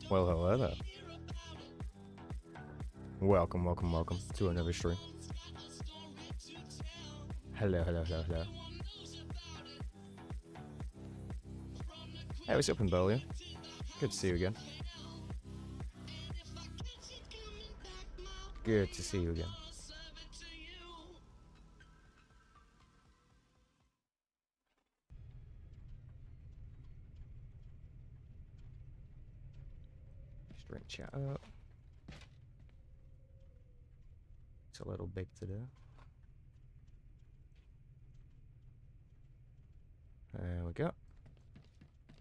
Well, hello there. Welcome, welcome, welcome to another stream. Hello, hello, hello, hello. Hey, what's up in Berlin? Good to see you again. Good to see you again. String chat up. It's a little big today. There we go.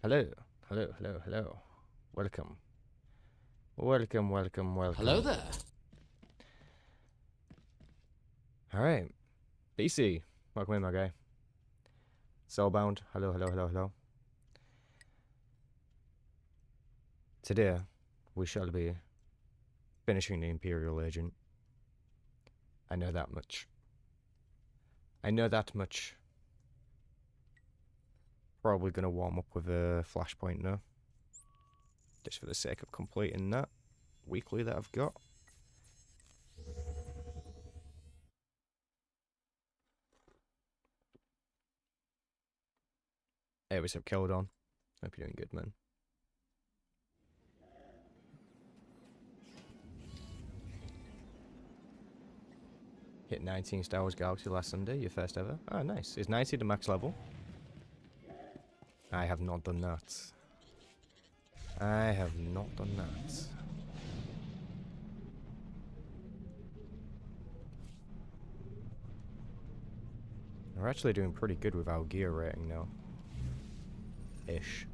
Hello, hello, hello, hello. Welcome. Welcome, welcome, welcome. Hello there. Alright. BC. Welcome in, my guy. Soulbound. Hello, hello, hello, hello. Today, we shall be finishing the Imperial Agent. I know that much. I know that much. Probably going to warm up with a flashpoint now. Just for the sake of completing that weekly that I've got. Hey, what's up, Keldon? Hope you're doing good, man. Hit 19 Star Wars Galaxy last Sunday, your first ever. Oh, nice. Is 90 the max level? I have not done that. I have not done that. We're actually doing pretty good with our gear rating now. Ish.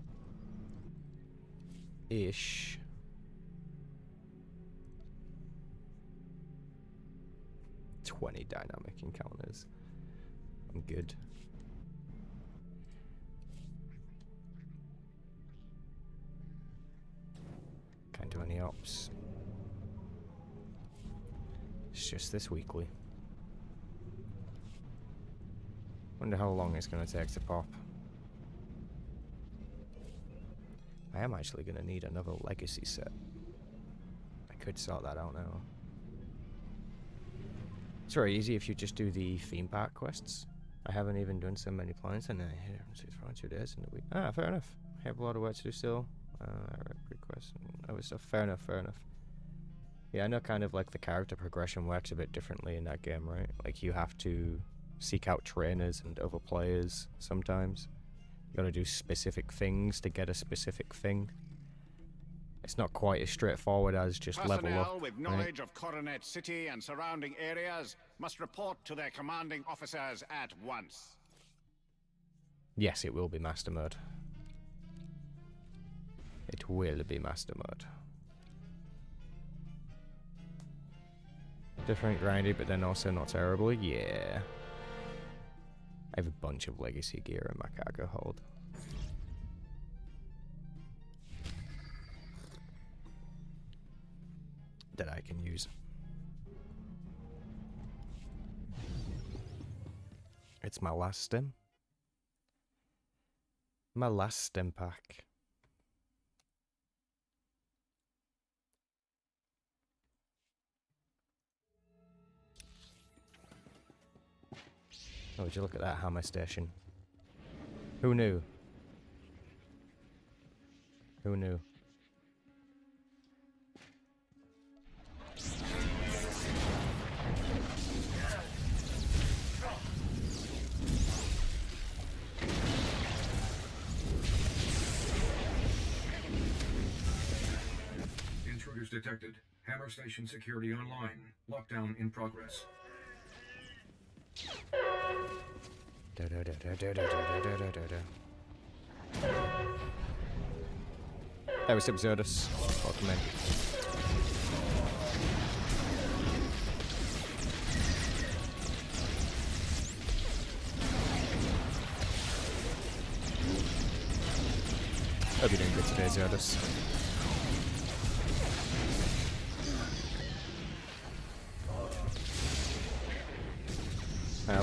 Ish. "20 dynamic encounters. I'm good. Can't do any ops. It's just this weekly. Wonder how long it's gonna take to pop. I am actually gonna need another legacy set. I could sort that out now. It's very easy if you just do the theme park quests. I haven't even done so many planets and I hit it for 2 days in a week. Ah, fair enough. I have a lot of work to do still. Requests and other stuff. Fair enough, fair enough. Yeah, I know kind of like the character progression works a bit differently in that game, right? Like you have to seek out trainers and other players sometimes. You gotta do specific things to get a specific thing. It's not quite as straightforward as just level up. Personnel with knowledge of Coronet City and surrounding areas must report to their commanding officers at once. Yes, it will be Master Mode. It will be Master Mode. Different grindy, but then also not terribly. Yeah. I have a bunch of legacy gear in my cargo hold. That I can use. It's my last stem. My last stem pack. Oh, would you look at that hammer station? Who knew? Who knew? Intruders detected. Hammer station security online. Lockdown in progress. There was Absurdus. Welcome in. Hope you're doing good today, Zerdus.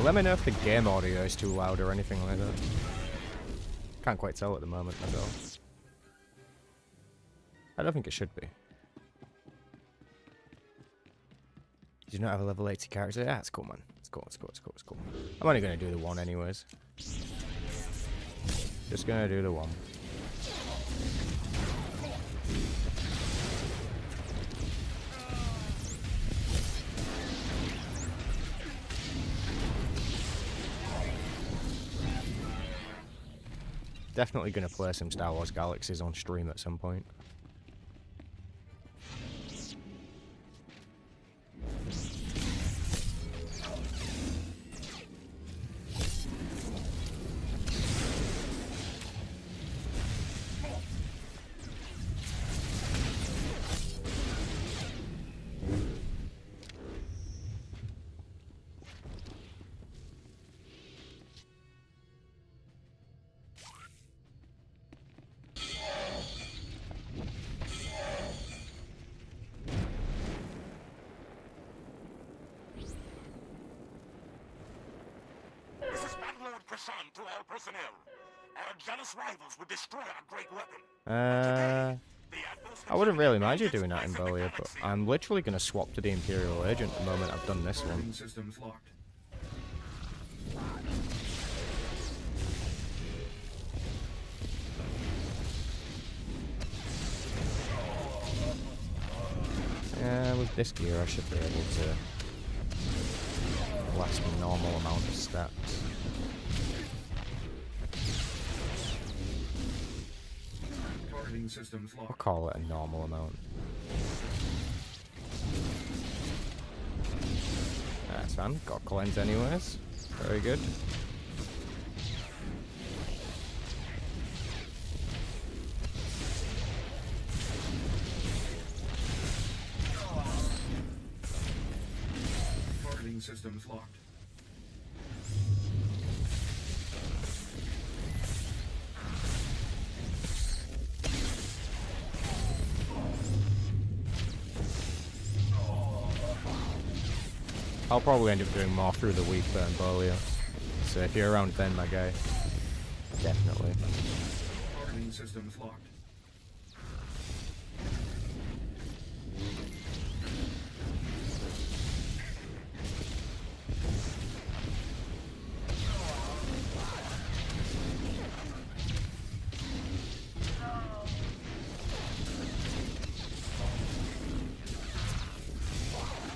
Let me know if the game audio is too loud or anything like that. Can't quite tell at the moment, myself. I don't think it should be. Did you not have a level 80 character? Yeah, it's cool, man. It's cool, it's cool, it's cool, it's cool. I'm only going to do the one anyways. Just going to do the one. Definitely going to play some Star Wars Galaxies on stream at some point. To all personnel. Our jealous rivals would destroy our great weapon. I wouldn't really mind you doing that in Bolia, but I'm literally going to swap to the Imperial Agent the moment I've done this one. Systems locked. Yeah, with this gear I should be able to last a normal amount of stats. Systems locked. I'll call it a normal amount. That's fine. Got cleanse anyways. Very good. Targeting systems locked. I'll probably end up doing more through the week than Bolia. So if you're around then, my guy, definitely. Targeting systems locked.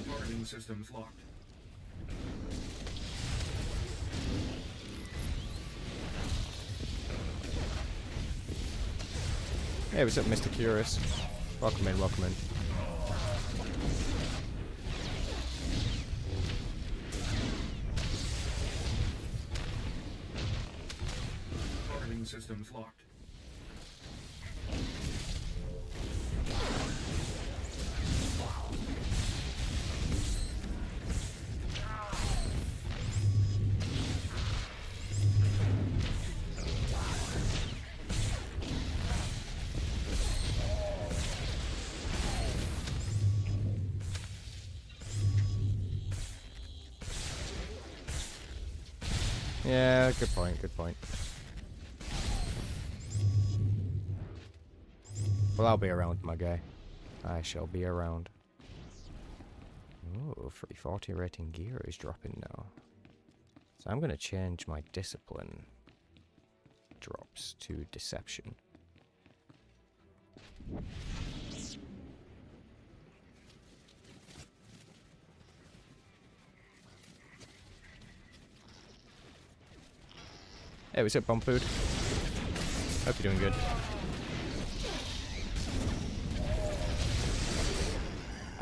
Targeting systems locked. Hey, what's up, Mr. Curious? Welcome in, welcome in. Targeting systems locked. Yeah, good point, good point. Well, I'll be around, my guy. I shall be around. Ooh, 340 rating gear is dropping now. So I'm going to change my discipline drops to deception. Hey, what's up, Bomb Food? Hope you're doing good.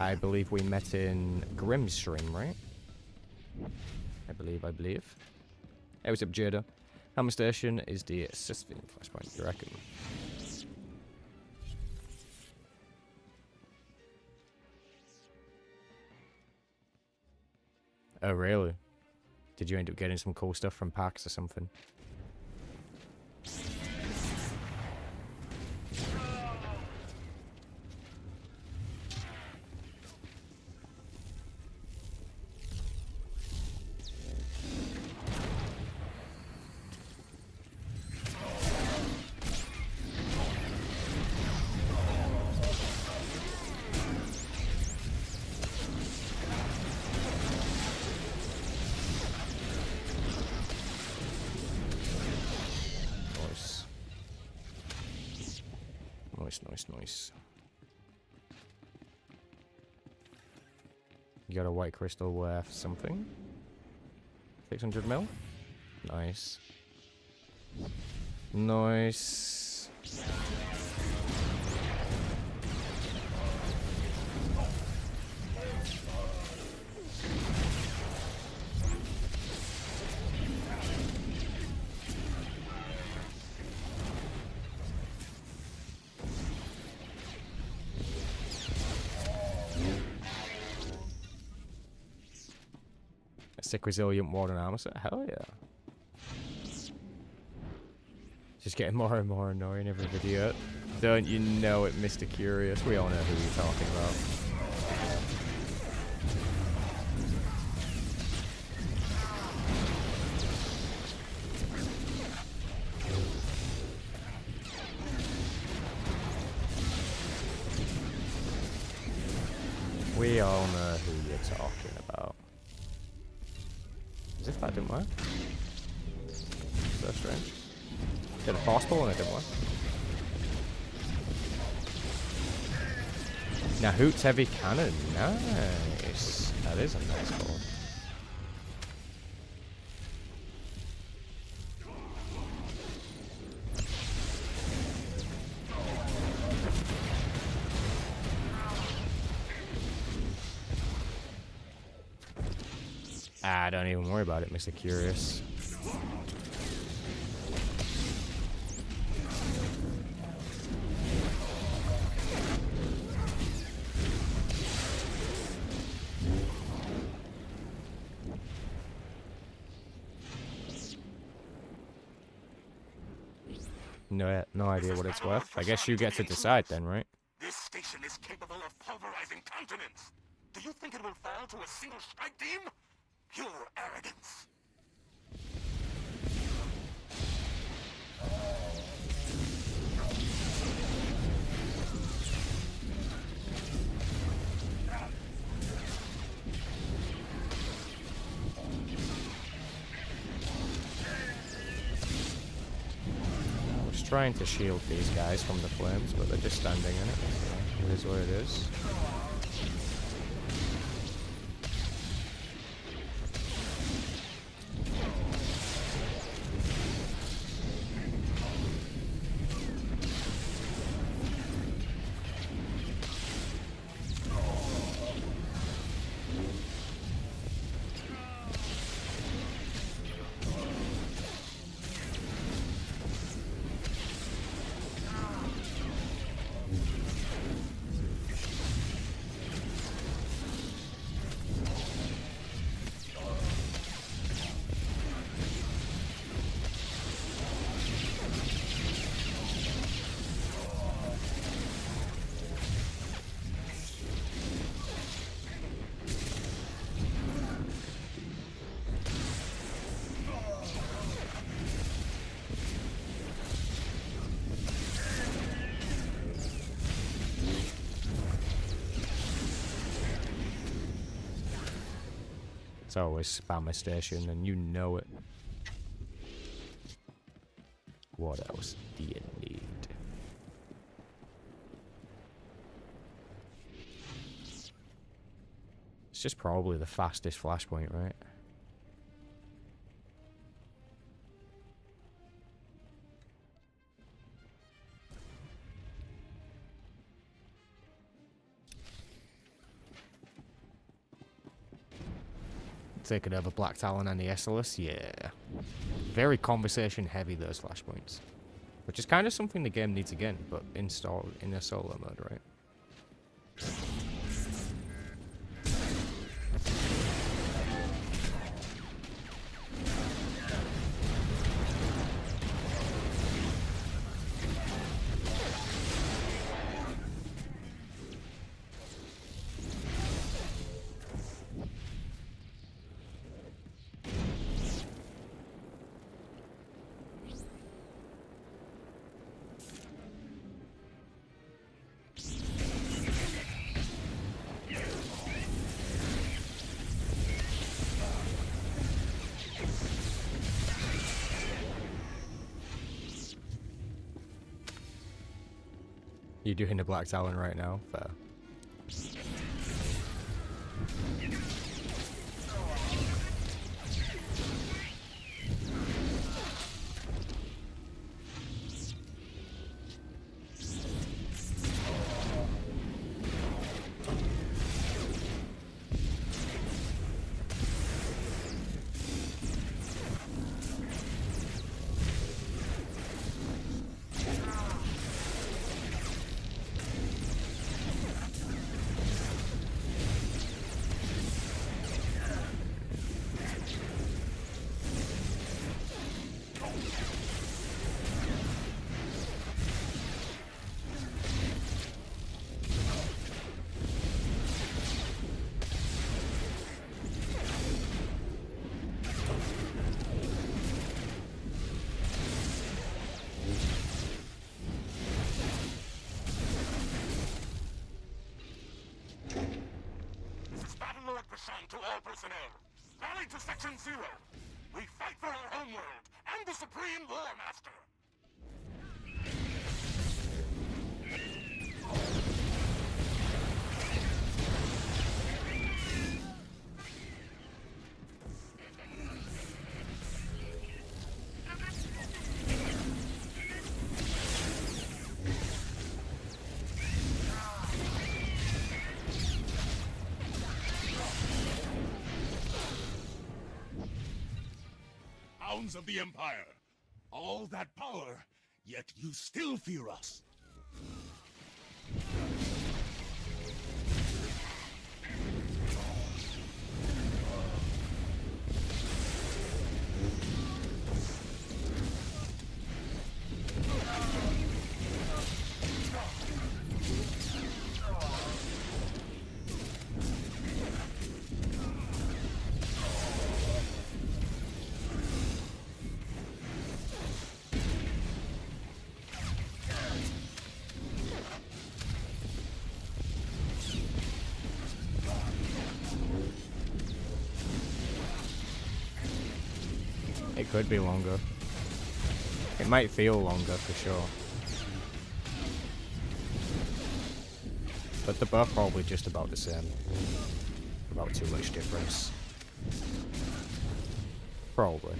I believe we met in Grimstream, right? I believe. Hey, what's up, Jada? Hammer Station is the assist flashpoint, you reckon? Oh, really? Did you end up getting some cool stuff from packs or something? Nice. You got a white crystal worth something? 600 mil? Nice. Nice. Sick resilient warden armor set? Hell yeah. Just getting more and more annoying every video. Don't you know it, Mr. Curious? We all know who you're talking about. We all know who you're talking about. As if that didn't work. So strange. Did a fast ball and it didn't work. Now Hoot's heavy cannon. Nice. That is a nice ball. Ah, don't even worry about it, Mr. Curious. No idea what it's worth. I guess you get to decide then, right? This station is capable of pulverizing continents. Do you think it will fall to a single strike team? Pure arrogance. I was trying to shield these guys from the flames, but they're just standing in it. So it is what it is. It's always spammer station, and you know it. What else do you need? It's just probably the fastest flashpoint, right? Take it over Black Talon and the SLS, yeah. Very conversation heavy, those flashpoints. Which is kind of something the game needs again, but installed in a solo mode, right? You're doing the Black Talon right now? Fair. To all personnel, rally to Section 0. We fight for our homeworld and the Supreme War Master. Of the Empire. All that power, yet you still fear us. It could be longer. It might feel longer for sure. But they're both probably just about the same. About too much difference. Probably.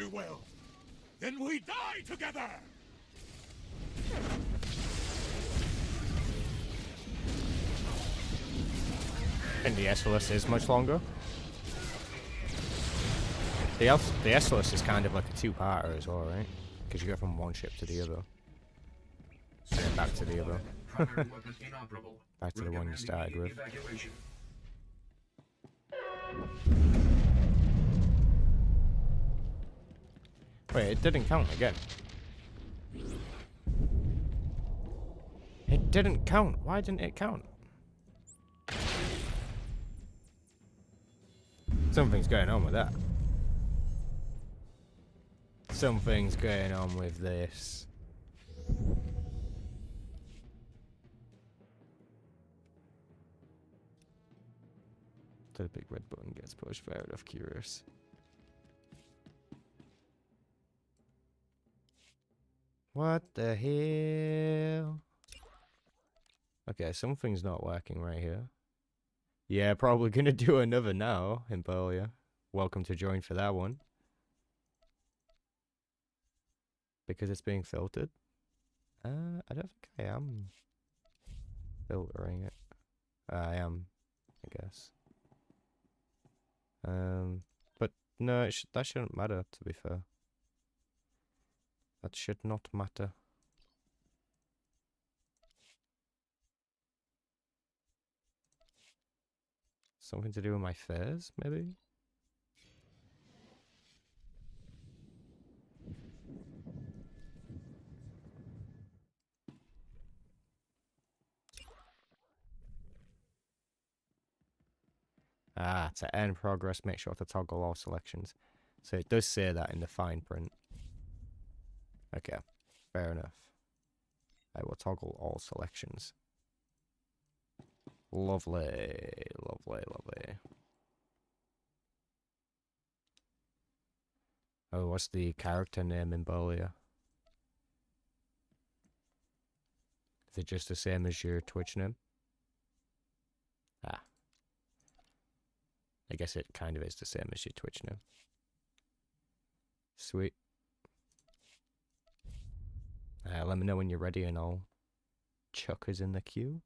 Very well. Then we die together! And the SLS is much longer. The SLS is kind of like a two-parter as well, right? Because you go from one ship to the other. And then back to the other. Primary weapon inoperable. Back to the one you started with. Evacuation. Wait, it didn't count again. It didn't count. Why didn't it count? Something's going on with that. Something's going on with this. The big red button gets pushed. Fair enough, curious. What the hell? Okay, something's not working right here. Yeah, probably gonna do another now, Imperia. Welcome to join for that one. Because it's being filtered. I don't think I am filtering it. I am, I guess. But no, that shouldn't matter, to be fair. That should not matter. Something to do with my fares, maybe? Ah, to end progress, make sure to toggle all selections. So it does say that in the fine print. Okay, fair enough. I will toggle all selections. Lovely, lovely, lovely. Oh, what's the character name in Bolia? Is it just the same as your Twitch name? Ah. I guess it kind of is the same as your Twitch name. Sweet. Let me know when you're ready and I'll chuck us in the queue.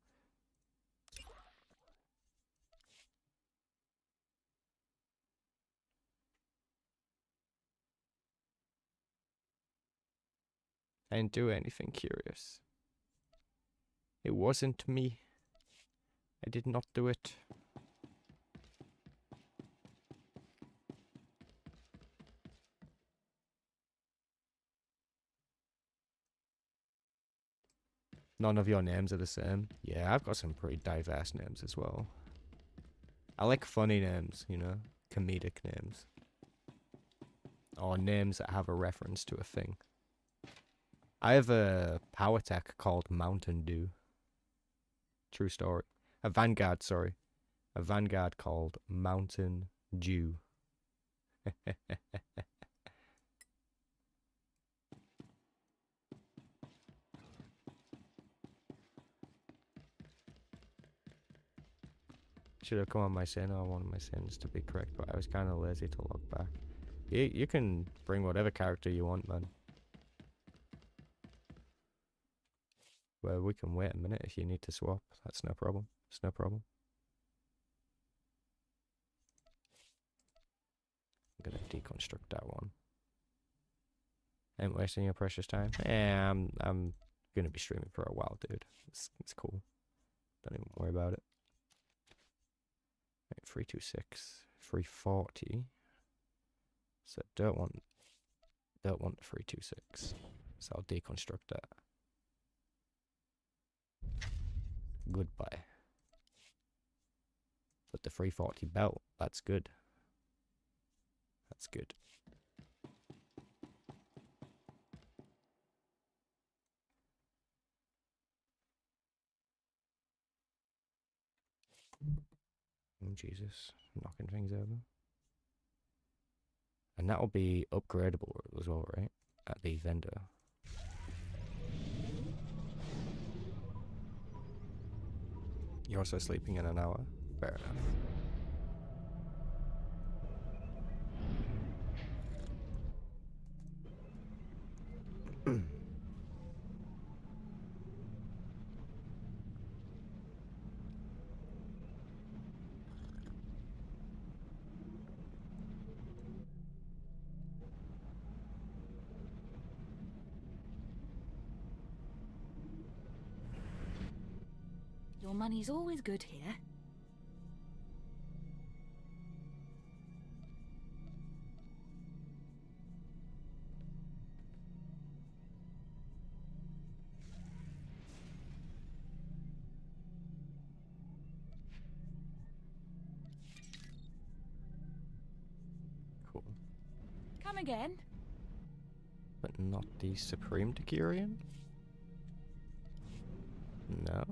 I didn't do anything curious. It wasn't me. I did not do it. None of your names are the same. Yeah, I've got some pretty diverse names as well. I like funny names, you know, comedic names. Or names that have a reference to a thing. I have a power tech called Mountain Dew. True story. A Vanguard, sorry. A Vanguard called Mountain Dew. Should have come on my sin. I wanted my sins to be correct, but I was kind of lazy to log back. You can bring whatever character you want, man. Well, we can wait a minute if you need to swap. That's no problem. It's no problem. I'm gonna deconstruct that one. Ain't wasting your precious time. Yeah, I'm gonna be streaming for a while, dude. It's cool. Don't even worry about it. 326, 340. So don't want the 326. So I'll deconstruct that. Goodbye. But the 340 belt, that's good. That's good. Oh, Jesus, knocking things over. And that'll be upgradable as well, right? At the vendor. You're also sleeping in an hour? Fair enough. money's always good here. Cool. Come again? But not the Supreme Decurion? No.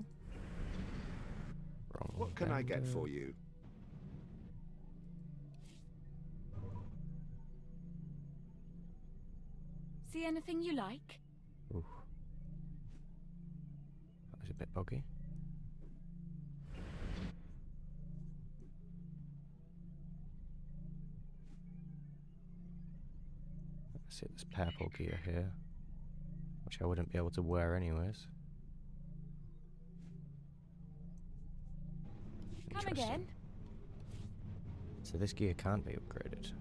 Wrong What can I get vendor. for you? See anything you like? Ooh. That was a bit buggy. Let's see this purple gear here, which I wouldn't be able to wear anyways. Come Interesting. again? So this gear can't be upgraded,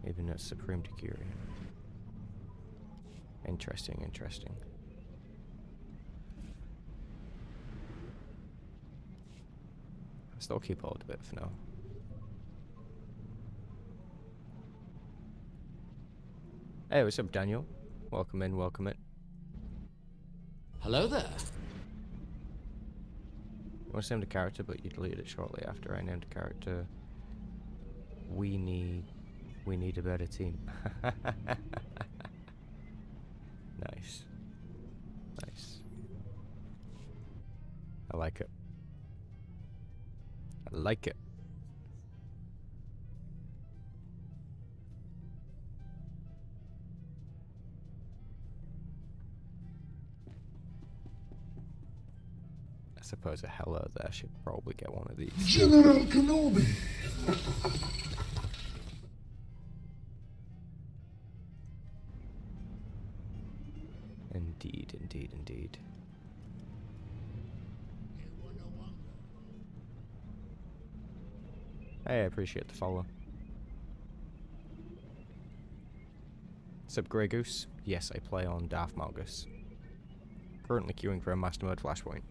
even at Supreme Decurion. Interesting, interesting. I'll still keep hold of it for now. Hey, what's up, Daniel? Welcome in, welcome in. Hello there. You want to name the character, but you deleted it shortly after I named the character. We need a better team. Nice. Nice. I like it. I like it. I suppose a hello there should probably get one of these. General Kenobi! Indeed, indeed, indeed. Hey, I appreciate the follow. Sup, Grey Goose? Yes, I play on Darth Malgus. Currently queuing for a Master Mode Flashpoint.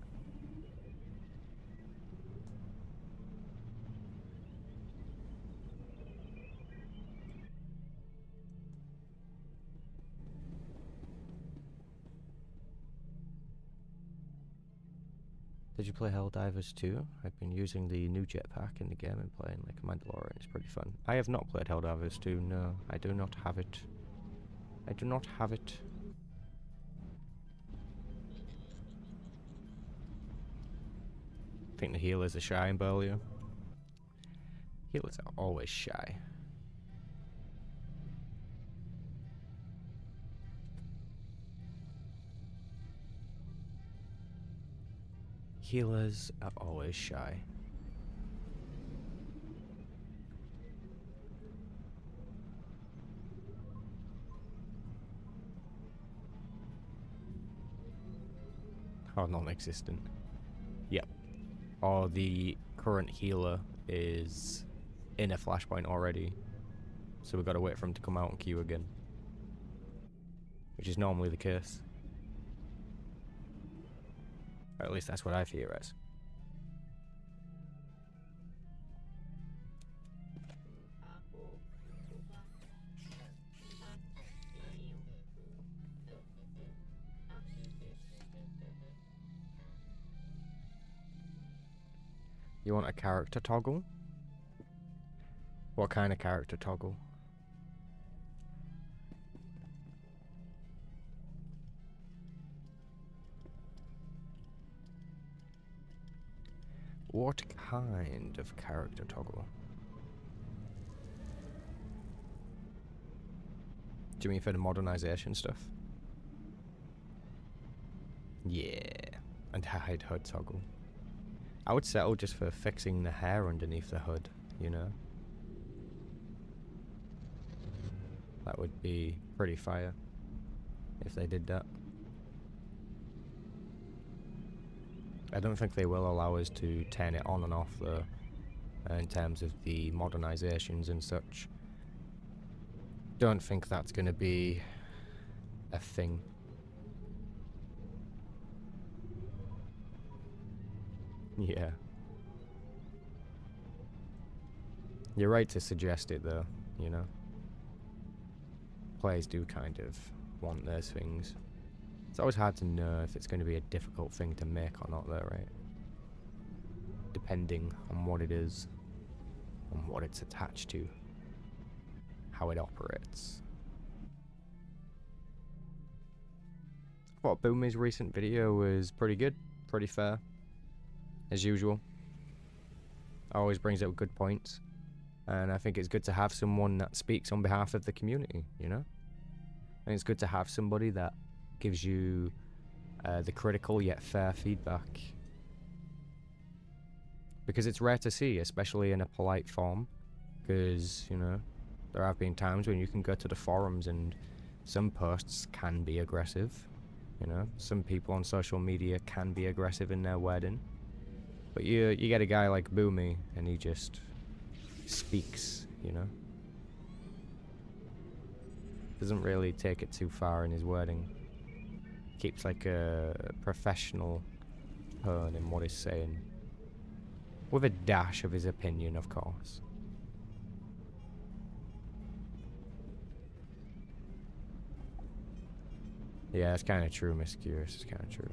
Did you play Helldivers 2? I've been using the new jetpack in the game and playing like Mandalorian. It's pretty fun. I have not played Helldivers 2, no. I do not have it. I do not have it. I think the healers are shy in Berlio. Healers are always shy. Healers are always shy. Or non-existent. Yep. Or the current healer is in a flashpoint already. So we've got to wait for him to come out and queue again. Which is normally the case. Or at least that's what I theorize. You want a character toggle? What kind of character toggle? What kind of character toggle? Do you mean for the modernization stuff? Yeah, and hide HUD toggle. I would settle just for fixing the hair underneath the hood, you know? That would be pretty fire if they did that. I don't think they will allow us to turn it on and off though, in terms of the modernizations and such. Don't think that's going to be a thing. Yeah. You're right to suggest it, though, you know? Players do kind of want those things. It's always hard to know if it's going to be a difficult thing to make or not, though, right? Depending on what it is, on what it's attached to, how it operates. I thought Boomy's recent video was pretty good, pretty fair, as usual. Always brings up good points, and I think it's good to have someone that speaks on behalf of the community, you know? And it's good to have somebody that gives you the critical yet fair feedback. Because it's rare to see, especially in a polite form. Because, you know, there have been times when you can go to the forums and some posts can be aggressive. You know, some people on social media can be aggressive in their wording. But you get a guy like Boomy and he just speaks, you know. Doesn't really take it too far in his wording. Keeps like a professional tone in what he's saying. With a dash of his opinion, of course. Yeah, it's kind of true, Miss Curious. It's kind of true.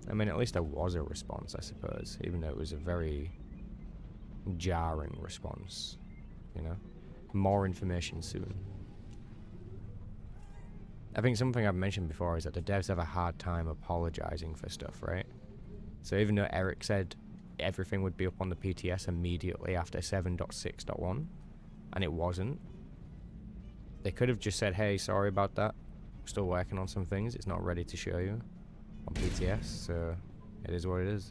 I mean, at least there was a response, I suppose. Even though it was a very jarring response. You know? More information soon. I think something I've mentioned before is that the devs have a hard time apologizing for stuff, right? So even though Eric said everything would be up on the PTS immediately after 7.6.1, and it wasn't, they could have just said, hey, sorry about that. We're still working on some things. It's not ready to show you on PTS, so it is what it is.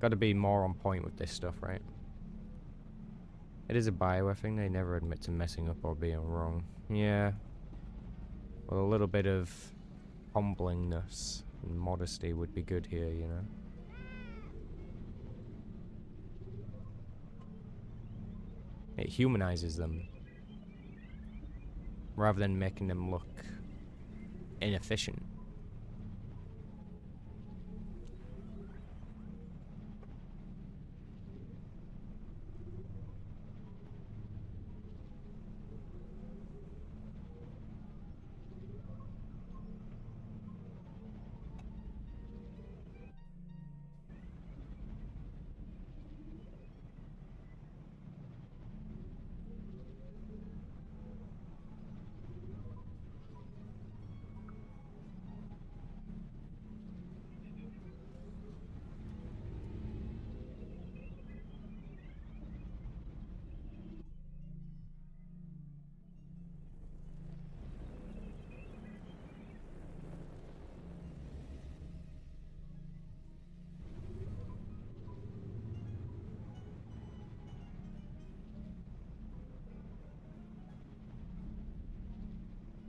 Got to be more on point with this stuff, right? It is a BioWare thing. They never admit to messing up or being wrong. Yeah. Well, a little bit of humblingness and modesty would be good here, you know? It humanizes them. Rather than making them look inefficient.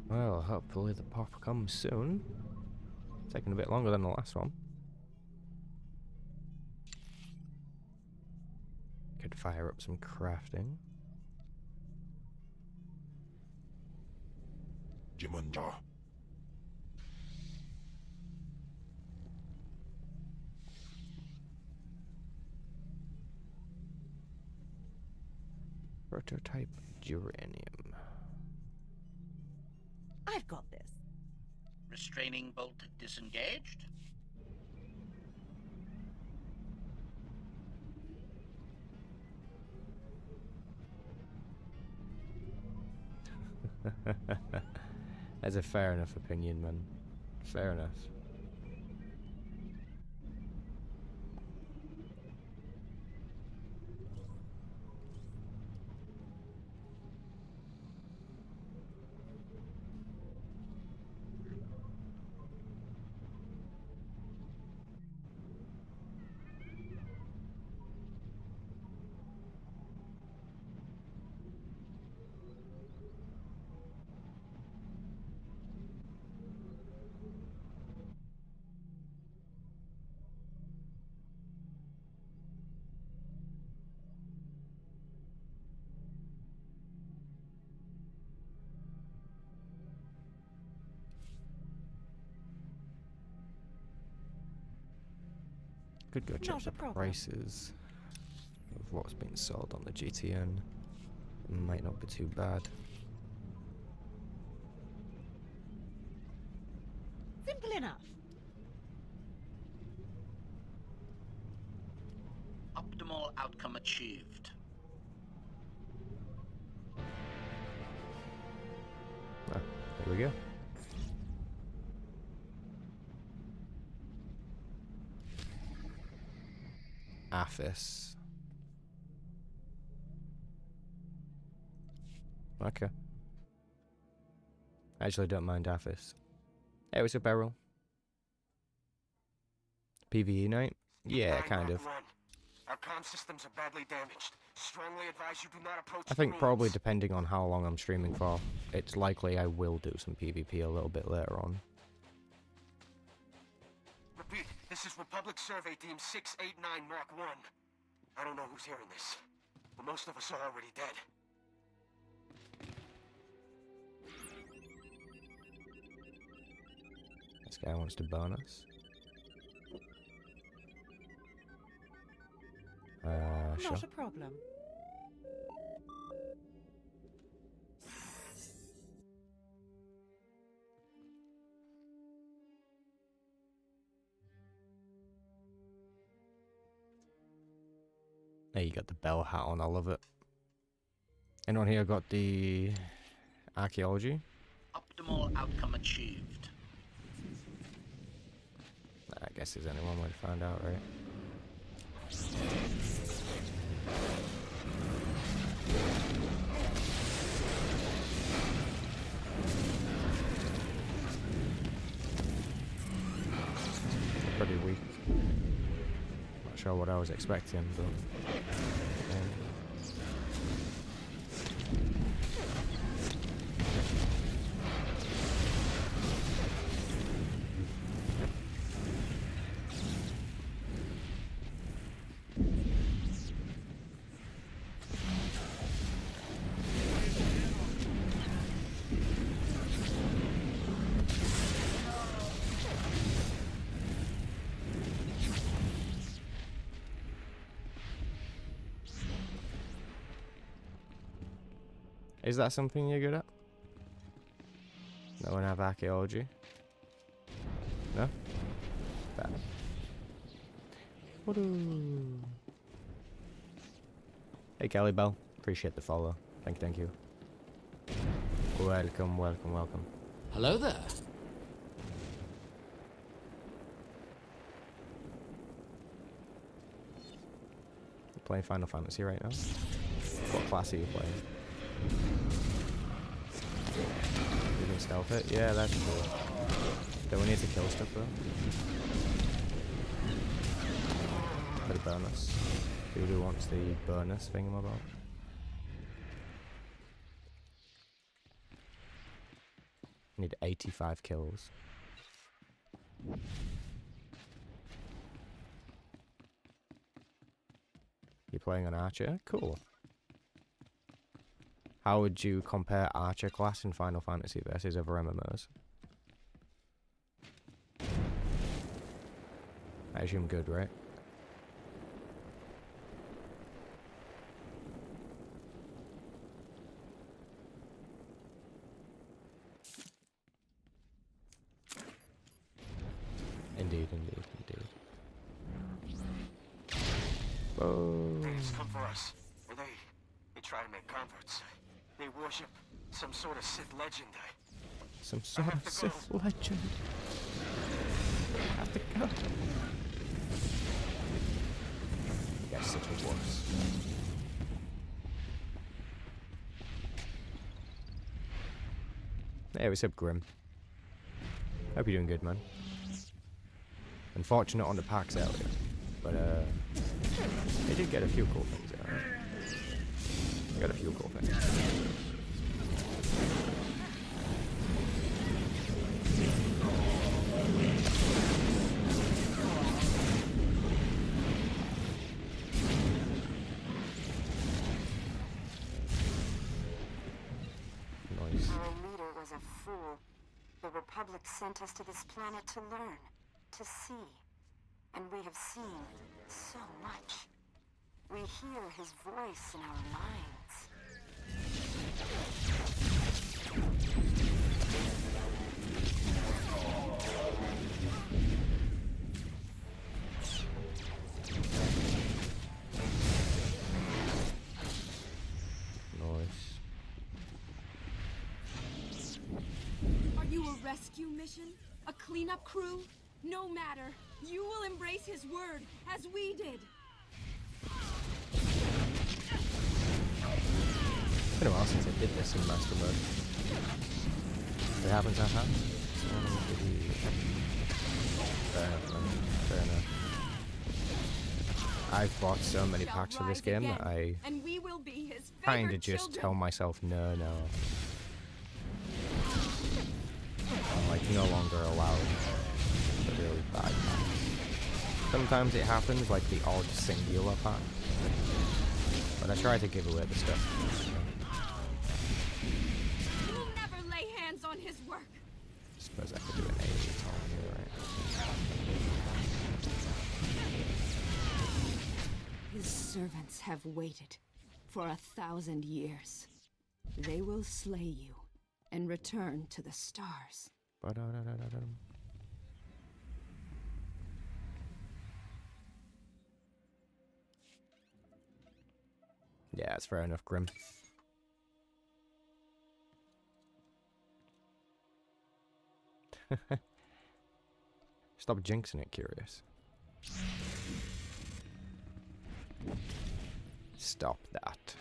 Well, hopefully the pop comes soon. Taking a bit longer than the last one. Could fire up some crafting. Jimunja. Prototype geranium. I've got this. Restraining bolt disengaged. That's a fair enough opinion, man. Fair enough. could go check Not a the problem. prices of what's being sold on the GTN. It might not be too bad. Simple enough. Optimal outcome achieved. Ah, there we go. Aphis. Okay. I actually don't mind Aphis. Hey, what's a barrel? PvE night? Yeah, kind of. Our comm systems are badly damaged. Strongly advise you do not approach I think probably depending on how long I'm streaming for, it's likely I will do some PvP a little bit later on. Repeat, this is Republic Survey Team 689 Mark 1. I don't know who's hearing this, but most of us are already dead. This guy wants to burn us. Sure. Not a problem. Hey, you got the bell hat on, I love it. Anyone here got the archaeology? Optimal outcome achieved. I guess there's only one way to find out, right? Pretty weak. Not sure what I was expecting, but is that something you're good at? No one have archaeology? No? Bad. Woo-doo. Hey Kelly Bell, appreciate the follow. Thank you. Welcome. Hello there. You're playing Final Fantasy right now? What class are you playing? You can stealth it? Yeah, that's cool. Don't we need to kill stuff though? For the bonus. Who wants the bonus thingamabob? Need 85 kills. You're playing an archer? Cool. How would you compare archer class in Final Fantasy versus other MMOs? I assume good, right? Indeed. Oh. They just come for us. Or they try to make converts. They worship some sort of Sith legend. Some sort of Sith legend. I have to go. You guys such a wuss. Hey, what's up, Grim? Hope you're doing good, man. Unfortunate on the packs earlier, but they did get a few cool things out. They got a few cool things. Nice. Our leader was a fool. The Republic sent us to this planet to learn, to see. and we have seen so much. We hear his voice in our minds. Nice. Are you a rescue mission? A cleanup crew? No matter. You will embrace his word, as we did. It's been a while since I did this in Master Mode. It happens, Fair enough, man. Fair enough. I've bought so many packs for this game that I kind of just tell myself, no. I'm like no longer allowed the really bad packs. Sometimes it happens, like the odd singular pack. But I try to give away the stuff. You will never lay hands on his work. I suppose I could do an A time here, right? His servants have waited for 1,000 years. They will slay you and return to the stars. Yeah, it's fair enough, Grim. Stop jinxing it, Curious. Stop that.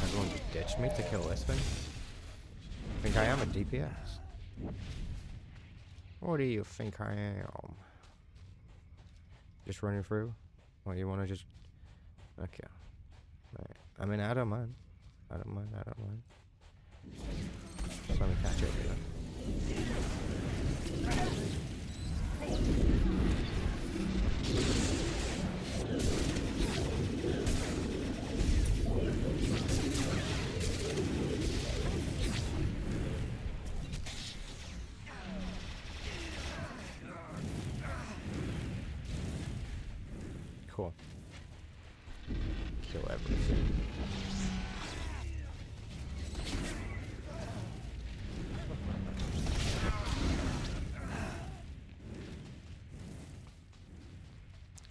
Everyone just ditched me to kill this thing. Think I am a DPS? What do you think I am? Just running through? Or you wanna just... Okay. Right. I mean, I don't mind. I don't mind. Just let me catch up here. Cool. Kill everything.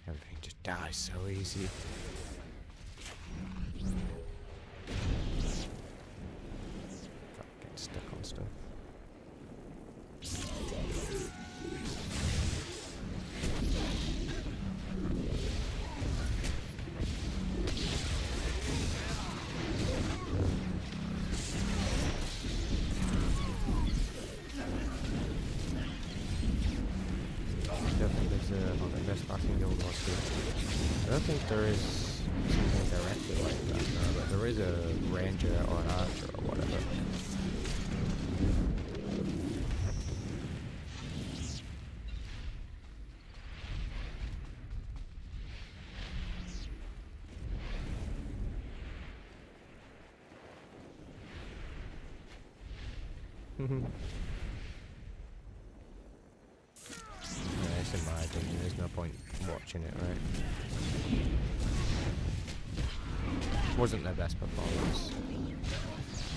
Everything just dies so easy. Fuck, getting stuck on stuff. I don't think there is something directly like that, no, but there is a ranger or an archer or whatever. Yes, in my opinion, there's no point watching it, right? Wasn't their best performance.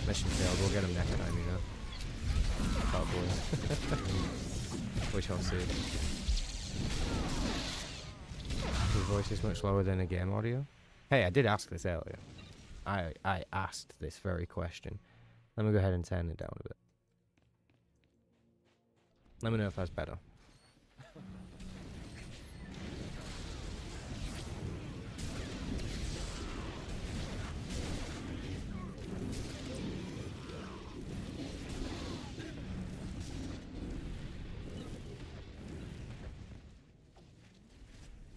Mission failed, we'll get them next time, you know. Probably. We shall see. His voice is much lower than a game audio. Hey, I did ask this earlier. I asked this very question. Let me go ahead and turn it down a bit. Let me know if that's better.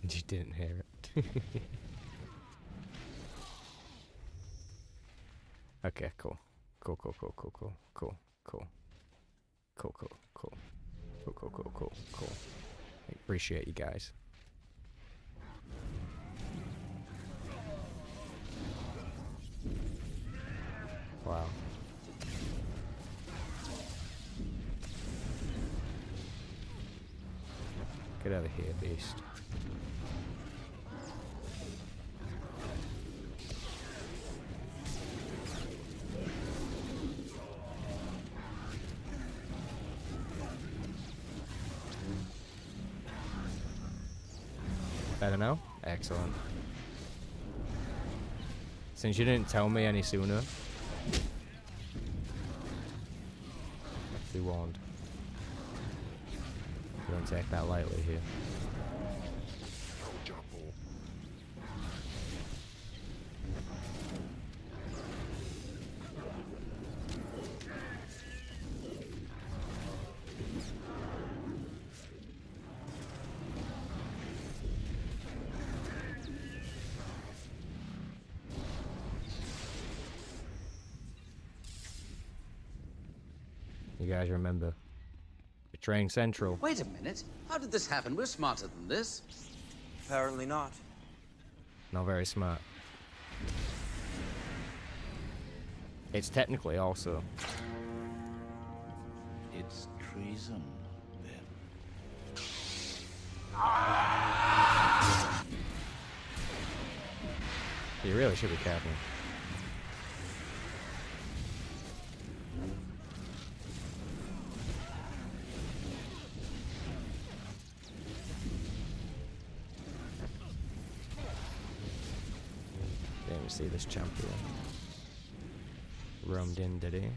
You didn't hear it. Okay, cool. Cool. Cool. I appreciate you guys. Wow. Get out of here, beast. Better now? Excellent. Since you didn't tell me any sooner, be warned. We don't take that lightly here. You guys remember betraying Central? Wait a minute. How did this happen? We're smarter than this. Apparently not. Not very smart. It's technically also. It's treason, then. You really should be careful. Didn't see this champion. Roamed in, did he?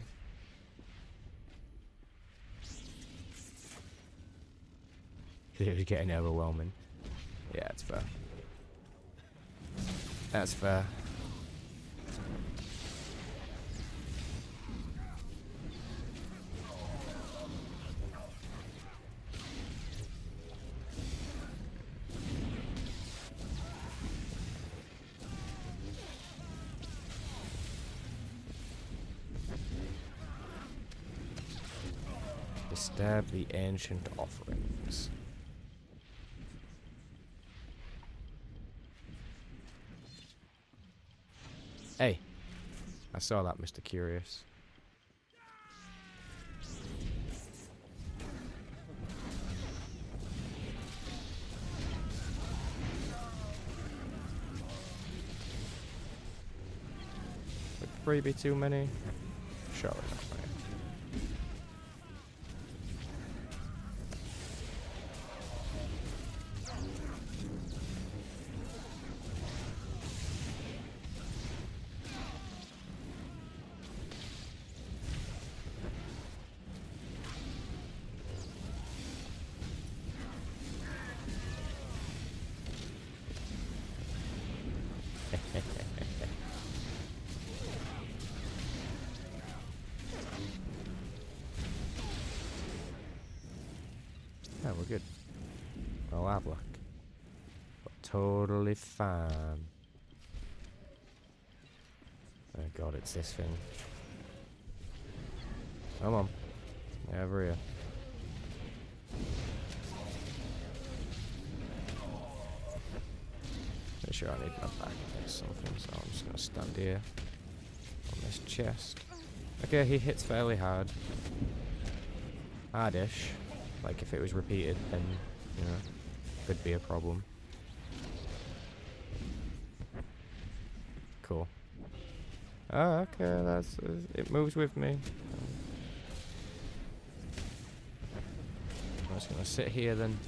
It was getting overwhelming. Yeah, it's fair. That's fair. Disturb the ancient offerings. Hey, I saw that, Mr. Curious. Would 3 be too many? Sure, that way. Oh, we're good. Well, I've luck. We're totally fine. Oh god, it's this thing. Come on. Over here. Pretty sure I need my back or something, so I'm just gonna stand here on this chest. Okay, he hits fairly hard. Hardish. Like if it was repeated, then you know, could be a problem. Cool. Oh, okay, that's it moves with me. I'm just gonna sit here then,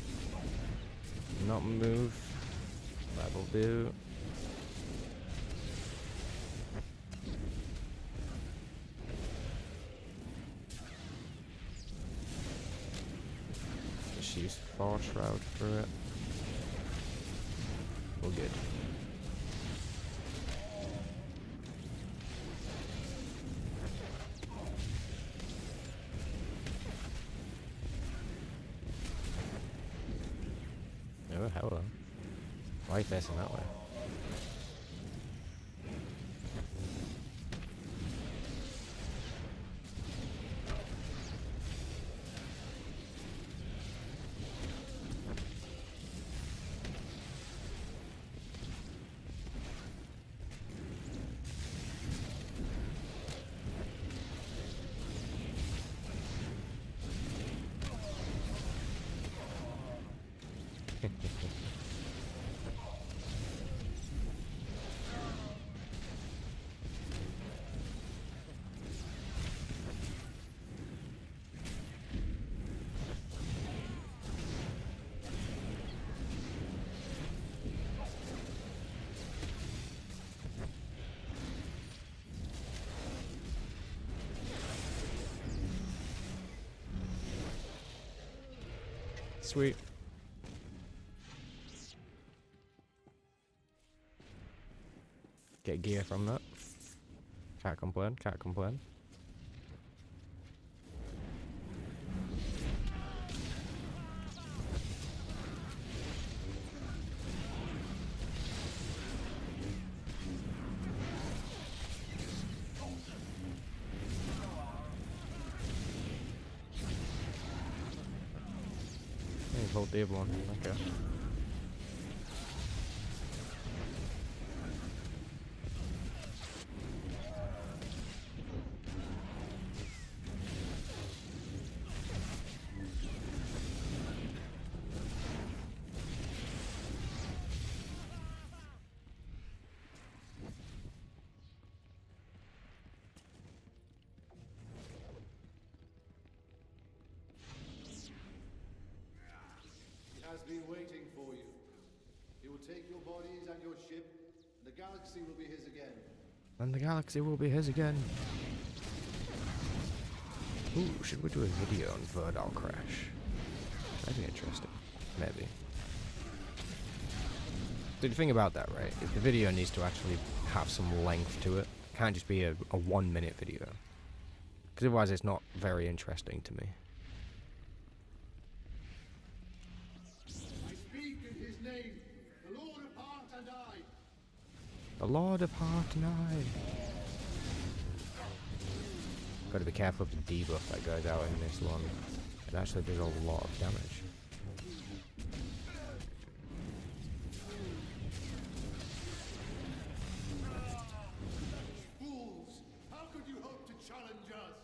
not move. That'll do. Just use Force Shroud through it. We're good. Oh, hello. Why are you facing that way? Sweet. Get gear from that. Can't complain, can't complain. Hey, hold the other one. Okay. Has been waiting for you. He will take your bodies and your ship, and the galaxy will be his again. And the galaxy will be his again. Ooh, should we do a video on Verdal Crash? That'd be interesting. Maybe. So the thing about that, right, is the video needs to actually have some length to it. It can't just be a 1 minute video. Because otherwise it's not very interesting to me. The Lord of Heart and I. Gotta be careful of the debuff that goes out in this one. It actually does a lot of damage. Fools! How could you hope to challenge us?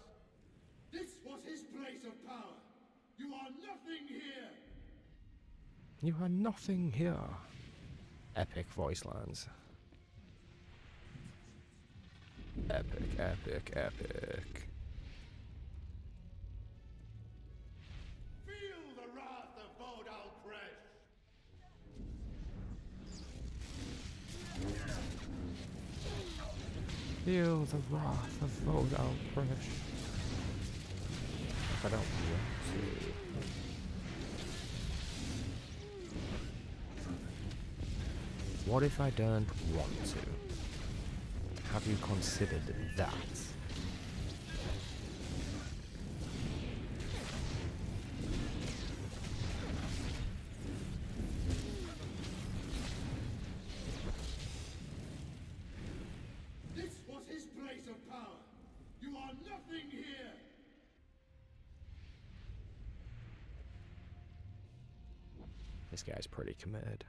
This was his place of power. You are nothing here. You are nothing here. Epic voice lines. Epic, epic, epic. Feel the wrath of Vodal Crash. Feel the wrath of Vodal Crash. I don't want to. What if I don't want to? Have you considered that? This was his place of power. You are nothing here. This guy's pretty committed.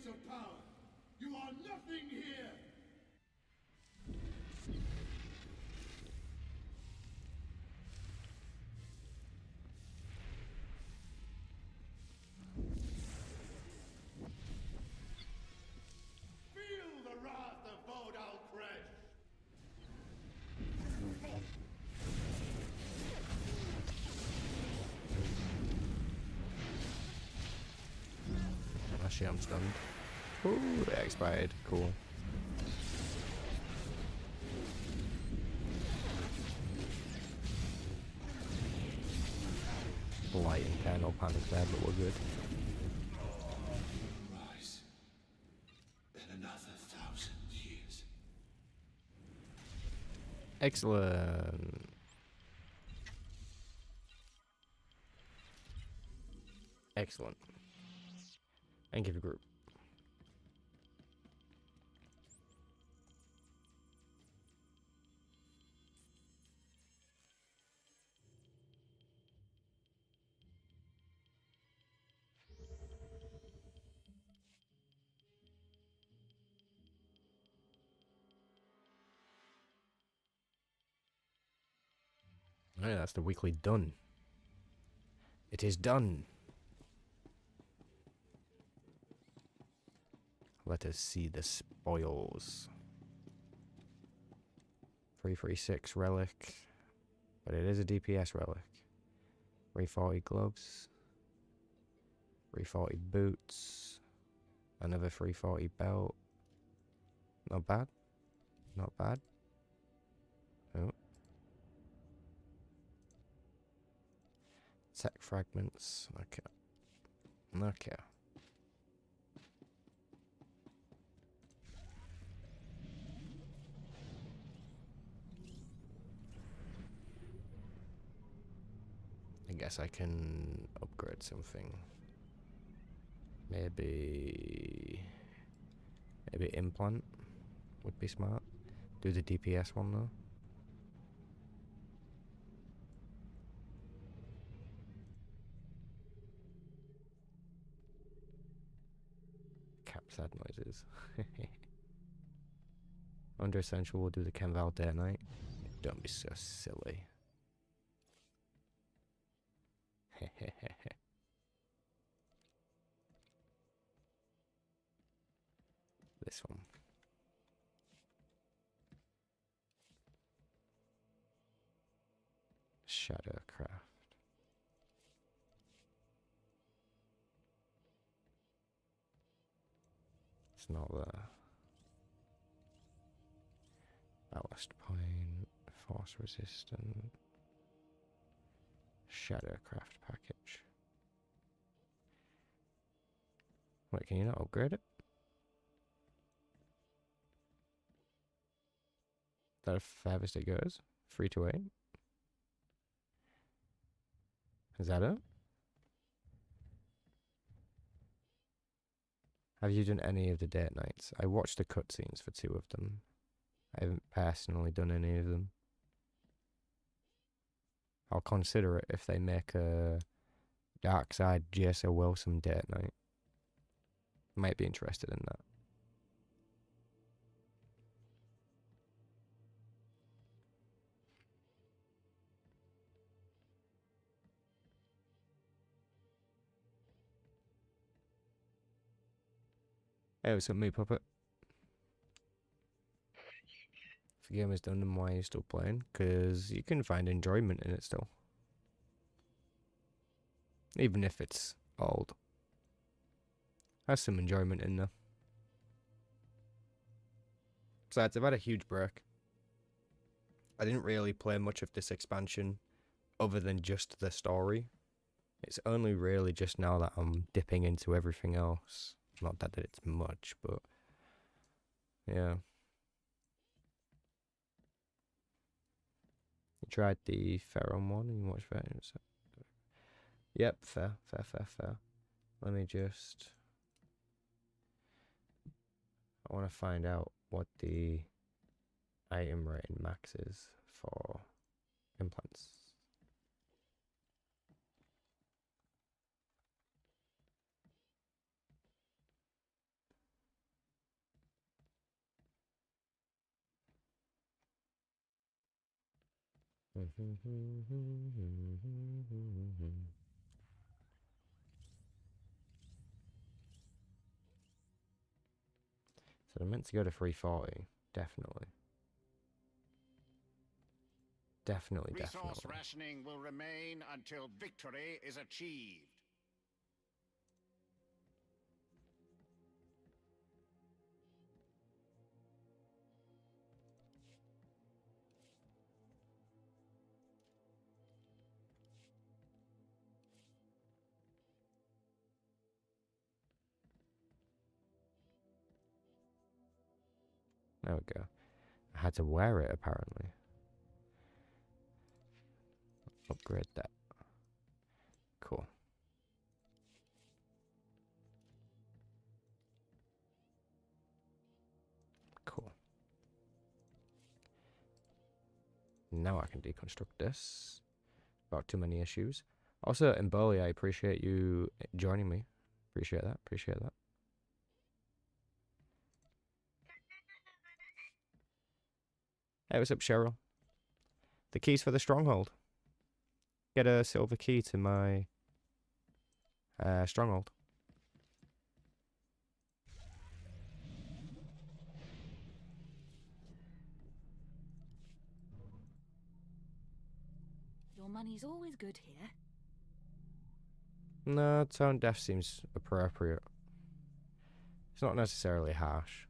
Of power. You are nothing here. Feel the wrath of Vodal Crash. Actually, I'm stunned. Ooh, they expired. Cool. Light internal panic there, but we're good. Rise. In another 1,000 years. Excellent. Excellent. And give a group. Oh, yeah, that's the weekly done. It is done. Let us see the spoils. 336 relic. But it is a DPS relic. 340 gloves. 340 boots. Another 340 belt. Not bad. Not bad. Oh. Tech fragments. Okay. Okay. I guess I can upgrade something. Maybe implant would be smart. Do the DPS one though. Cap sad noises. Under essential, we'll do the Kenval Day Night. Don't be so silly. This one. Shadowcraft. It's not there. Ballast point, force resistant, Shadowcraft package. Wait, can you not upgrade it? Is that a furthest it goes? 3 to 8? Is that it? Have you done any of the date nights? I watched the cutscenes for 2 of them. I haven't personally done any of them. I'll consider it if they make a Dark Side J.S.O. Wilson date night. Might be interested in that. Hey, what's up, me puppet? If the game is done, then why are you still playing? Because you can find enjoyment in it still. Even if it's old. Has some enjoyment in there. Besides, I've had a huge break. I didn't really play much of this expansion other than just the story. It's only really just now that I'm dipping into everything else. Not that it's much, but yeah. You tried the Pharaoh one and you watched that? Yep, fair. Let me just... I want to find out what the item rating max is for implants. So they're meant to go to 340, definitely. Definitely. Resource rationing will remain until victory is achieved. There we go. I had to wear it, apparently. Upgrade that. Cool. now I can deconstruct this. Without too many issues. Also, Emboli, I appreciate you joining me. Appreciate that. Appreciate that. Hey, what's up, Cheryl? The keys for the stronghold. Get a silver key to my stronghold. Your money's always good here. No, tone deaf seems appropriate. It's not necessarily harsh.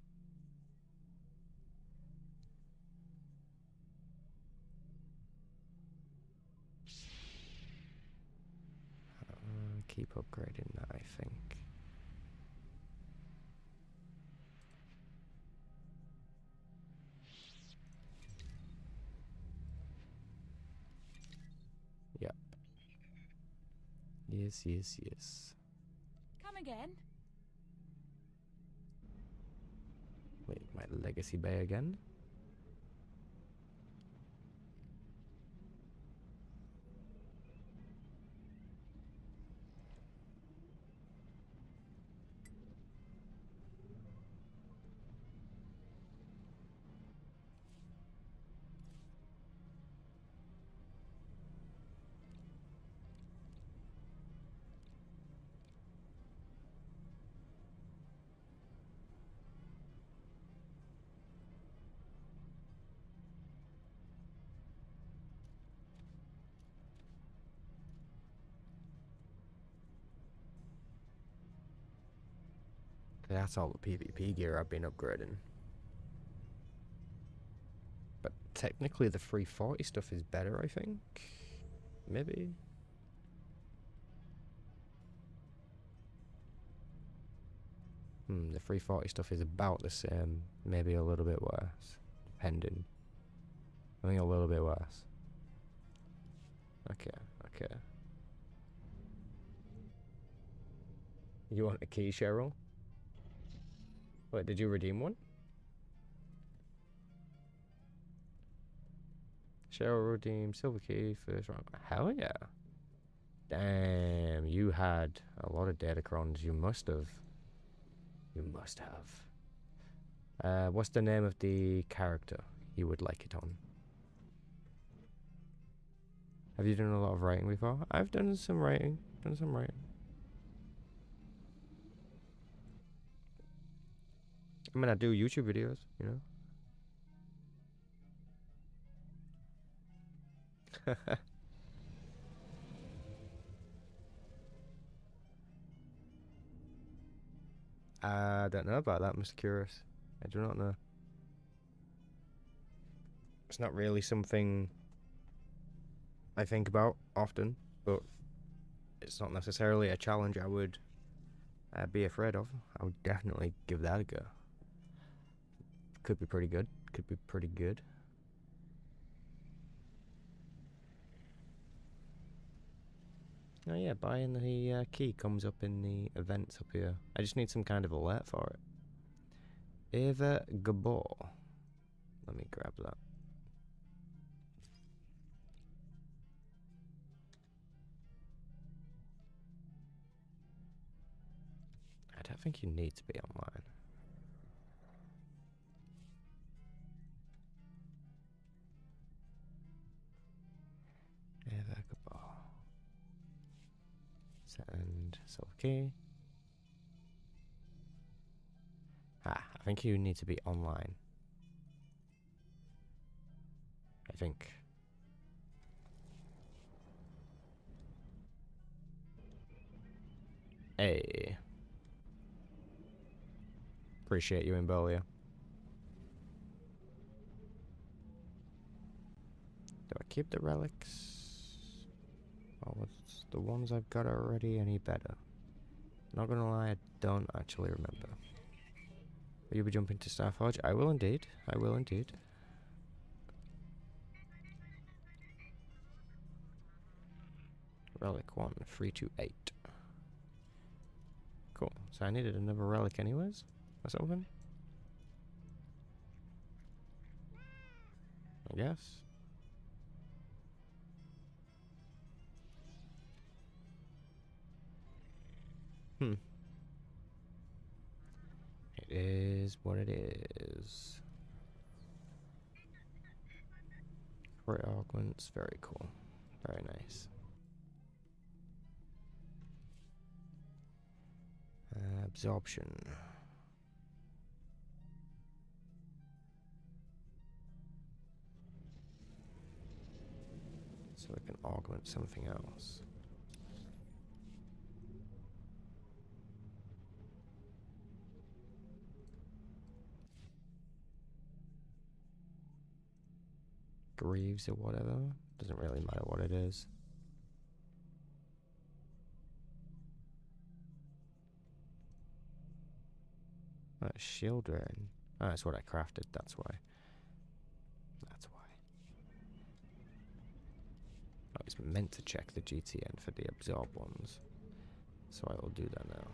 Keep upgrading that, I think. Yep. Yes, yes, yes. Come again? Wait, my legacy bay again? That's all the PvP gear I've been upgrading. But technically the 340 stuff is better, I think. Maybe. The 340 stuff is about the same. Maybe a little bit worse. Depending. I think a little bit worse. Okay, okay. You want a key, Cheryl? Wait, did you redeem one? Cheryl redeemed silver key first round. Hell yeah. Damn, you had a lot of datacrons. You must have. You must have. What's the name of the character you would like it on? Have you done a lot of writing before? I've done some writing. I mean, I do YouTube videos, you know? I don't know about that, Mr. Curious. I do not know. It's not really something I think about often, but it's not necessarily a challenge I would be afraid of. I would definitely give that a go. Could be pretty good. Could be pretty good. Oh yeah, buying the key comes up in the events up here. I just need some kind of alert for it. Eva Gabor. Let me grab that. I don't think you need to be online. Eva Gabor. Send silver key. I think you need to be online. I think. Hey. Appreciate you, Embolia. Do I keep the relics? Or what's the ones I've got already any better? Not gonna lie, I don't actually remember. Will you be jumping to Starforge? I will indeed. I will indeed. Relic 1, 328. Cool. So I needed another relic anyways? Or something? I guess. It is what it is. Crit augments, very cool. Very nice. Absorption. So we can augment something else. Greaves or whatever. Doesn't really matter what it is. Oh, shield drain. Oh, that's what I crafted, that's why. That's why. I was meant to check the GTN for the absorb ones. So I will do that now.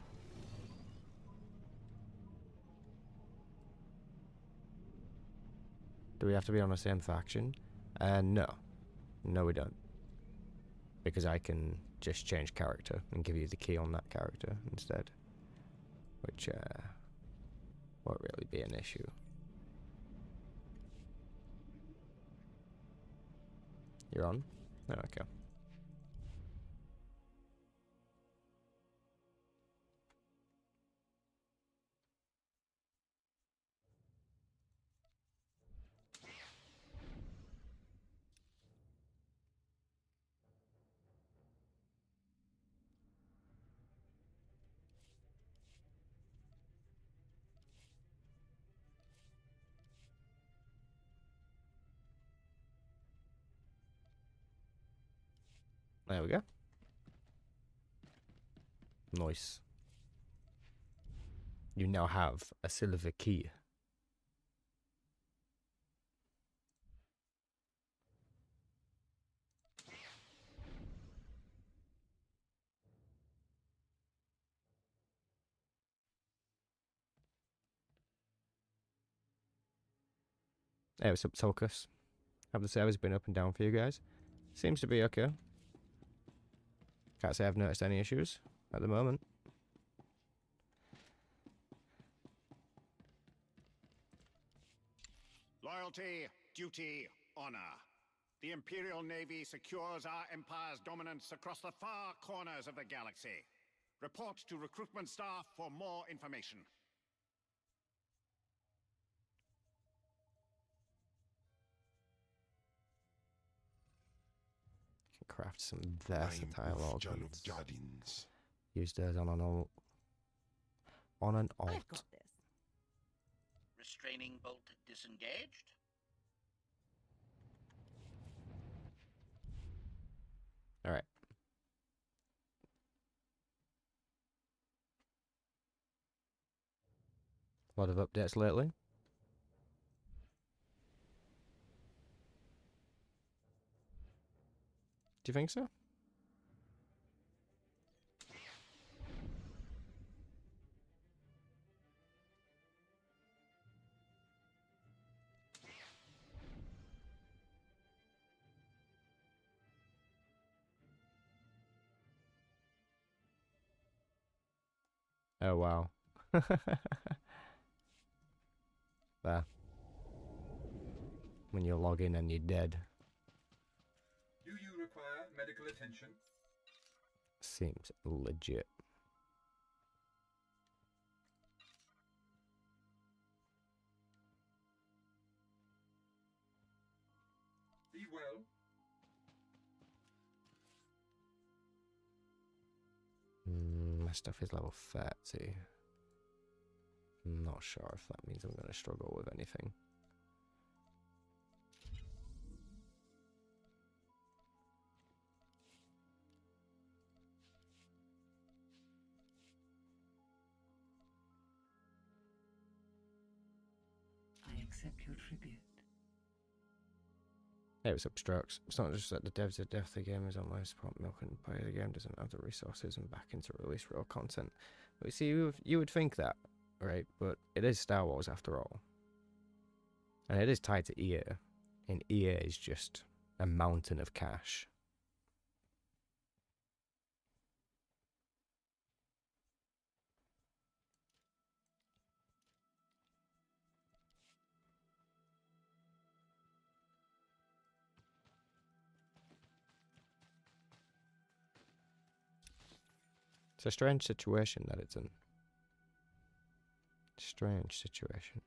Do we have to be on the same faction? No. No, we don't. Because I can just change character and give you the key on that character instead. Which, won't really be an issue. You're on? Oh, okay. There we go. Nice. You now have a silver key. Hey, what's up, Tulkus? Have the servers been up and down for you guys? Seems to be okay. Can't say I've noticed any issues at the moment. Loyalty, duty, honor. The Imperial Navy secures our Empire's dominance across the far corners of the galaxy. Report to recruitment staff for more information. Craft some versatile augments. Use those on an alt. On an alt. I've got this. Restraining bolt disengaged. Alright. A lot of updates lately. Do you think so? Oh wow. There. When you log in and you're dead. Do you require medical attention? Seems legit. Be well. My stuff is level 30. I'm not sure if that means I'm going to struggle with anything. I accept your tribute. Hey, what's up, Strokes? It's not just that the devs are deaf, the game is on live support milk and play the game doesn't have the resources and backing to release real content. But see, you would think that, right? But it is Star Wars after all. And it is tied to EA. And EA is just a mountain of cash. It's a strange situation that it's in. Strange situation.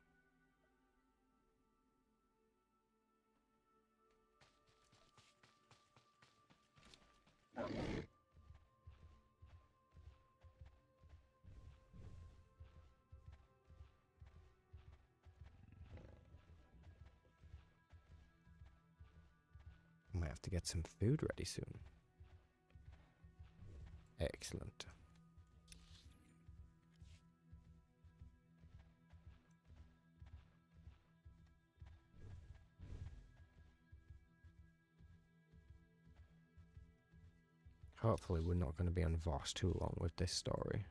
Might have to get some food ready soon. Excellent. Hopefully we're not going to be on Voss too long with this story.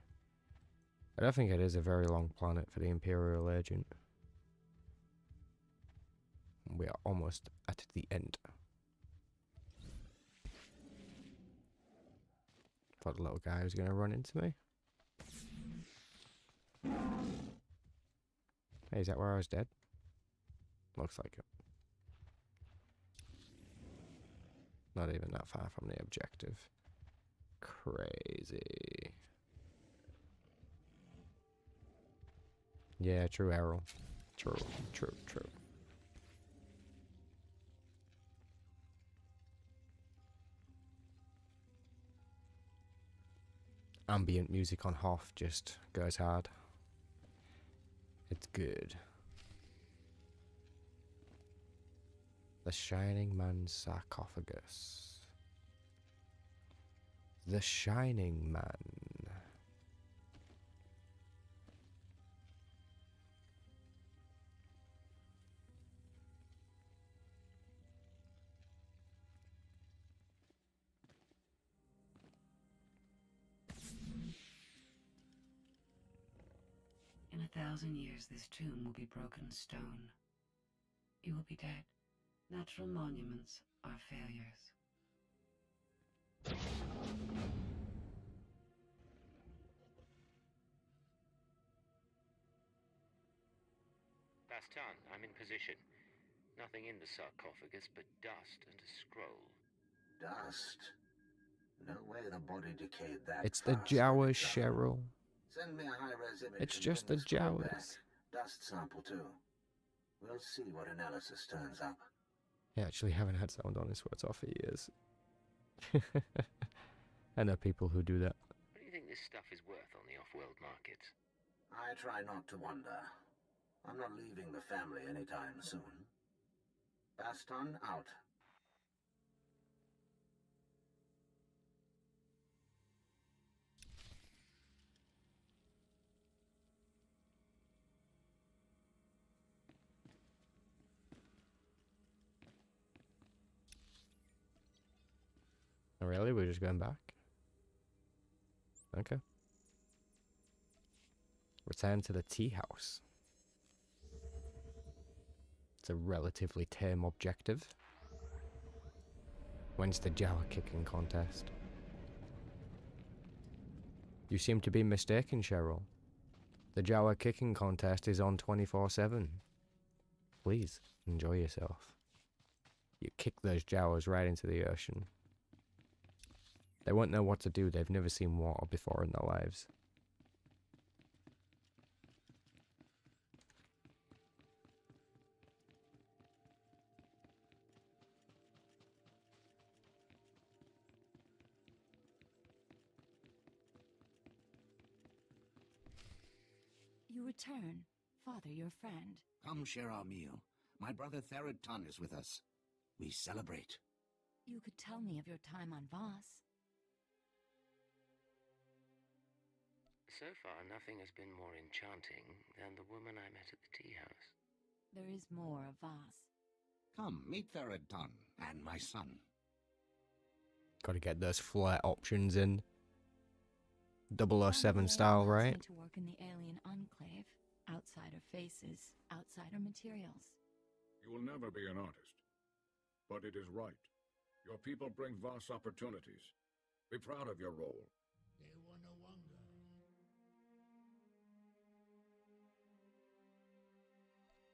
I don't think it is a very long planet for the Imperial Agent. We are almost at the end. Thought the little guy was going to run into me. Hey, is that where I was dead? Looks like it. Not even that far from the objective. Crazy. Yeah, true, Errol. True. Ambient music on Hoth just goes hard. It's good. The Shining Man's sarcophagus. The Shining Man. In 1,000 years, this tomb will be broken stone. You will be dead. Natural monuments are failures. Bastan, I'm in position. Nothing in the sarcophagus but dust and a scroll. Dust? No way the body decayed that It's the fast. Jawas, Cheryl. Send me a high-res image. It's and just bring the scroll Jawas. back. Dust sample too. We'll see what analysis turns up. I actually haven't had someone on his SWTOR for years. I know people who do that. What do you think this stuff is worth on the off-world market? I try not to wonder. I'm not leaving the family anytime soon. Baston out. Oh, really? We're just going back? Okay. Return to the tea house. It's a relatively tame objective. When's the Jawa kicking contest? You seem to be mistaken, Cheryl. The Jawa kicking contest is on 24/7. Please, enjoy yourself. You kick those Jawas right into the ocean. They won't know what to do. They've never seen water before in their lives. You return. Father, your friend. Come share our meal. My brother Therod Tun is with us. We celebrate. You could tell me of your time on Voss. So far, nothing has been more enchanting than the woman I met at the tea house. There is more of Voss. Come, meet Therod Tun and my son. Gotta get those flair options in. 007 style, right? To work in the alien enclave. Outsider faces, outsider materials. You will never be an artist. But it is right. Your people bring vast opportunities. Be proud of your role.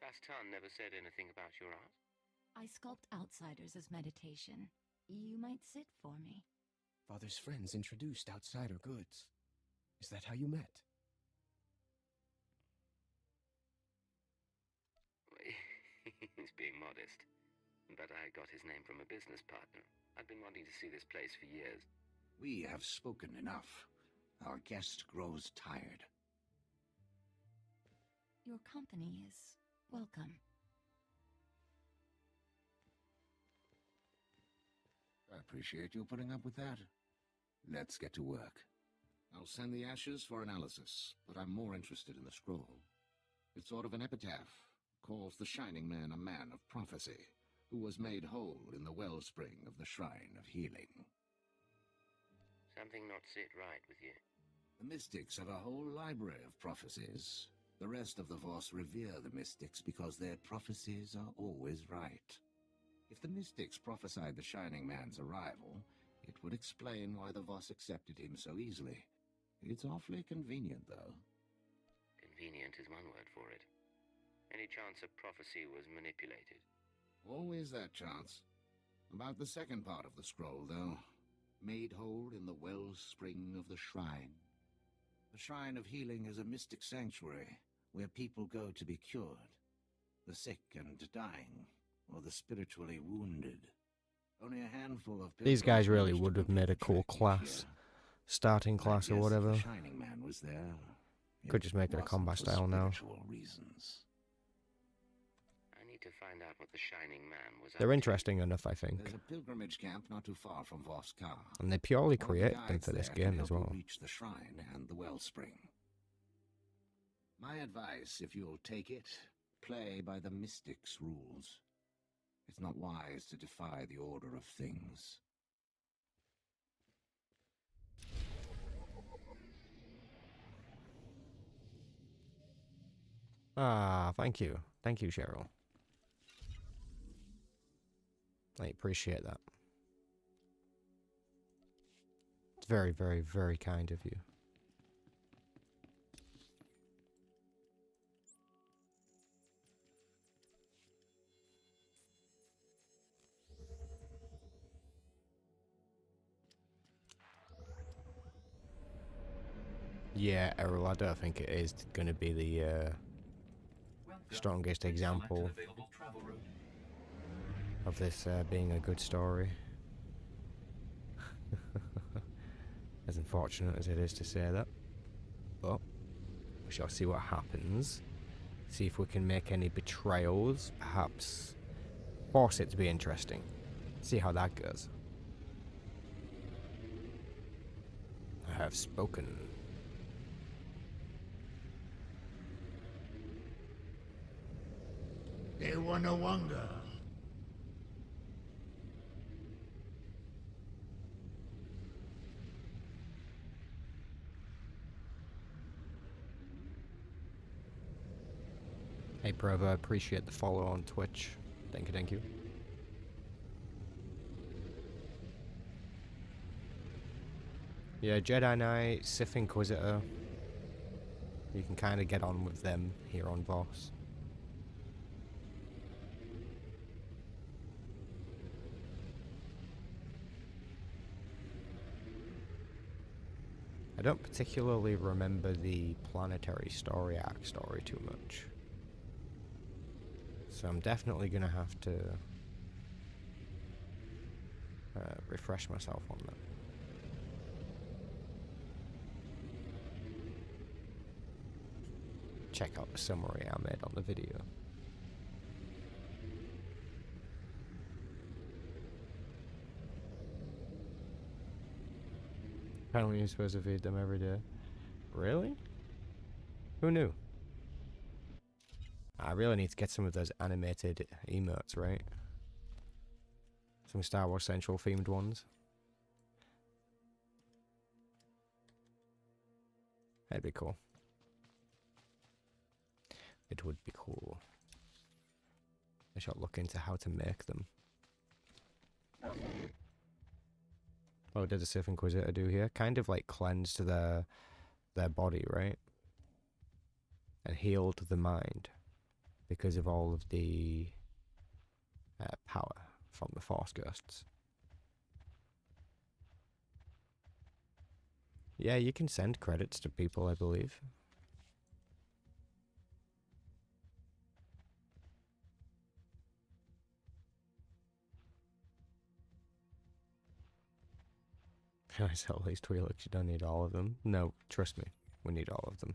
Bastan never said anything about your art. I sculpt outsiders as meditation. You might sit for me. Father's friends introduced outsider goods. Is that how you met? He's being modest. But I got his name from a business partner. I've been wanting to see this place for years. We have spoken enough. Our guest grows tired. Your company is welcome. I appreciate you putting up with that. Let's get to work. I'll send the ashes for analysis, but I'm more interested in the scroll. It's sort of an epitaph. Calls the Shining Man a man of prophecy, who was made whole in the wellspring of the Shrine of Healing. Something not sit right with you. The Mystics have a whole library of prophecies. The rest of the Voss revere the Mystics because their prophecies are always right. If the Mystics prophesied the Shining Man's arrival, it would explain why the Voss accepted him so easily. It's awfully convenient, though. Convenient is one word for it. Any chance a prophecy was manipulated? Always that chance. About the second part of the scroll, though. Made whole in the wellspring of the shrine. The Shrine of Healing is a mystic sanctuary where people go to be cured. The sick and dying, or the spiritually wounded. Only a handful of These guys really pilgrims would have made a cool class. Starting class or whatever. The Shining Man was there. Could just make it a combat style now. Reasons. I need to find out what the Shining Man was. They're interesting enough, I think. There's a pilgrimage camp not too far from Voskar. And they purely create them for this game as well. Reach the shrine and the wellspring. My advice, if you'll take it, play by the Mystics' rules. It's not wise to defy the order of things. Ah, thank you. Thank you, Cheryl. I appreciate that. It's very, very, very kind of you. Yeah, Errol, I don't think it is going to be the strongest example of this being a good story. As unfortunate as it is to say that. But we shall see what happens. See if we can make any betrayals. Perhaps force it to be interesting. See how that goes. I have spoken. They were no wonder. Hey Provo, I appreciate the follow on Twitch. Thank you, thank you. Yeah, Jedi Knight, Sith Inquisitor. You can kind of get on with them here on Voss. I don't particularly remember the planetary story arc story too much. So I'm definitely going to have to refresh myself on that. Check out the summary I made on the video. Apparently you're supposed to feed them every day. Really? Who knew? I really need to get some of those animated emotes, right? Some Star Wars Central themed ones. That'd be cool. It would be cool. I shall look into how to make them. What did the Sith Inquisitor do here? Kind of like cleansed their body, right? And healed the mind because of all of the power from the Force Ghosts. Yeah, you can send credits to people, I believe. I sell these Twi'leks, you don't need all of them. No, trust me, we need all of them.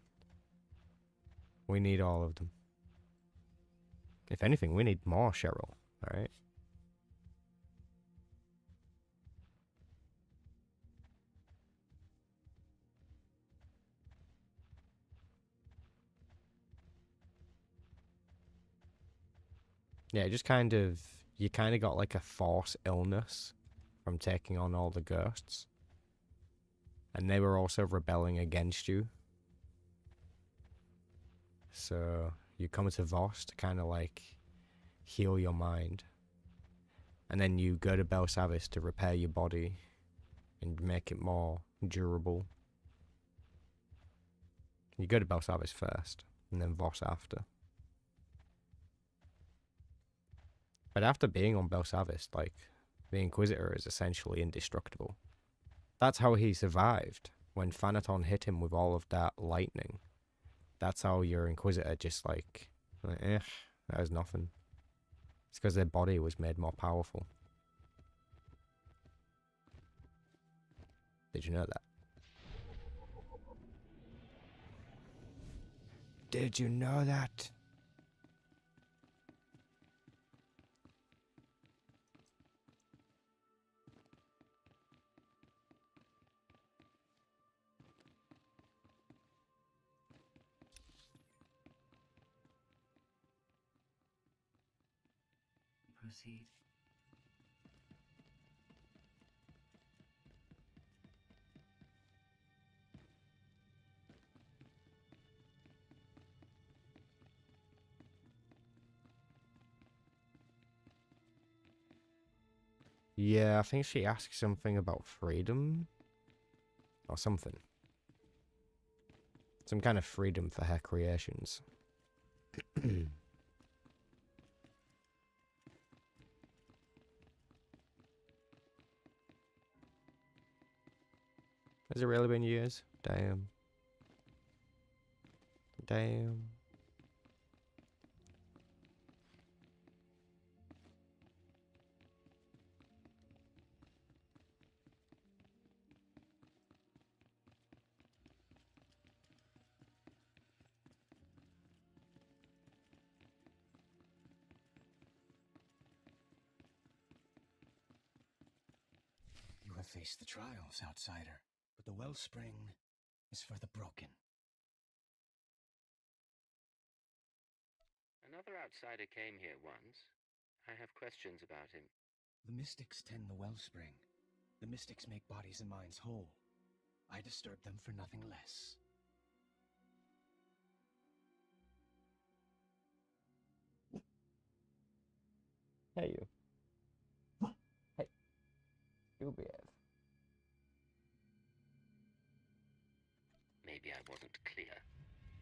We need all of them. If anything, we need more Cheryl, alright? Yeah, just kind of, you kind of got like a force illness from taking on all the ghosts. And they were also rebelling against you. So you come to Voss to kind of like heal your mind. And then you go to Belsavis to repair your body and make it more durable. You go to Belsavis first, and then Voss after. But after being on Belsavis, like, the Inquisitor is essentially indestructible. That's how he survived when Thanaton hit him with all of that lightning. That's how your Inquisitor just like that was nothing. It's because their body was made more powerful. Did you know that? Did you know that? Proceed. Yeah, I think she asked something about freedom. Or something. Some kind of freedom for her creations. Has it really been years? Damn. Damn. You have faced the trials, outsider, but the wellspring is for the broken. Another outsider came here once. I have questions about him. The mystics tend the wellspring. The mystics make bodies and minds whole. I disturb them for nothing less. Hey, you. Hey. You behave. Maybe I wasn't clear.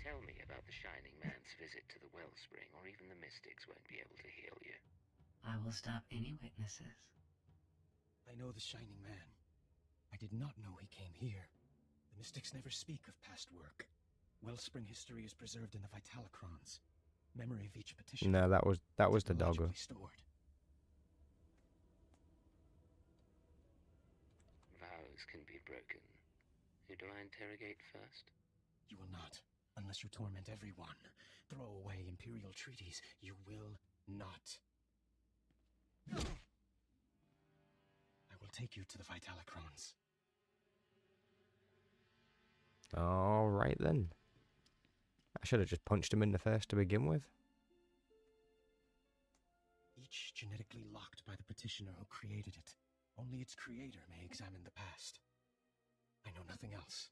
Tell me about the Shining Man's visit to the wellspring, or even the mystics won't be able to heal you. I will stop any witnesses. I know the Shining Man. I did not know he came here. The mystics never speak of past work. Wellspring history is preserved in the Vitalocrons. Memory of each petition. No, that was the doggo. Stored. Vows can be broken. Who do I interrogate first? You will not, unless you torment everyone. Throw away Imperial treaties. You will not. I will take you to the Vitalocrons. Alright then. I should have just punched him in the face to begin with. Each genetically locked by the petitioner who created it. Only its creator may examine the past. I know nothing else.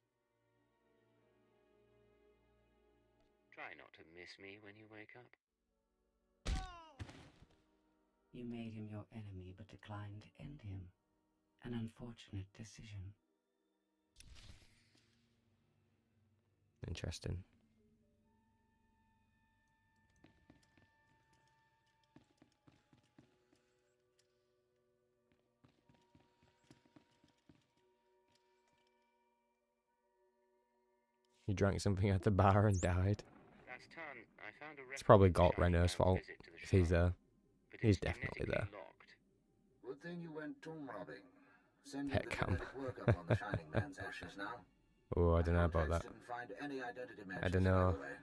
Try not to miss me when you wake up. You made him your enemy, but declined to end him. An unfortunate decision. Interesting. He drank something at the bar and died. Last time, I found a It's probably record of Galt the Shining Renner's Man's fault visit to the if he's shrine, there. but He's it's definitely genetically there. locked. Good thing you went tomb robbing. Sending Pet the cam. genetic workup on the Shining Man's ashes now. Oh, I don't know about Contacts that. didn't find any identity matches, I don't by know. the way.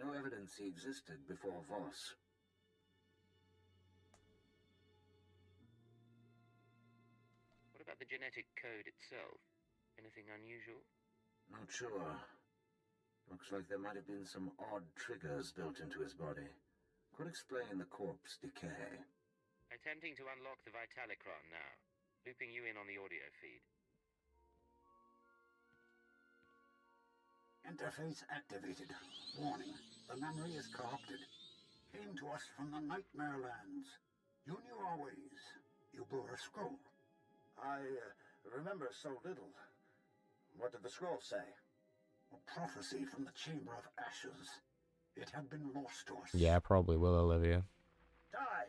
No evidence he existed before Voss. What about the genetic code itself? Anything unusual? Not sure. Looks like there might have been some odd triggers built into his body. Could explain the corpse decay. Attempting to unlock the Vitalicron now. Looping you in on the audio feed. Interface activated. Warning, the memory is corrupted. Came to us from the Nightmare Lands. You knew our ways. You bore a scroll. I remember so little. What did the scroll say? A prophecy from the Chamber of Ashes. It had been lost to us. Yeah, I probably will, Olivia. Die!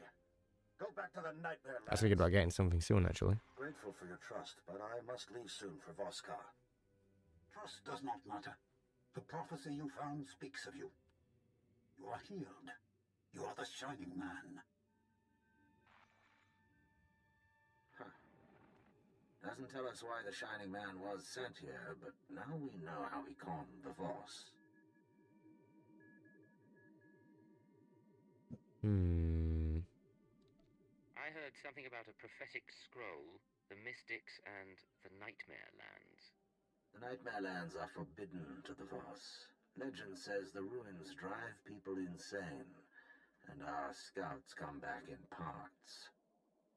Go back to the Nightmare I was Lands. thinking about getting something soon, actually. Grateful for your trust, but I must leave soon for Voskar. Trust does not matter. The prophecy you found speaks of you. You are healed. You are the Shining Man. Doesn't tell us why the Shining Man was sent here, but now we know how he calmed the Voss. I heard something about a prophetic scroll, the Mystics, and the Nightmare Lands. The Nightmare Lands are forbidden to the Voss. Legend says the ruins drive people insane, and our scouts come back in parts.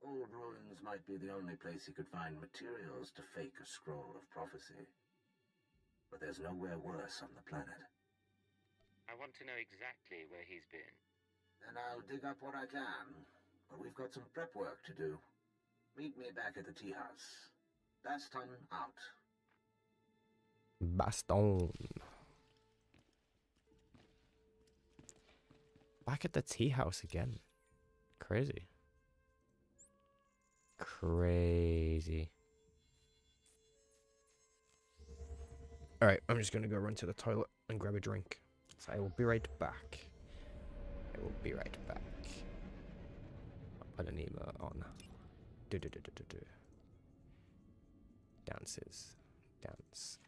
Old ruins might be the only place he could find materials to fake a scroll of prophecy. But there's nowhere worse on the planet. I want to know exactly where he's been. Then I'll dig up what I can. But we've got some prep work to do. Meet me back at the tea house. Baston out. Baston. Back at the tea house again. Crazy. Crazy. Alright, I'm just gonna go run to the toilet and grab a drink. So I will be right back. I will be right back. I'll put an email on. Dances. Dance.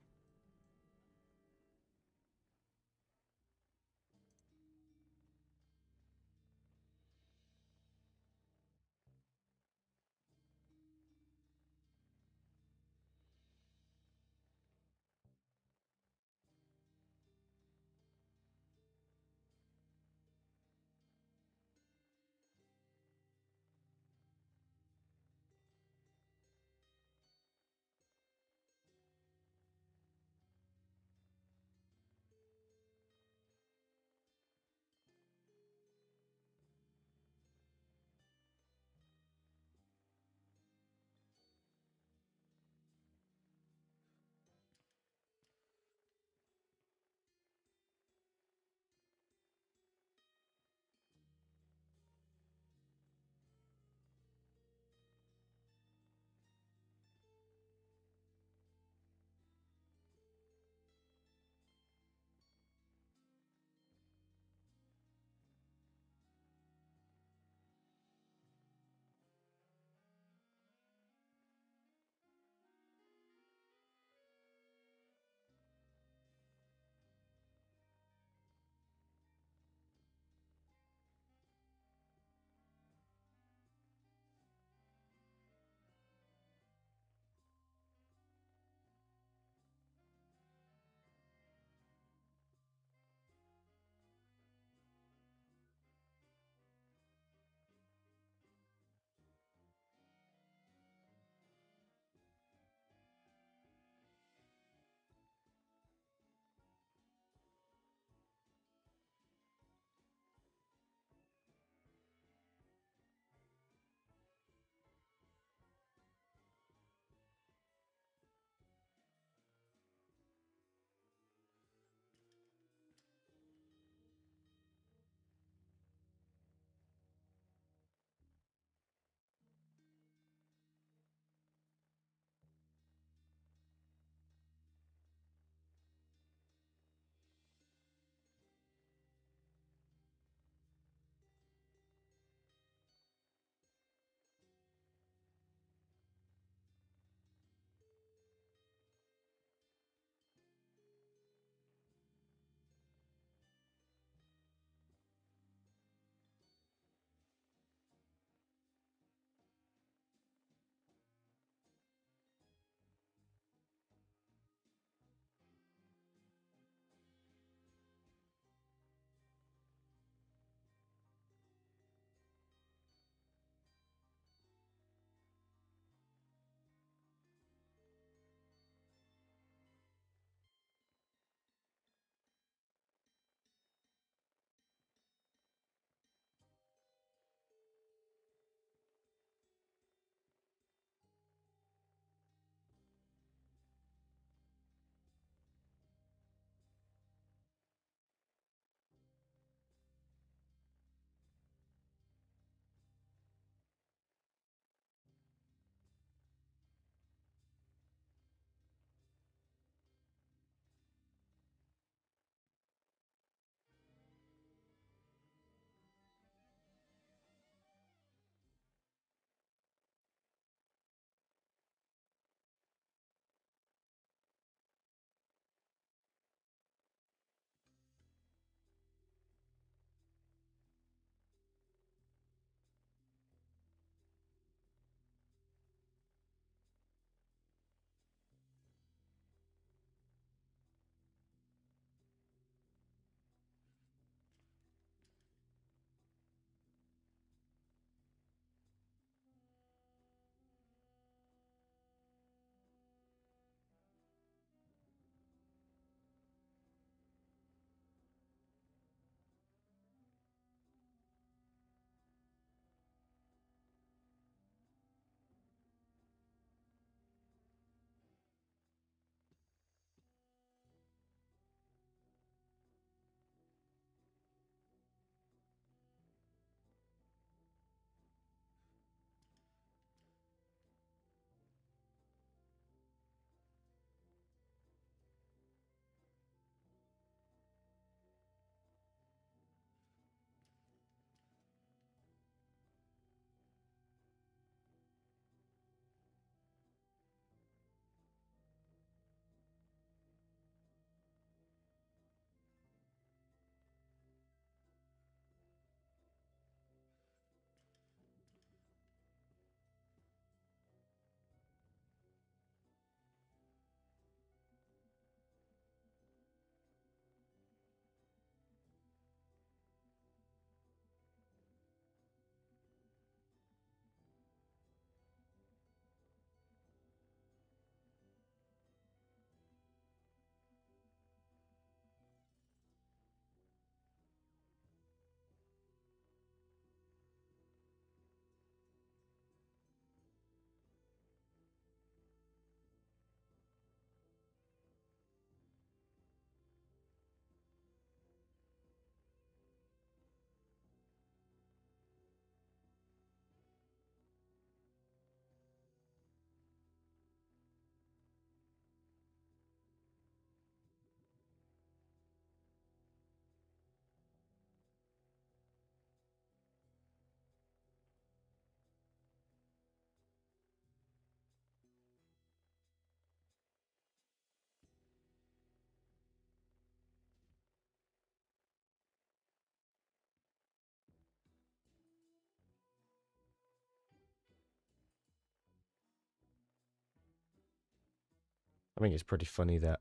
I think it's pretty funny that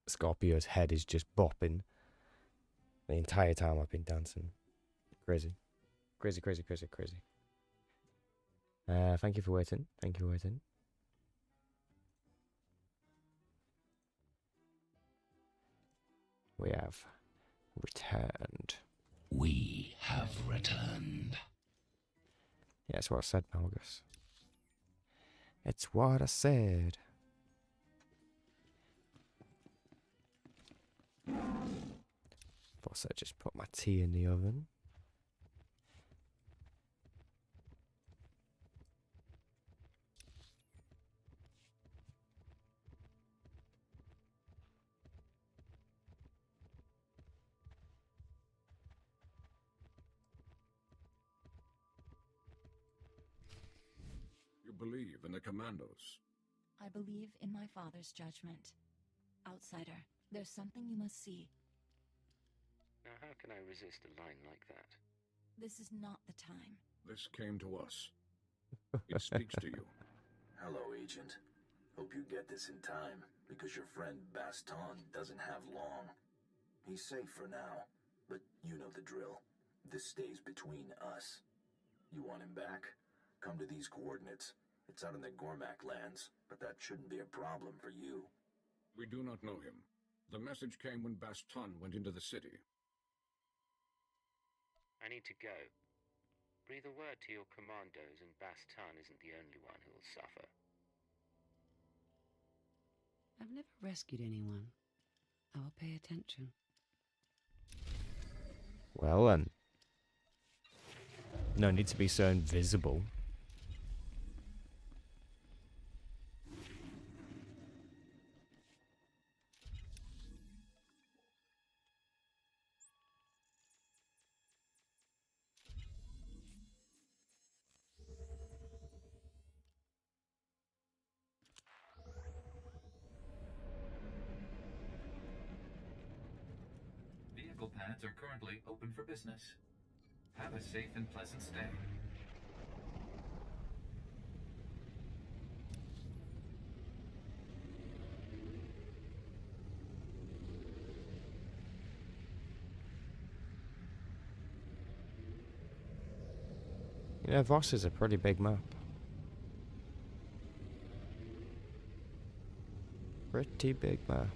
Scorpio's head is just bopping the entire time I've been dancing. Crazy. Crazy, crazy, crazy, crazy. Thank you for waiting. Thank you for waiting. We have returned. We have returned. Yeah, that's what I said, Malgus. It's what I said. Also, just put my tea in the oven. You believe in the commandos? I believe in my father's judgment. Outsider, there's something you must see. Now, how can I resist a line like that? This is not the time. This came to us. It speaks to you. Hello, Agent. Hope you get this in time, because your friend Baston doesn't have long. He's safe for now, but you know the drill. This stays between us. You want him back? Come to these coordinates. It's out in the Gormak lands, but that shouldn't be a problem for you. We do not know him. The message came when Baston went into the city. I need to go. Breathe a word to your commandos, and Bastan isn't the only one who will suffer. I've never rescued anyone. I will pay attention. Well then. No need to be so invisible. Vehicle pads are currently open for business. Have a safe and pleasant stay. You know, Voss is a pretty big map. Pretty big map.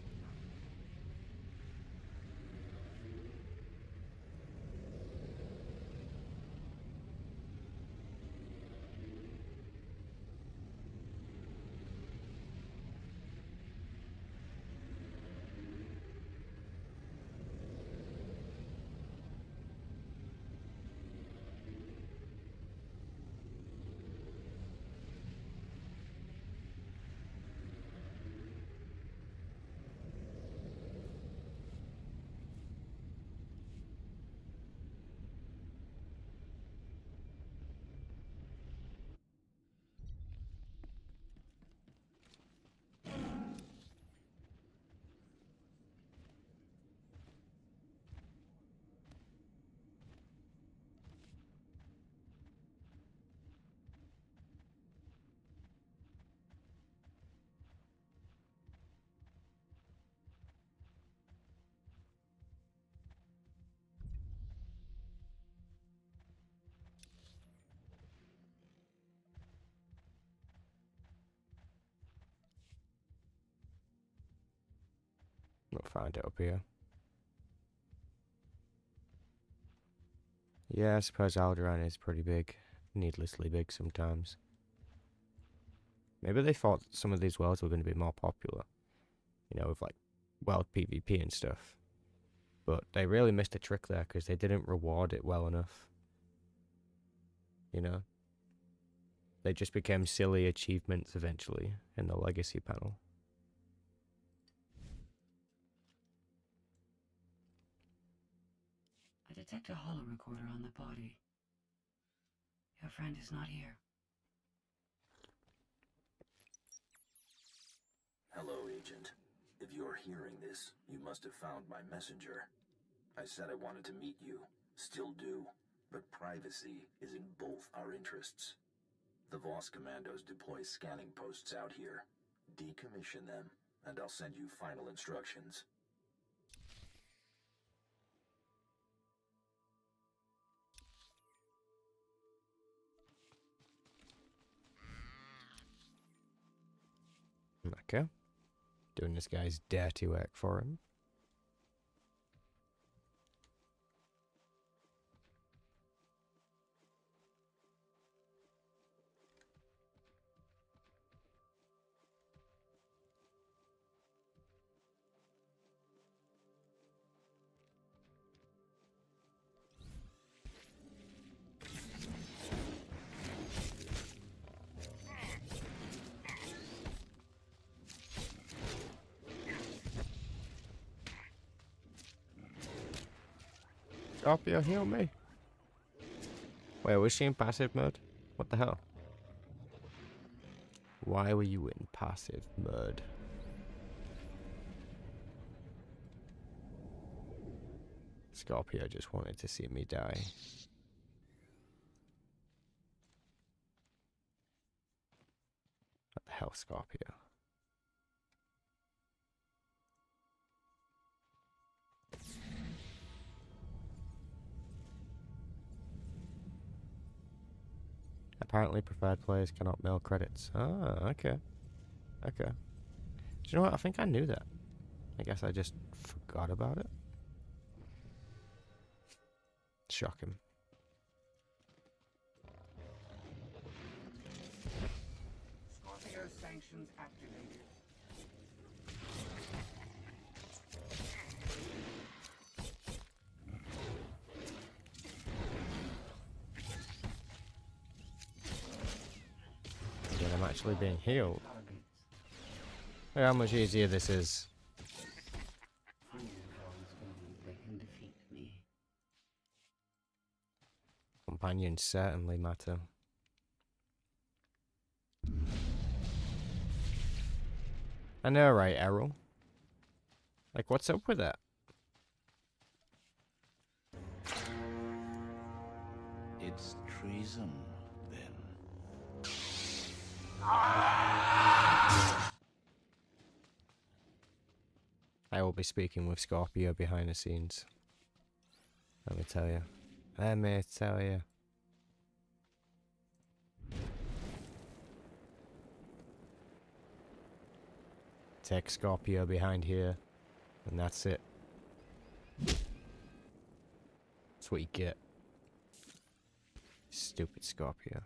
Not found it up here. Yeah, I suppose Alderaan is pretty big. Needlessly big sometimes. Maybe they thought some of these worlds were going to be more popular. You know, with like world PvP and stuff. But they really missed a trick there because they didn't reward it well enough. You know? They just became silly achievements eventually in the legacy panel. I detect a holo recorder on the body. Your friend is not here. Hello, Agent. If you're hearing this, you must have found my messenger. I said I wanted to meet you. Still do. But privacy is in both our interests. The Voss commandos deploy scanning posts out here. Decommission them, and I'll send you final instructions. Okay. Doing this guy's dirty work for him. Scorpio, heal me. Wait, was she in passive mode? What the hell? Why were you in passive mode? Scorpio just wanted to see me die. What the hell, Scorpio? Apparently preferred players cannot mail credits. Ah, okay. Okay. Do you know what? I think I knew that. I guess I just forgot about it. Shocking. Scorpio sanctions activated. Again, I'm actually being healed. Look how much easier this is. They can defeat me. Companions certainly matter. I know, right, Errol? Like, what's up with that? It's treason, then. I will be speaking with Scorpio behind the scenes. Let me tell you. Let me tell you. Take Scorpio behind here, and that's it. That's what you get. Stupid Scorpio.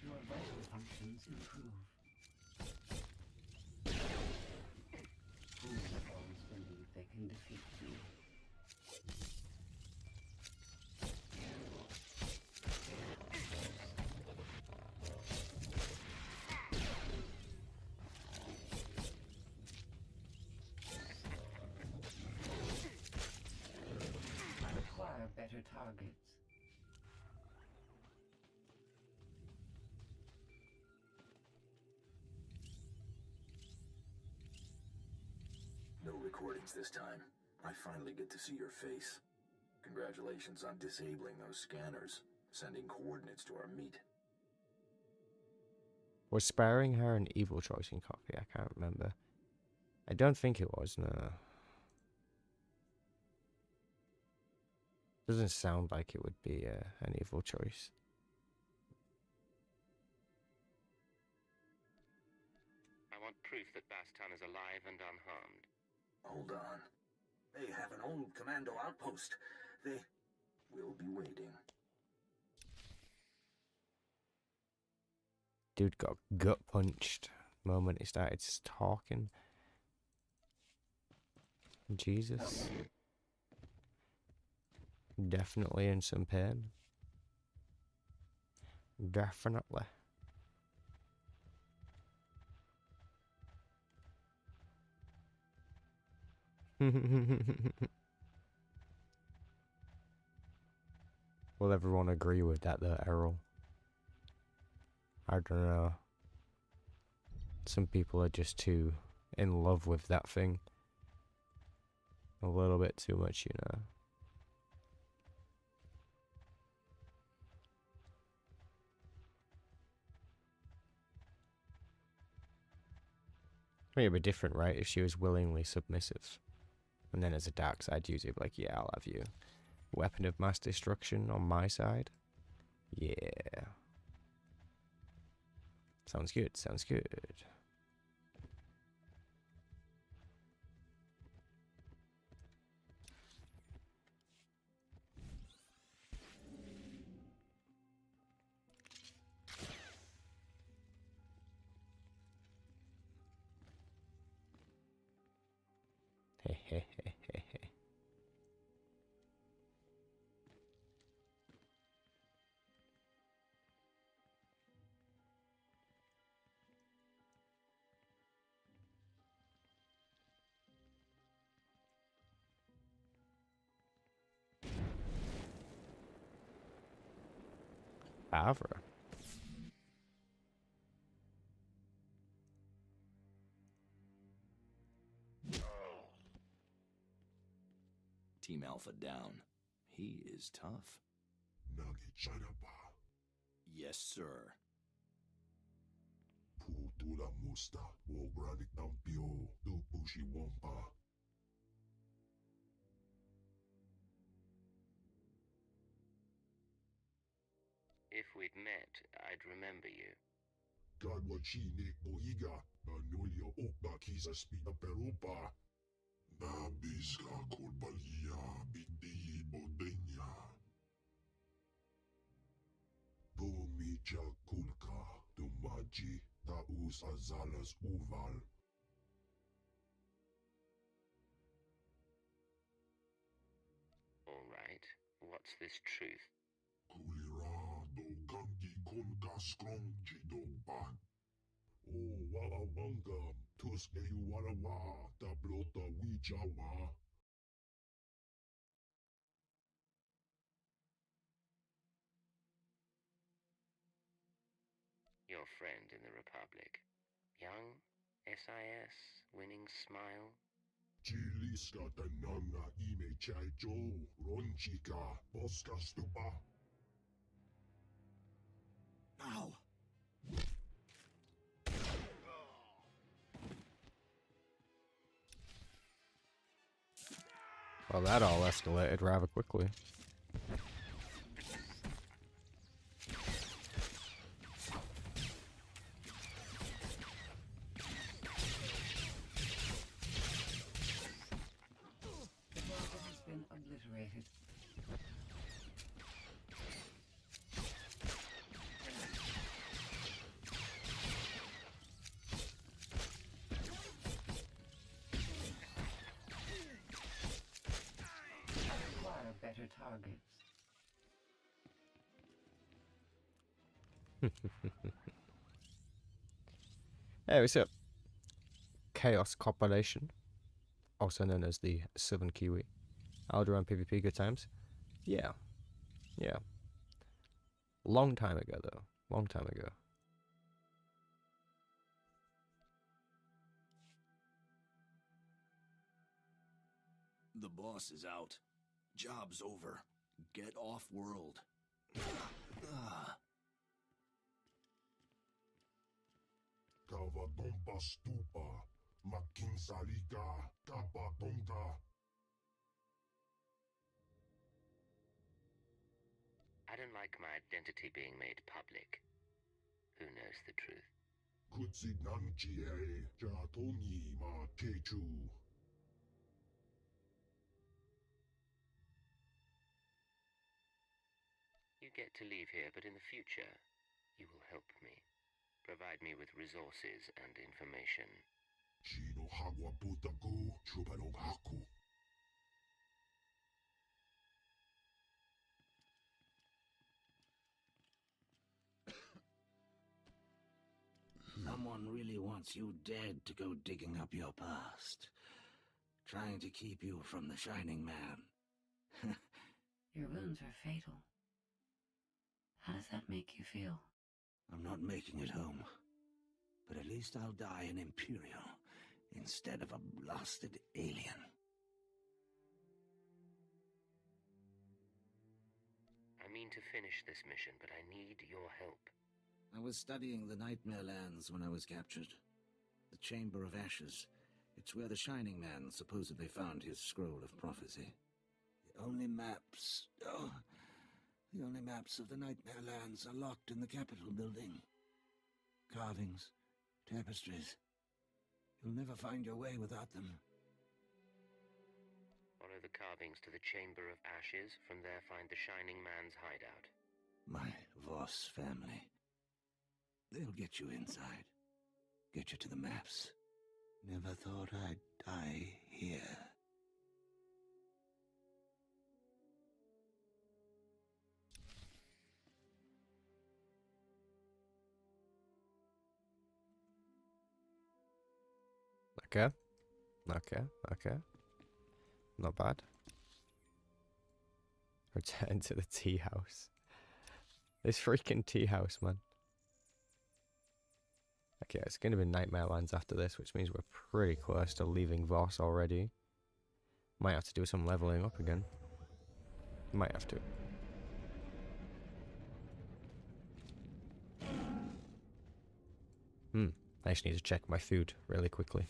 Your vital functions improve. Fools always believe they can defeat me. I require better targets. No recordings this time. I finally get to see your face. Congratulations on disabling those scanners, sending coordinates to our meet. Was sparing her an evil choice in copy? I can't remember. I don't think it was, no. Doesn't sound like it would be an evil choice. I want proof that Baston is alive and unharmed. Hold on. They have an old commando outpost. They will be waiting. Dude got gut punched the moment he started talking. Jesus. Definitely in some pain. Definitely. Will everyone agree with that though, Errol? I don't know. Some people are just too in love with that thing. A little bit too much, you know. I mean, it'd be different, right, if she was willingly submissive. And then as a dark side user, you'd be like, yeah, I'll have you. Weapon of mass destruction on my side? Yeah. Sounds good, sounds good. Hehehehe. Avra. Team Alpha down. He is tough. Yes, sir. If we'd met, I'd remember you. All right, what's this truth? Your friend in the Republic. Young, SIS, winning smile. Ow! Well, that all escalated rather quickly. The border has been obliterated. Acquire better targets. Hey, what's up? Chaos Corporation, also known as the Southern Kiwi. Alderaan PvP, good times? Yeah. Yeah. Long time ago, though. Long time ago. The boss is out. Job's over. Get off world. I don't like my identity being made public. Who knows the truth? You get to leave here, but in the future, you will help me. Provide me with resources and information. Someone really wants you dead to go digging up your past. Trying to keep you from the Shining Man. Your wounds are fatal. How does that make you feel? I'm not making it home. But at least I'll die an Imperial instead of a blasted alien. I mean to finish this mission, but I need your help. I was studying the Nightmare Lands when I was captured. The Chamber of Ashes. It's where the Shining Man supposedly found his scroll of prophecy. The only maps of the Nightmare Lands are locked in the Capitol building. Carvings, tapestries. You'll never find your way without them. Follow the carvings to the Chamber of Ashes. From there, find the Shining Man's hideout. My Voss family. They'll get you inside. Get you to the maps. Never thought I'd die here. Okay. Not bad. Return to the tea house. This freaking tea house, man. Okay, it's going to be Nightmare Lands after this, which means we're pretty close to leaving Voss already. Might have to do some leveling up again. Might have to. I just need to check my food really quickly.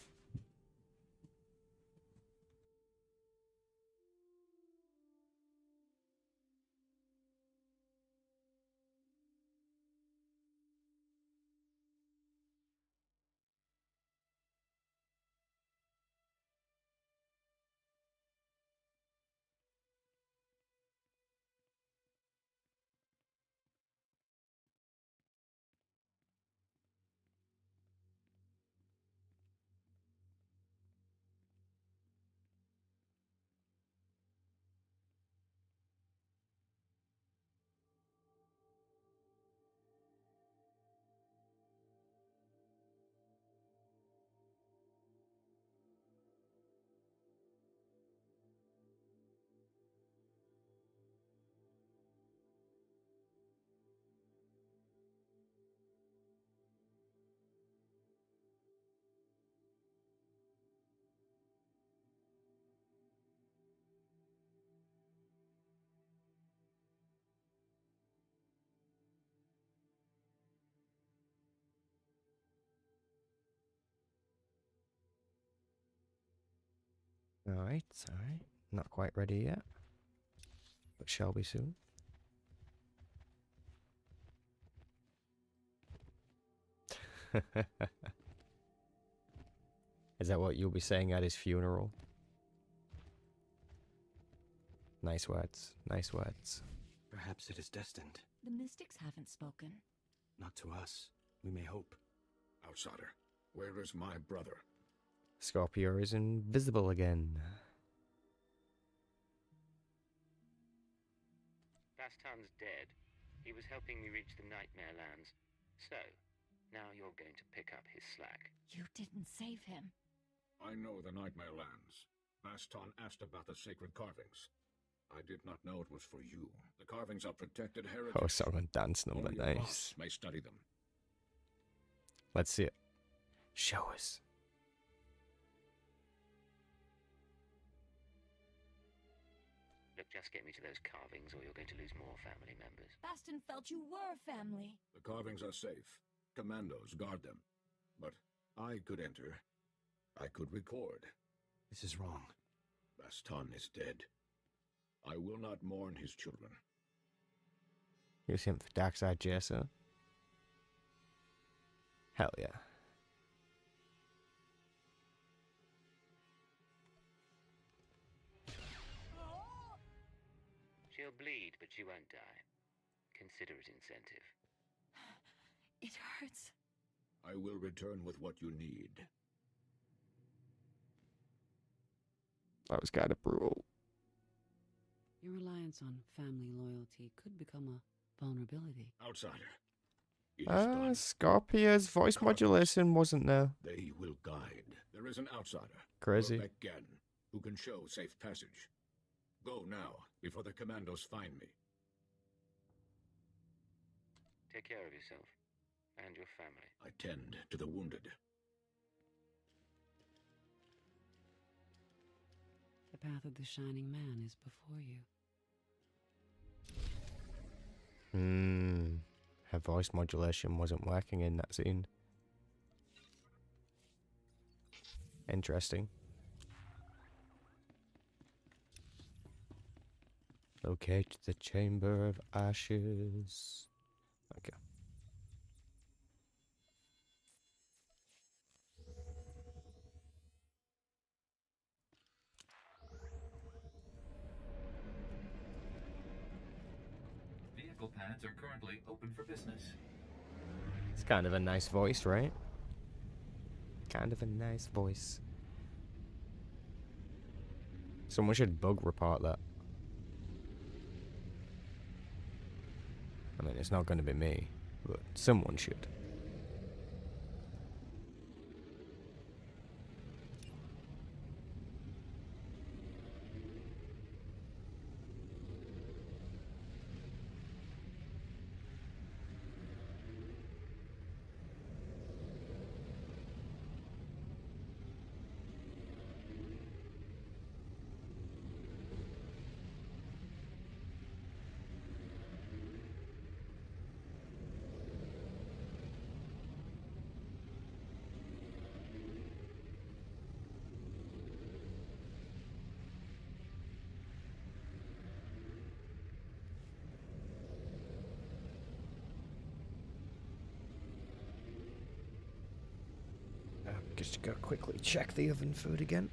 Alright. Not quite ready yet, but shall be soon. Is that what you'll be saying at his funeral? Nice words. Nice words. Perhaps it is destined. The mystics haven't spoken. Not to us. We may hope. Outsider, where is my brother? Scorpio is invisible again. Baston's dead. He was helping me reach the Nightmare Lands. So, now you're going to pick up his slack. You didn't save him. I know the Nightmare Lands. Baston asked about the sacred carvings. I did not know it was for you. The carvings are protected heritage. Oh, song and dance number, Only a nice. boss may study them. Let's see it. Show us. Look, just get me to those carvings or you're going to lose more family members. Baston felt you were family. The carvings are safe. Commandos guard them. But I could enter. I could record. This is wrong. Baston is dead. I will not mourn his children. Use him for Darkside Jason. Hell yeah. She'll bleed, but she won't die. Consider it incentive. It hurts. I will return with what you need. That was kind of brutal. Your reliance on family loyalty could become a vulnerability. Outsider, It is done. Scorpia's voice modulation wasn't there. They will guide. There is an outsider. Crazy. Again, who can show safe passage. Go now, before the commandos find me. Take care of yourself and your family. I tend to the wounded. The path of the Shining Man is before you. Her voice modulation wasn't working in that scene. Interesting. Locate the Chamber of Ashes. Okay. Vehicle pads are currently open for business. It's kind of a nice voice, right? Kind of a nice voice. Someone should bug report that. I mean, it's not going to be me, but someone should. Just go quickly check the oven food again.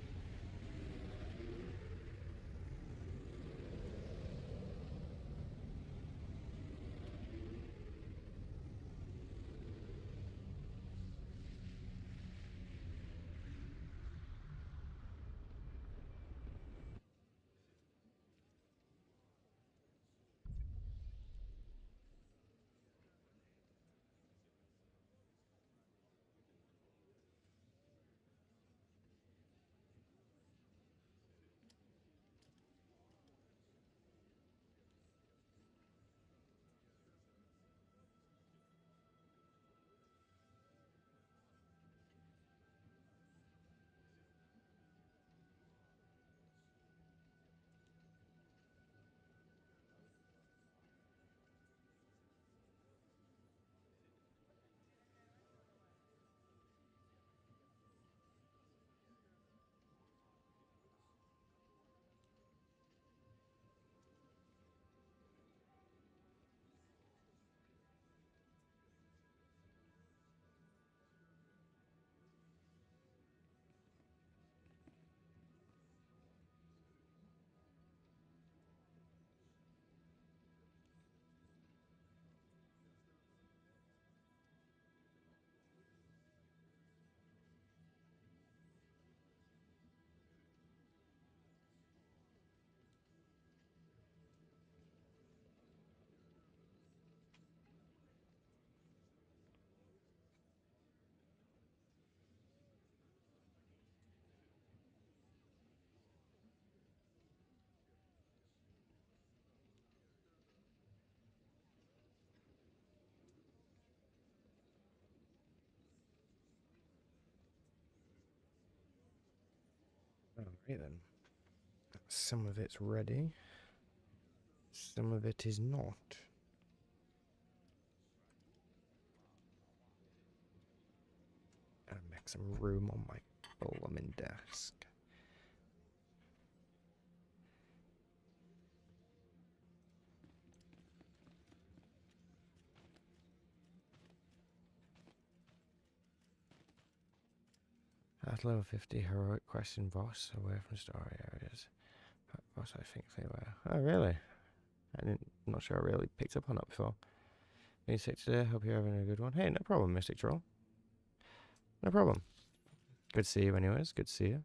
Alright then. Some of it's ready. Some of it is not. Gotta make some room on my blooming desk. At level 50, heroic question boss away from story areas. Boss, I think they were. Oh, really? I'm not sure I really picked up on that before. Being sick today, hope you're having a good one. Hey, no problem, Mystic Troll. No problem. Good to see you anyways, good to see you.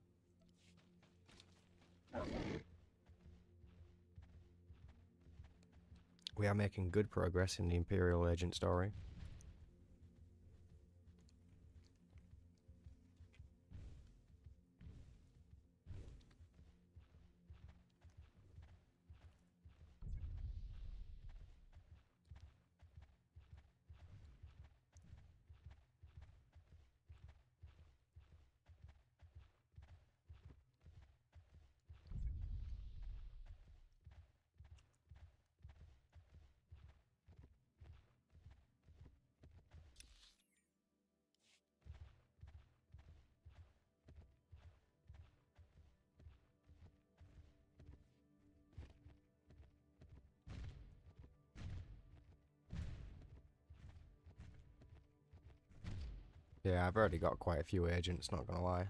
We are making good progress in the Imperial Agent story. Yeah, I've already got quite a few agents, not gonna lie.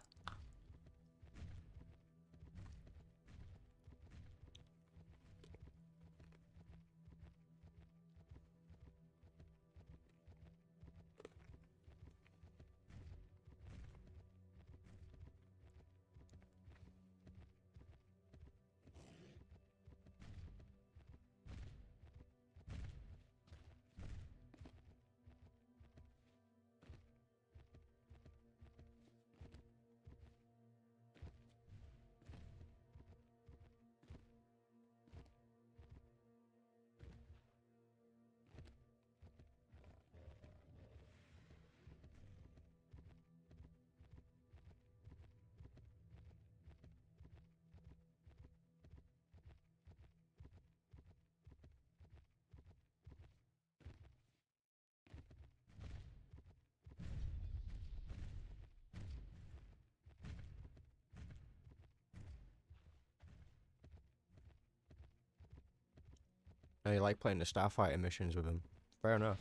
Oh, you like playing the starfighter missions with him. Fair enough.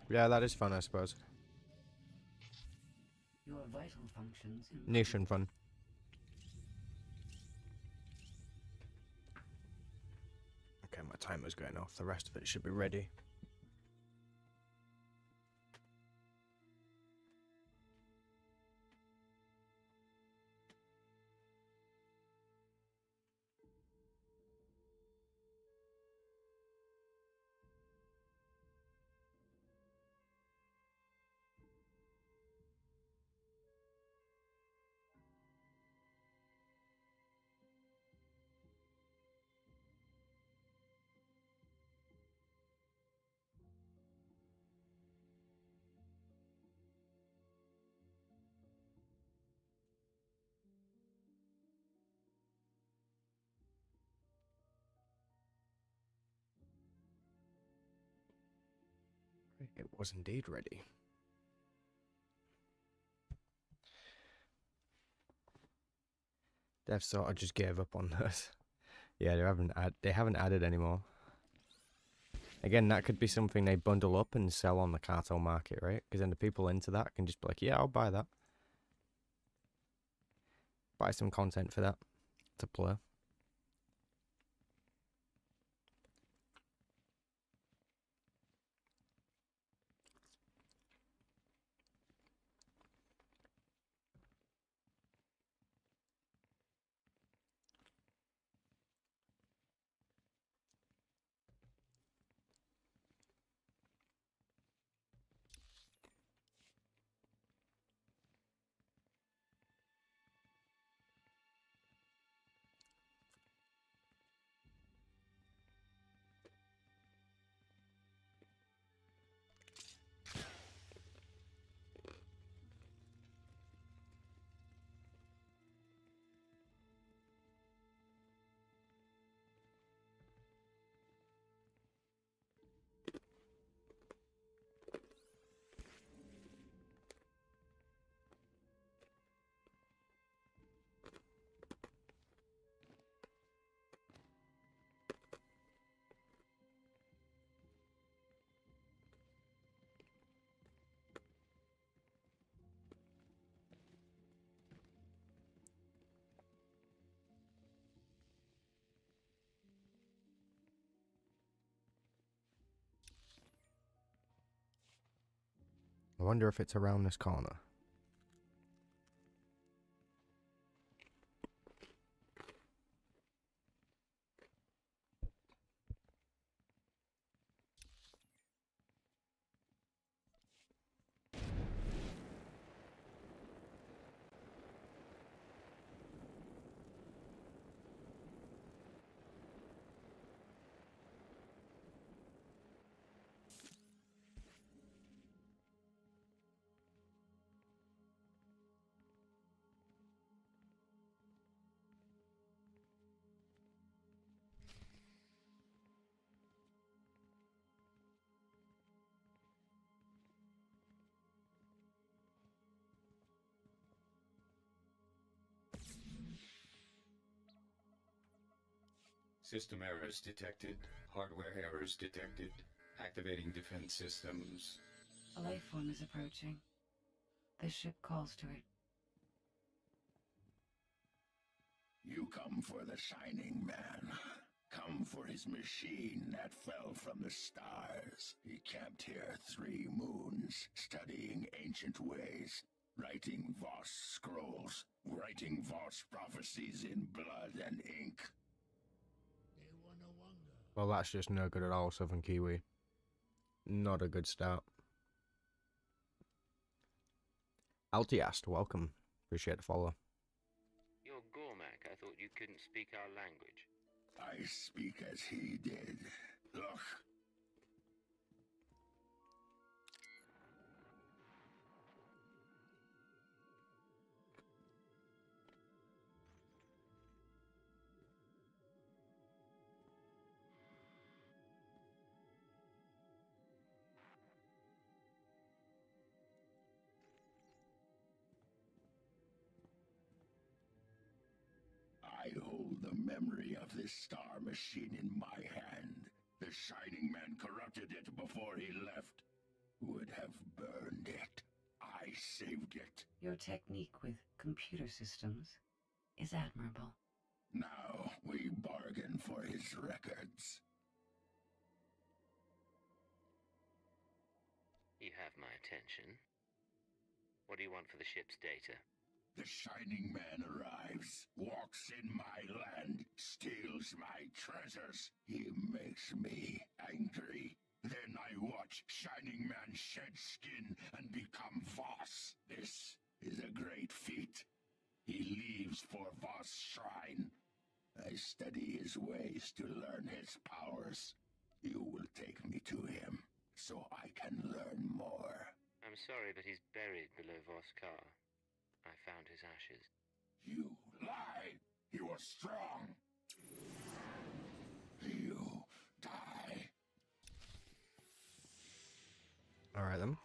Yeah, that is fun, I suppose. Your vital functions Nation fun. Okay, my timer's going off. The rest of it should be ready. It was indeed ready. Dev sort of just gave up on this. Yeah, they haven't added anymore. Again, that could be something they bundle up and sell on the cartel market, right? Because then the people into that can just be like, yeah, I'll buy that. Buy some content for that to play. I wonder if it's around this corner. System errors detected. Hardware errors detected. Activating defense systems. A life form is approaching. This ship calls to it. You come for the Shining Man. Come for his machine that fell from the stars. He camped here 3 moons, studying ancient ways, writing Voss scrolls, writing Voss prophecies in blood and ink. Well, that's just no good at all, Southern Kiwi. Not a good start. Altiast, welcome. Appreciate the follow. You're Gormak. I thought you couldn't speak our language. I speak as he did. Look. I hold the memory of this star machine in my hand. The Shining Man corrupted it before he left. Would have burned it. I saved it. Your technique with computer systems is admirable. Now we bargain for his records. You have my attention. What do you want for the ship's data? The Shining Man arrives, walks in my land, steals my treasures. He makes me angry. Then I watch Shining Man shed skin and become Voss. This is a great feat. He leaves for Voss' shrine. I study his ways to learn his powers. You will take me to him, so I can learn more. I'm sorry, but he's buried below Voskar. I found his ashes. You lie! He was strong! You die! Alright then.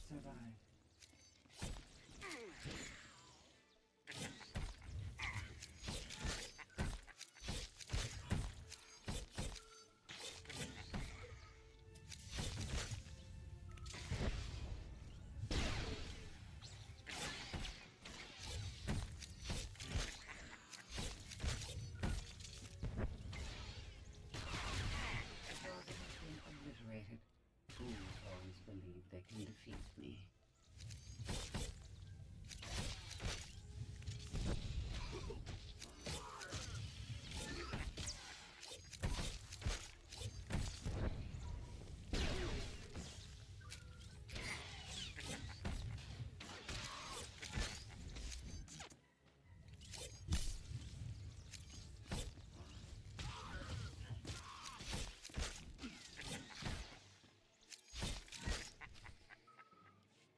Survive. Fools always believe they can defeat me.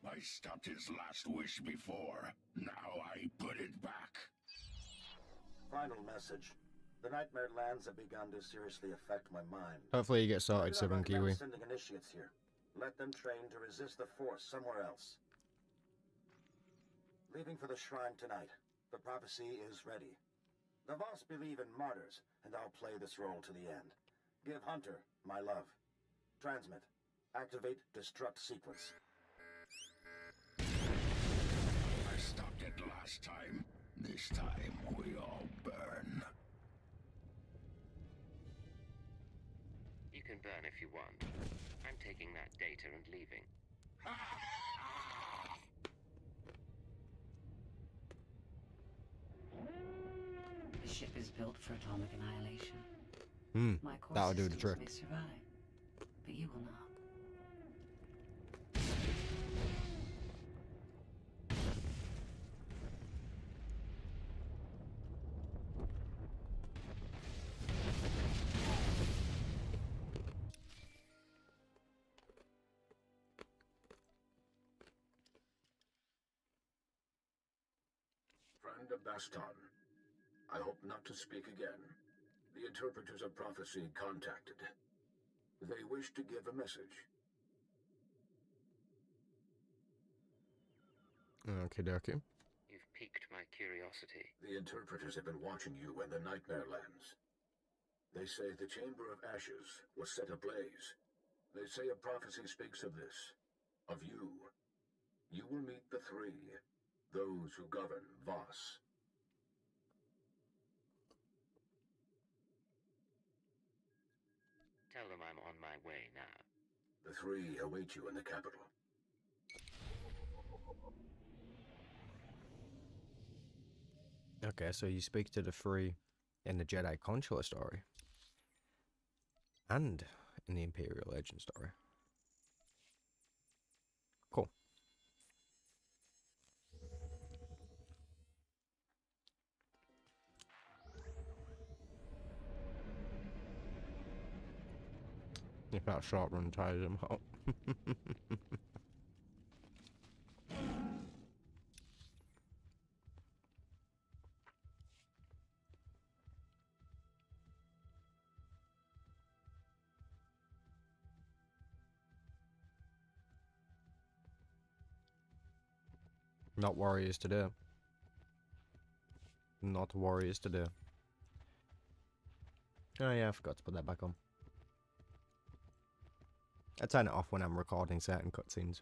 I stopped his last wish before. Now I put it back. Final message. The Nightmare Lands have begun to seriously affect my mind. Hopefully you get sorted, Southern Kiwi. Sending initiates here. Let them train to resist the Force somewhere else. Leaving for the shrine tonight. The prophecy is ready. The Voss believe in martyrs, and I'll play this role to the end. Give Hunter my love. Transmit. Activate destruct sequence. I stopped it last time. This time we all burn. You can burn if you want. I'm taking that data and leaving. The ship is built for atomic annihilation. My core That'll do the systems trick. may survive, but you will not. Friend of Baston, I hope not to speak again. The interpreters of prophecy contacted. They wish to give a message. Okay, dokie. You've piqued my curiosity. The interpreters have been watching you in the Nightmare Lands. They say the Chamber of Ashes was set ablaze. They say a prophecy speaks of this. Of you. You will meet the three. Those who govern Voss. Tell them I'm on my way now. The three await you in the capital. Okay, so you speak to the three in the Jedi Consular story. And in the Imperial Legend story. Cool. If that short run tires him out. Not warriors to do. Not warriors to do. Oh yeah, I forgot to put that back on. I turn it off when I'm recording certain cutscenes.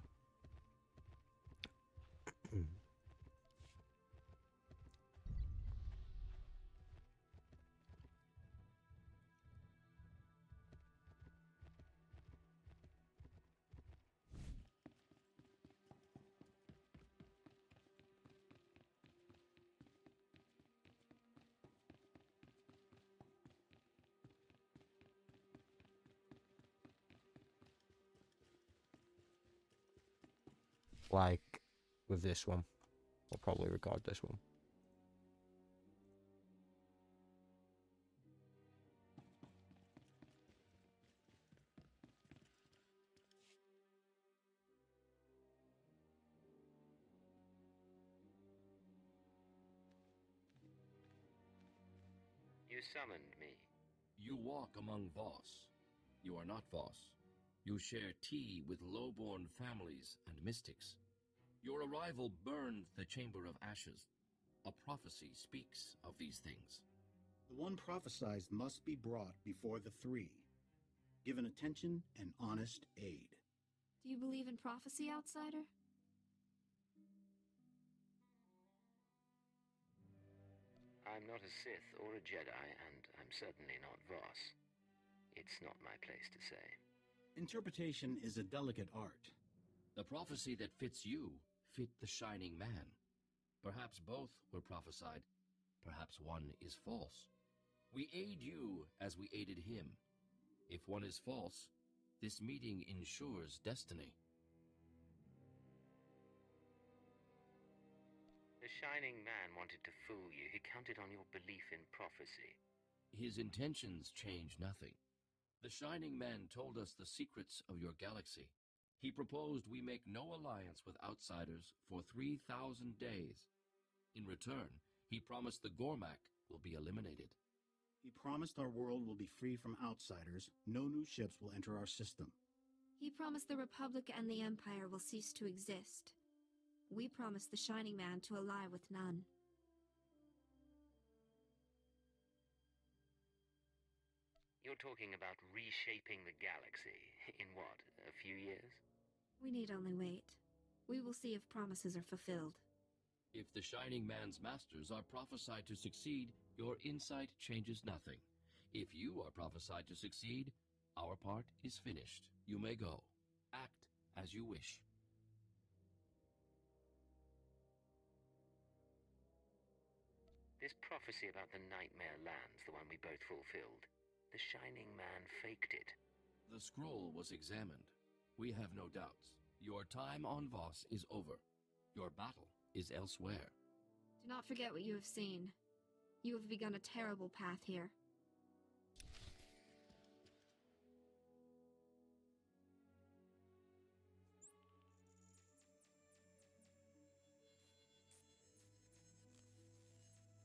Like with this one. I'll probably record this one. You summoned me. You walk among Voss. You are not Voss. You share tea with low-born families and mystics. Your arrival burned the Chamber of Ashes. A prophecy speaks of these things. The one prophesied must be brought before the three, given attention and honest aid. Do you believe in prophecy, outsider? I'm not a Sith or a Jedi, and I'm certainly not Voss. It's not my place to say. Interpretation is a delicate art. The prophecy that fits you fit the Shining Man. Perhaps both were prophesied. Perhaps one is false. We aid you as we aided him. If one is false, this meeting ensures destiny. The Shining Man wanted to fool you. He counted on your belief in prophecy. His intentions change nothing. The Shining Man told us the secrets of your galaxy. He proposed we make no alliance with outsiders for 3,000 days. In return, he promised the Gormak will be eliminated. He promised our world will be free from outsiders. No new ships will enter our system. He promised the Republic and the Empire will cease to exist. We promised the Shining Man to ally with none. You're talking about reshaping the galaxy. In what, a few years? We need only wait. We will see if promises are fulfilled. If the Shining Man's masters are prophesied to succeed, your insight changes nothing. If you are prophesied to succeed, our part is finished. You may go. Act as you wish. This prophecy about the Nightmare Lands, the one we both fulfilled, the Shining Man faked it. The scroll was examined. We have no doubts. Your time on Voss is over. Your battle is elsewhere. Do not forget what you have seen. You have begun a terrible path here.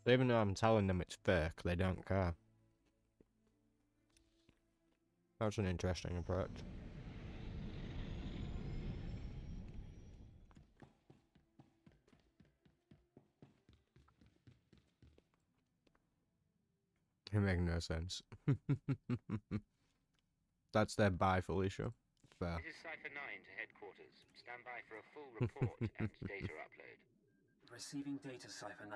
Even though I'm telling them it's fake, they don't care. That's an interesting approach. It makes no sense. That's their bye, Felicia. Fair. This is Cypher 9 to headquarters. Stand by for a full report and data upload. Receiving data, Cypher 9.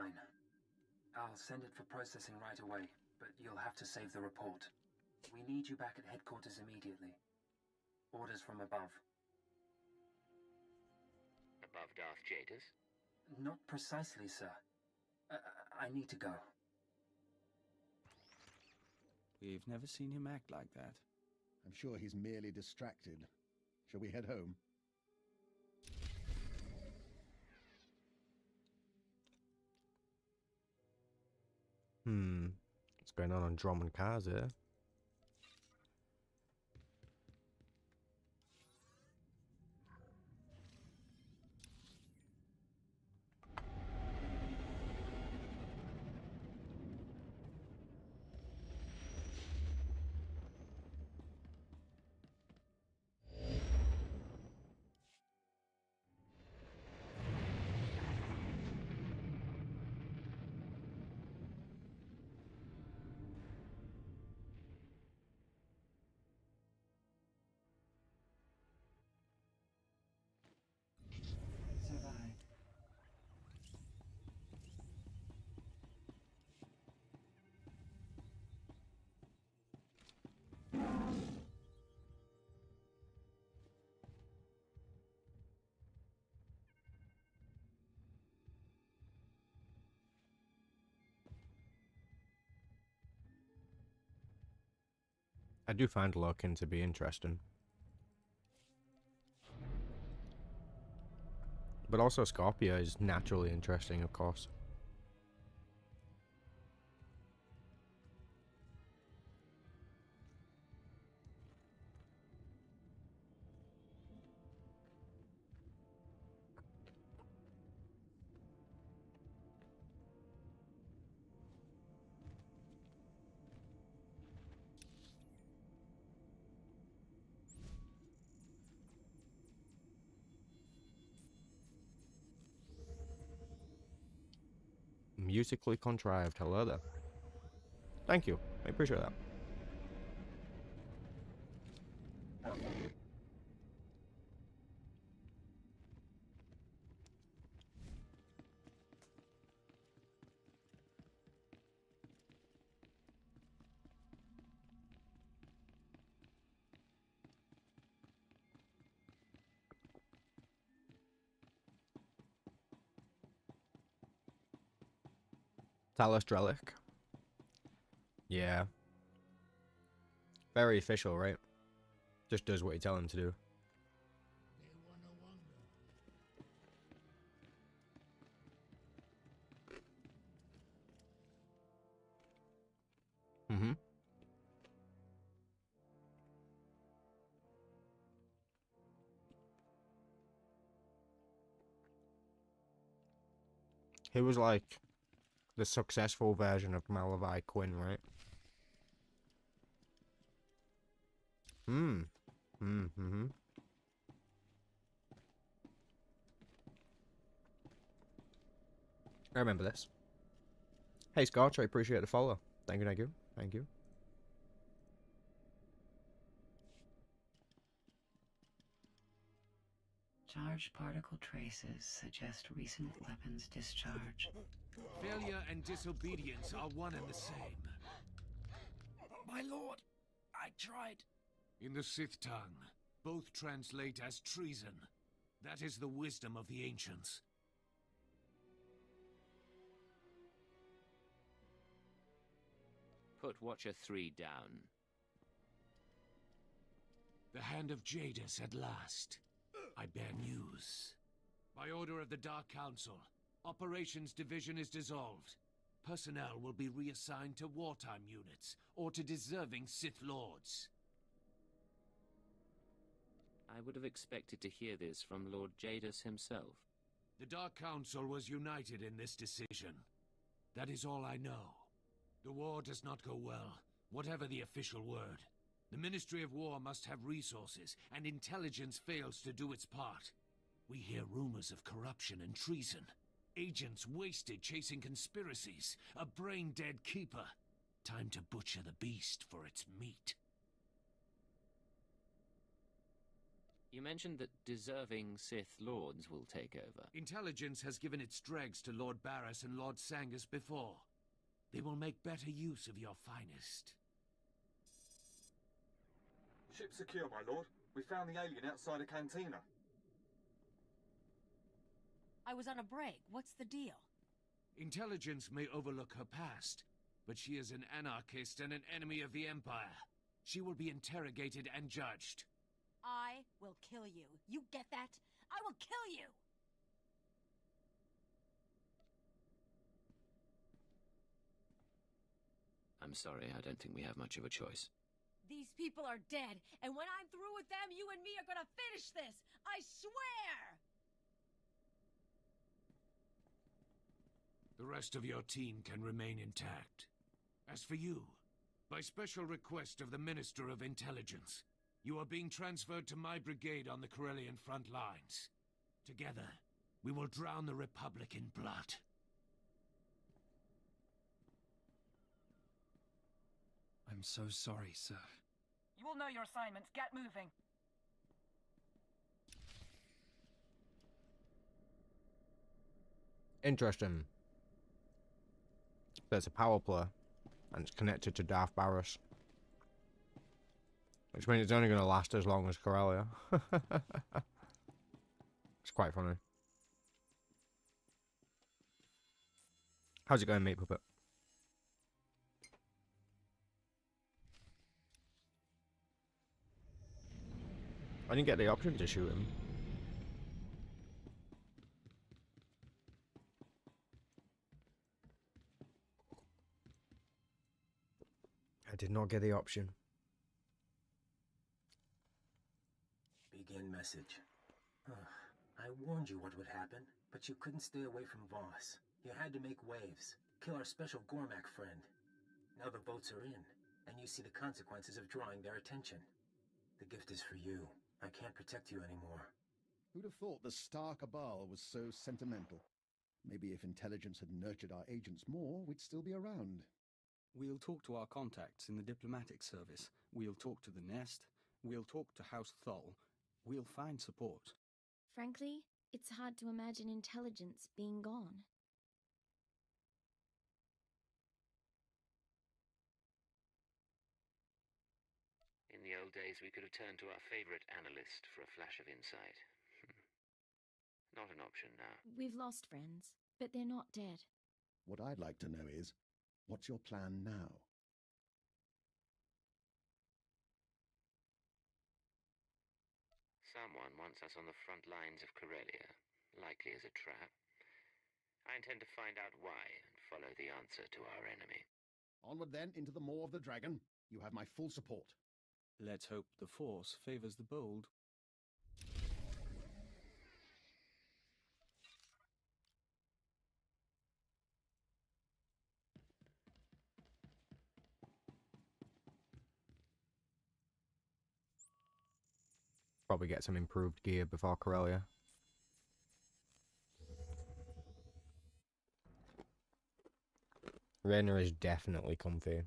I'll send it for processing right away, but you'll have to save the report. We need you back at headquarters immediately. Orders from above. Above Darth Jadis? Not precisely, sir. I need to go. We've never seen him act like that. I'm sure he's merely distracted. Shall we head home? What's going on Drummond Cars here? I do find Lokin to be interesting. But also Scorpia is naturally interesting, of course. Musically contrived. Hello there. Thank you. I appreciate that. Talos Drellic. Yeah. Very official, right? Just does what you tell him to do. Mm-hmm. He was like the successful version of Malavai Quinn, right? Mm-hmm. I remember this. Hey Scotch, I appreciate the follow. Thank you, thank you, thank you. Charged particle traces suggest recent weapons discharge. Failure and disobedience are one and the same. My lord, I tried. In the Sith tongue, both translate as treason. That is the wisdom of the ancients. Put Watcher 3 down. The hand of Jadis at last. I bear news. By order of the Dark Council, Operations Division is dissolved. Personnel will be reassigned to wartime units, or to deserving Sith Lords. I would have expected to hear this from Lord Jadis himself. The Dark Council was united in this decision. That is all I know. The war does not go well, whatever the official word. The Ministry of War must have resources, and intelligence fails to do its part. We hear rumors of corruption and treason. Agents wasted chasing conspiracies. A brain-dead keeper. Time to butcher the beast for its meat. You mentioned that deserving Sith Lords will take over. Intelligence has given its dregs to Lord Barris and Lord Sangus before. They will make better use of your finest. Ship secure, my lord. We found the alien outside a cantina. I was on a break. What's the deal? Intelligence may overlook her past, but she is an anarchist and an enemy of the Empire. She will be interrogated and judged. I will kill you. You get that? I will kill you! I'm sorry, I don't think we have much of a choice. These people are dead, and when I'm through with them, you and me are gonna finish this! I swear! The rest of your team can remain intact. As for you, by special request of the Minister of Intelligence, you are being transferred to my brigade on the Corellian front lines. Together, we will drown the Republic in blood. I'm so sorry, sir. You will know your assignments. Get moving. Interesting. There's a power play, and it's connected to Darth Barris. Which means it's only going to last as long as Corellia. It's quite funny. How's it going, mate puppet? I didn't get the option to shoot him. I did not get the option. Begin message. I warned you what would happen, but you couldn't stay away from Voss. You had to make waves. Kill our special Gormak friend. Now the votes are in, and you see the consequences of drawing their attention. The gift is for you. I can't protect you anymore. Who'd have thought the Star Cabal was so sentimental? Maybe if intelligence had nurtured our agents more, we'd still be around. We'll talk to our contacts in the diplomatic service. We'll talk to the Nest. We'll talk to House Thol. We'll find support. Frankly, it's hard to imagine intelligence being gone. In the old days, we could have turned to our favorite analyst for a flash of insight. Not an option now. We've lost friends, but they're not dead. What I'd like to know is, what's your plan now? Someone wants us on the front lines of Corellia, likely as a trap. I intend to find out why and follow the answer to our enemy. Onward then, into the maw of the dragon. You have my full support. Let's hope the Force favors the bold. Probably get some improved gear before Corellia. Rainer is definitely comfy.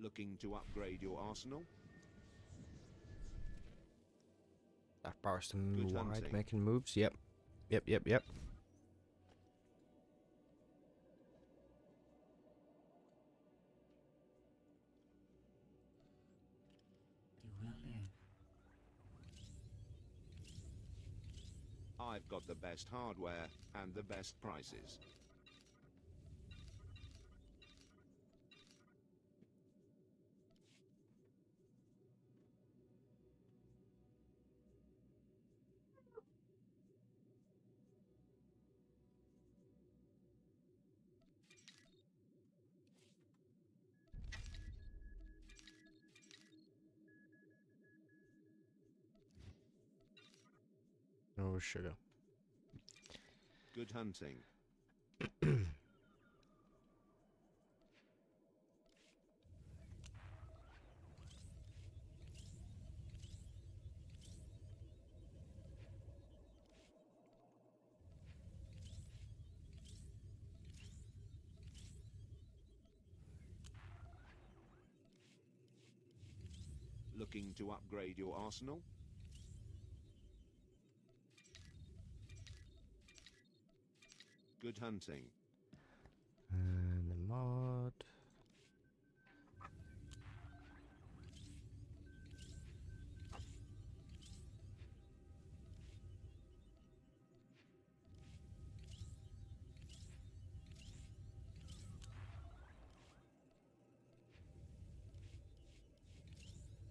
Looking to upgrade your arsenal? That Barris to move Good wide, hunting. making moves. Yep. Yep. You will live. I've got the best hardware and the best prices. Oh, sugar. Good hunting. Looking to upgrade your arsenal? Good hunting. And the mod.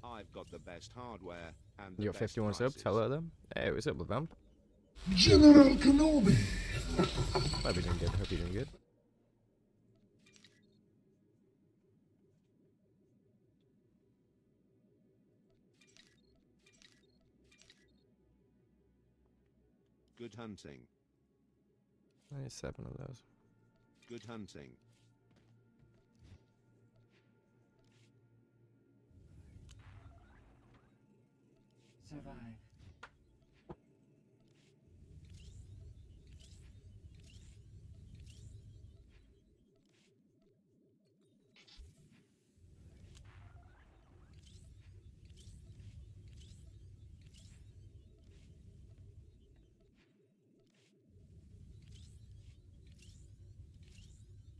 I've got the best hardware and the You got best 51 subs, prices. hello them. Hey, what's up with them? General Kenobi! Hope you're doing good, hope you're doing good. Good hunting. Only 7 of those. Good hunting. Survive.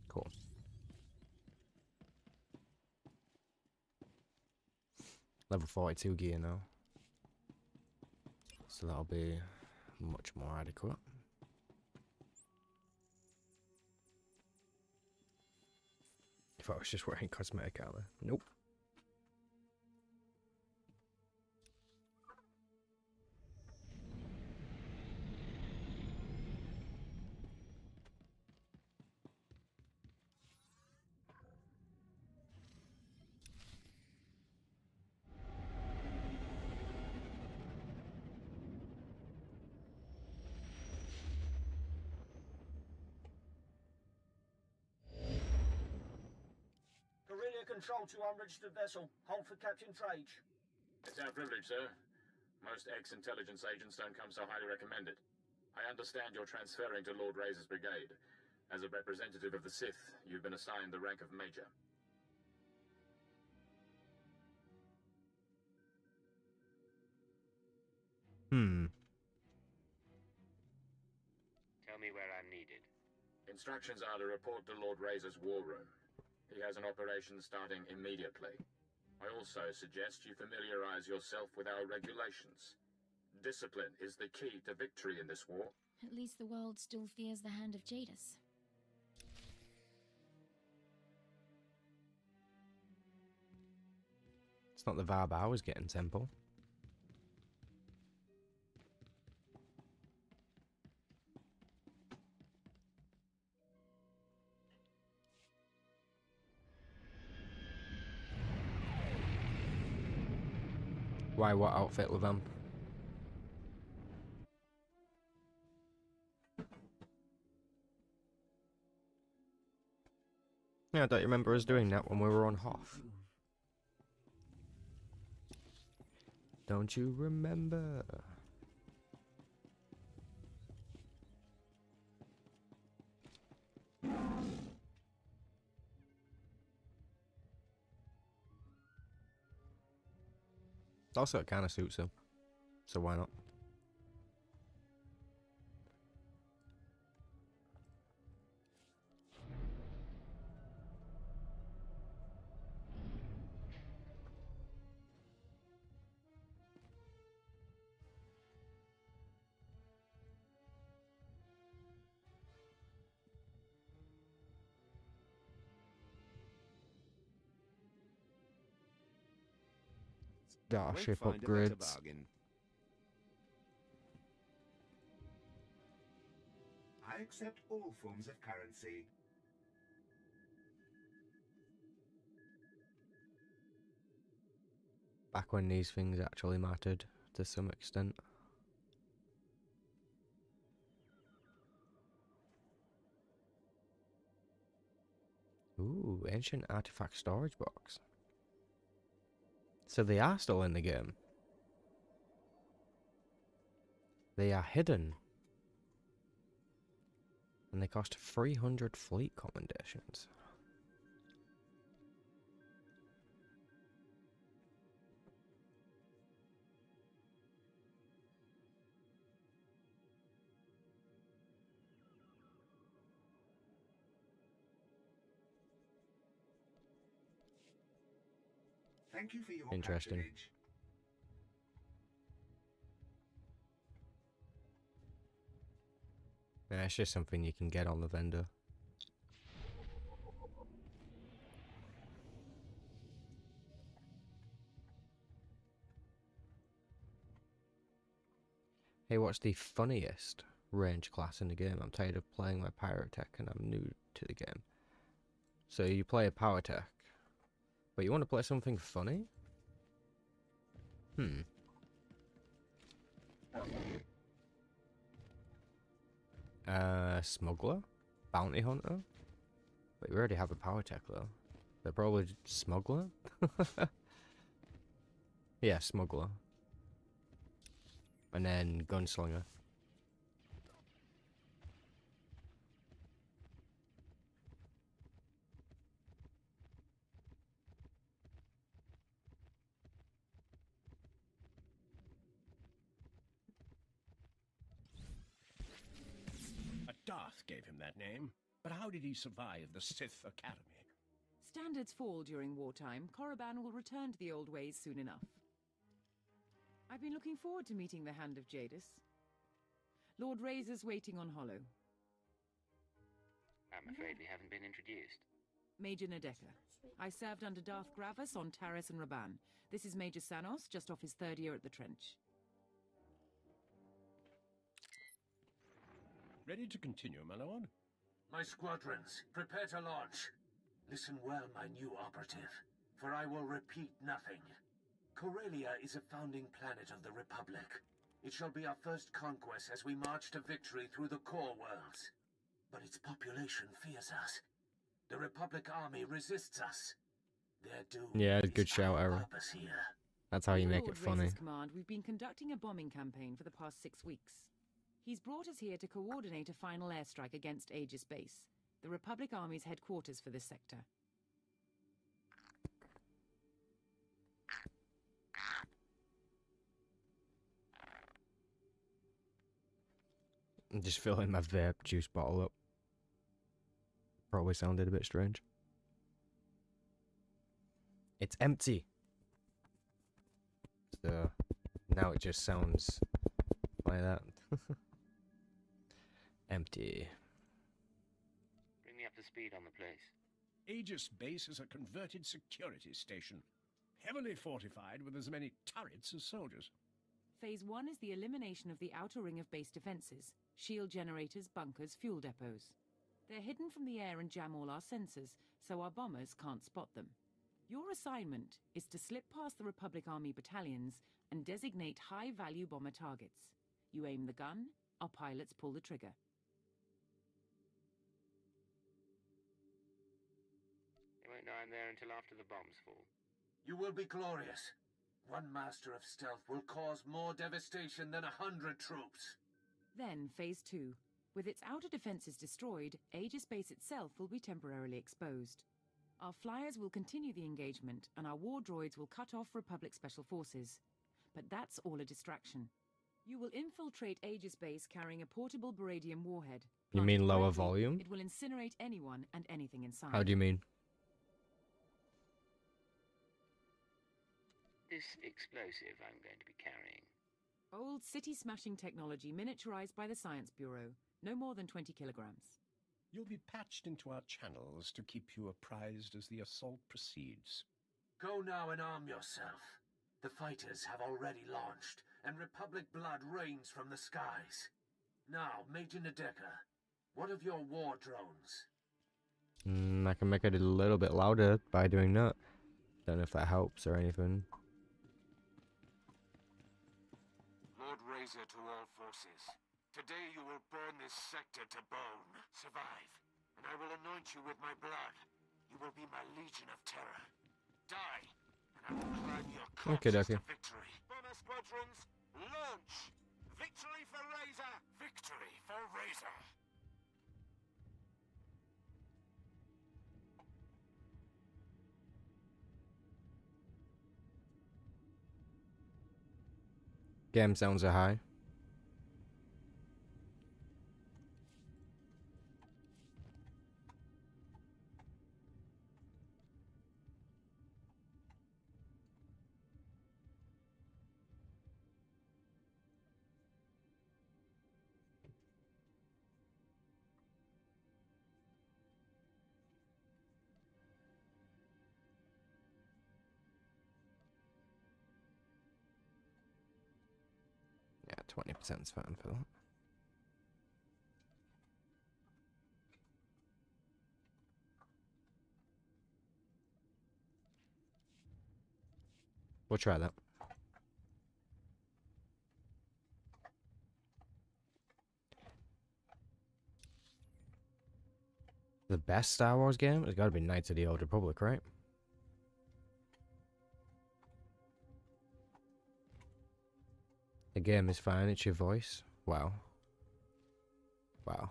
Cool. Level 42 gear now. So that'll be much more adequate. If I was just wearing cosmetic armor. Nope. Corellia Control to unregistered vessel. Hold for Captain Trage. It's our privilege, sir. Most ex-intelligence agents don't come so highly recommended. I understand you're transferring to Lord Razor's brigade. As a representative of the Sith, you've been assigned the rank of Major. Tell me where I'm needed. Instructions are to report to Lord Razor's war room. He has an operation starting immediately. I also suggest you familiarize yourself with our regulations. Discipline is the key to victory in this war. At least the world still fears the hand of Jadis. It's not the vibe I was getting, Temple. Why, what outfit with them? Yeah, I don't remember us doing that when we were on Hoth. Don't you remember? Also, it kind of suits him, so why not? Starship Won't find a better upgrades. bargain. I accept all forms of currency. Back when these things actually mattered to some extent. Ooh, ancient artifact storage box. So they are still in the game. They are hidden. And they cost 300 fleet commendations. Thank you for your Interesting. patronage. Yeah, it's just something you can get on the vendor. Hey, what's the funniest range class in the game? I'm tired of playing my pyrotech and I'm new to the game. So you play a pyrotech, but you want to play something funny? Smuggler? Bounty hunter? But you already have a pyrotech though. They're probably smuggler? Yeah, smuggler. And then gunslinger. A Darth gave him that name, but how did he survive the Sith Academy? Standards fall during wartime. Korriban will return to the old ways soon enough. I've been looking forward to meeting the Hand of Jadis. Lord Razor's waiting on Hollow. I'm afraid we haven't been introduced. Major Nadeka. I served under Darth Gravis on Taris and Raban. This is Major Sanos, just off his 3rd year at the trench. Ready to continue, my lord? My squadrons, prepare to launch. Listen well, my new operative, for I will repeat nothing. Corellia is a founding planet of the Republic. It shall be our first conquest as we march to victory through the core worlds. But its population fears us. The Republic army resists us. Their doom Yeah, is good shout, our Aaron. purpose here. That's how you make Lord it funny. Razor's command, we've been conducting a bombing campaign for the past 6 weeks. He's brought us here to coordinate a final airstrike against Aegis Base, the Republic Army's headquarters for this sector. I'm just filling my vape juice bottle up. Probably sounded a bit strange. It's empty. So now it just sounds like that. Empty. Bring me up to speed on the place. Aegis Base is a converted security station, heavily fortified with as many turrets as soldiers. Phase 1 is the elimination of the outer ring of base defenses, shield generators, bunkers, fuel depots. They're hidden from the air and jam all our sensors, so our bombers can't spot them. Your assignment is to slip past the Republic Army battalions and designate high-value bomber targets. You aim the gun, our pilots pull the trigger. They won't know I'm there until after the bombs fall. You will be glorious. One master of stealth will cause more devastation than 100 troops. Then Phase 2. With its outer defenses destroyed, Aegis Base itself will be temporarily exposed. Our flyers will continue the engagement, and our war droids will cut off Republic Special Forces. But that's all a distraction. You will infiltrate Aegis Base carrying a portable Baradium warhead. You mean Planted lower correctly, volume? It will incinerate anyone and anything inside. How do you mean? This explosive I'm going to be carrying. Old city-smashing technology miniaturized by the Science Bureau. No more than 20 kilograms. You'll be patched into our channels to keep you apprised as the assault proceeds. Go now and arm yourself. The fighters have already launched, and Republic blood rains from the skies. Now, Major Nadeka, what of your war drones? I can make it a little bit louder by doing that. Don't know if that helps or anything. Lord Razor to all forces. Today you will burn this sector to bone. Survive, and I will anoint you with my blood. You will be my legion of terror. Die, and I will climb your Okay, corpses dokie. to victory. Bomber squadrons, launch! Victory for Razor! Victory for Razor! Game sounds are high. Yeah, 20% is fine for that. We'll try that. The best Star Wars game has got to be Knights of the Old Republic, right? The game is fine, it's your voice. Wow. Wow.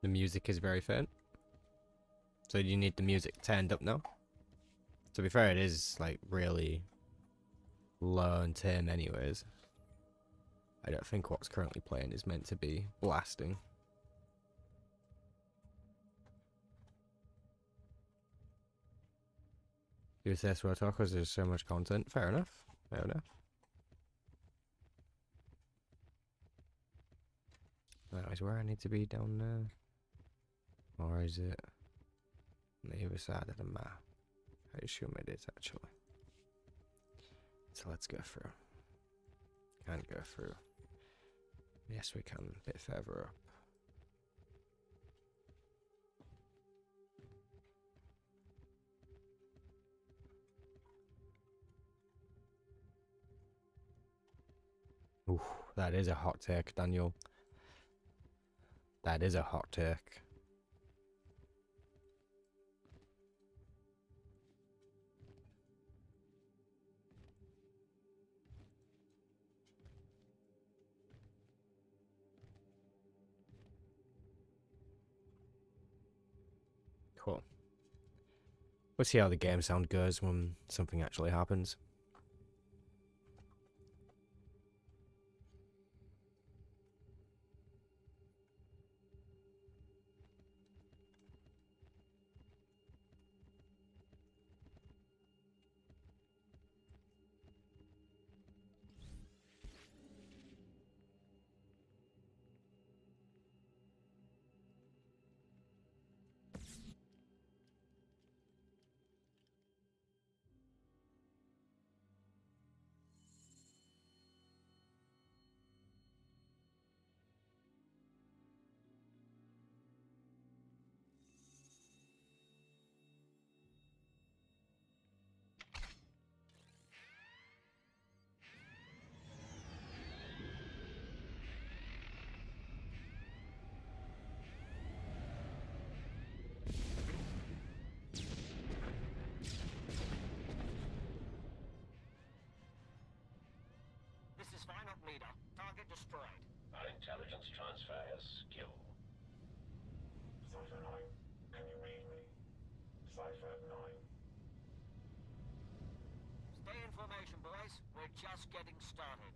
The music is very faint. So you need the music turned up now? To be fair, it is like really low and tame anyways. I don't think what's currently playing is meant to be blasting. You say SWTOR because there's so much content. Fair enough. Fair enough. That is where I need to be down there. Or is it on the other side of the map? I assume it is actually. So let's go through. Can't go through. Yes, we can. A bit further up. Ooh, that is a hot take, Daniel. That is a hot take. Cool. We'll see how the game sound goes when something actually happens. This is final leader. Target destroyed. Our intelligence transfer has skill. Cypher 9, can you read me? Cypher 9. Stay in formation, boys. We're just getting started.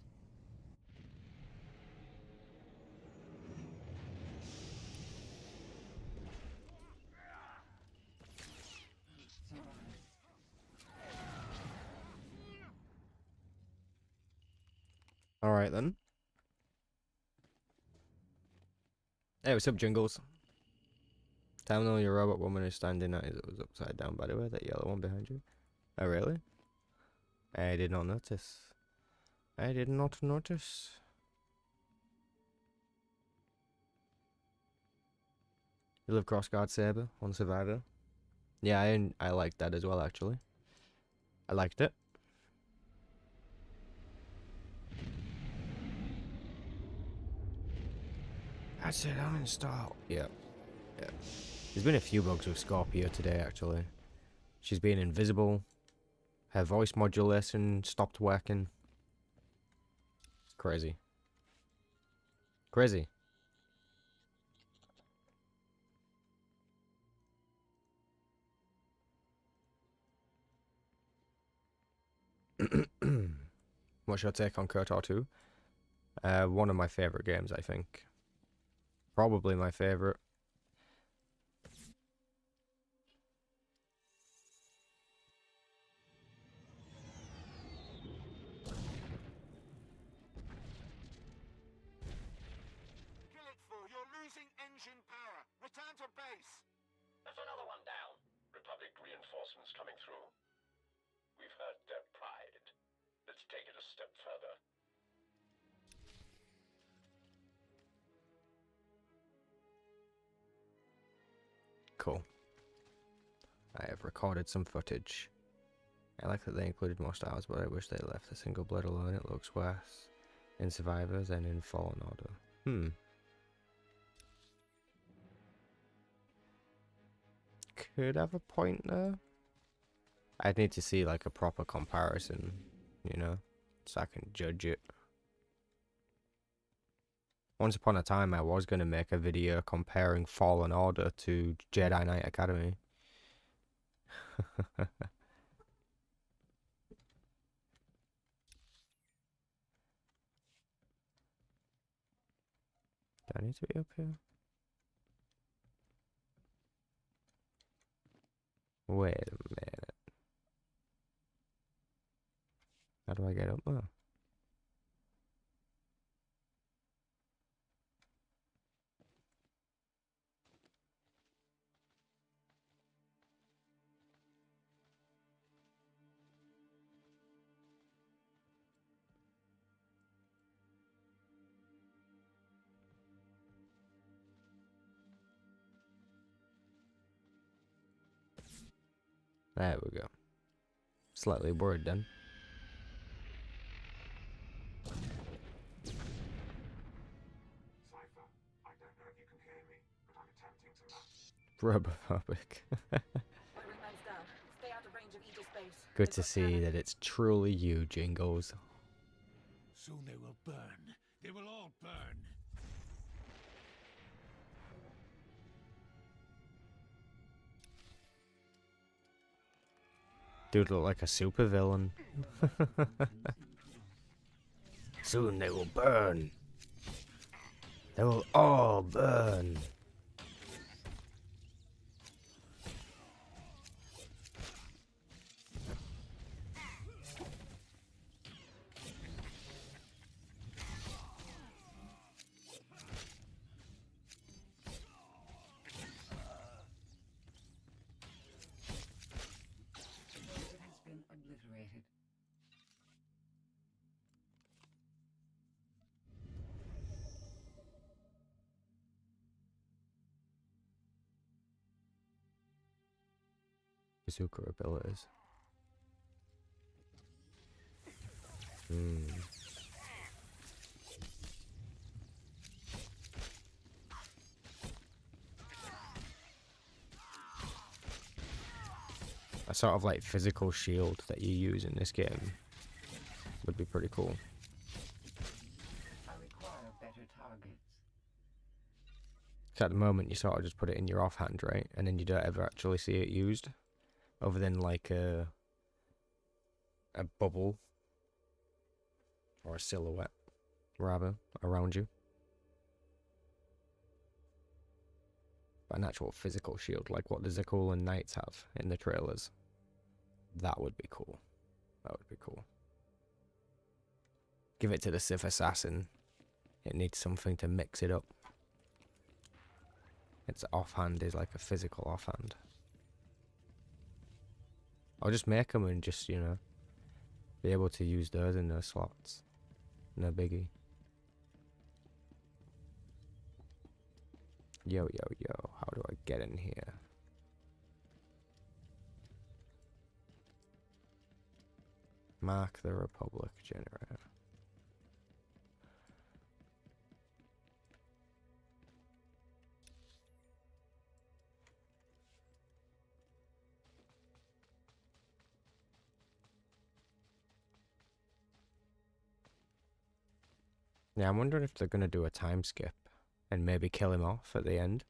Alright then. Hey, what's up, Jingles? Terminal, your robot woman is standing at it was upside down, by the way, that yellow one behind you. Oh, really? I did not notice. I did not notice. You love Crossguard Saber on Survivor? Yeah, I liked that as well, actually. I liked it. That's it, I'm installed. Yeah. Yeah. There's been a few bugs with Scorpio today, actually. She's been invisible. Her voice modulation stopped working. Crazy. Crazy. What's your take on KOTOR 2? One of my favorite games, I think. Probably my favorite. You're losing engine power. Return to base. There's another one down. Republic reinforcements coming through. We've heard their pride. Let's take it a step further. Cool. I have recorded some footage. I like that they included more styles, but I wish they left the single blade alone. It looks worse in Survivors and in Fallen Order. Could have a point there. I'd need to see like a proper comparison, you know, so I can judge it. Once upon a time, I was going to make a video comparing Fallen Order to Jedi Knight Academy. Do I need to be up here? Wait a minute. How do I get up there? There we go. Slightly worried then. Cypher, I don't know if you can hear me, but I'm attempting to Robophobic. Wingman's down. Stay out of range of Aegis base. Good to see that it's truly you, Jingles. Soon they will burn. They will all burn. Dude look like a supervillain. Soon they will burn. They will all burn. Obliterated. Bazooka abilities. A sort of like physical shield that you use in this game would be pretty cool. I require better targets. So at the moment you sort of just put it in your offhand, right? And then you don't ever actually see it used. Other than like a bubble. Or a silhouette, rather, around you. But an actual physical shield, like what the Zakul and Knights have in the trailers. That would be cool. That would be cool. Give it to the Sith Assassin. It needs something to mix it up. Its offhand is like a physical offhand. I'll just make them and just, you know, be able to use those in those slots. No biggie. Yo, yo, yo. How do I get in here? Mark the Republic generator. Yeah, I'm wondering if they're going to do a time skip and maybe kill him off at the end.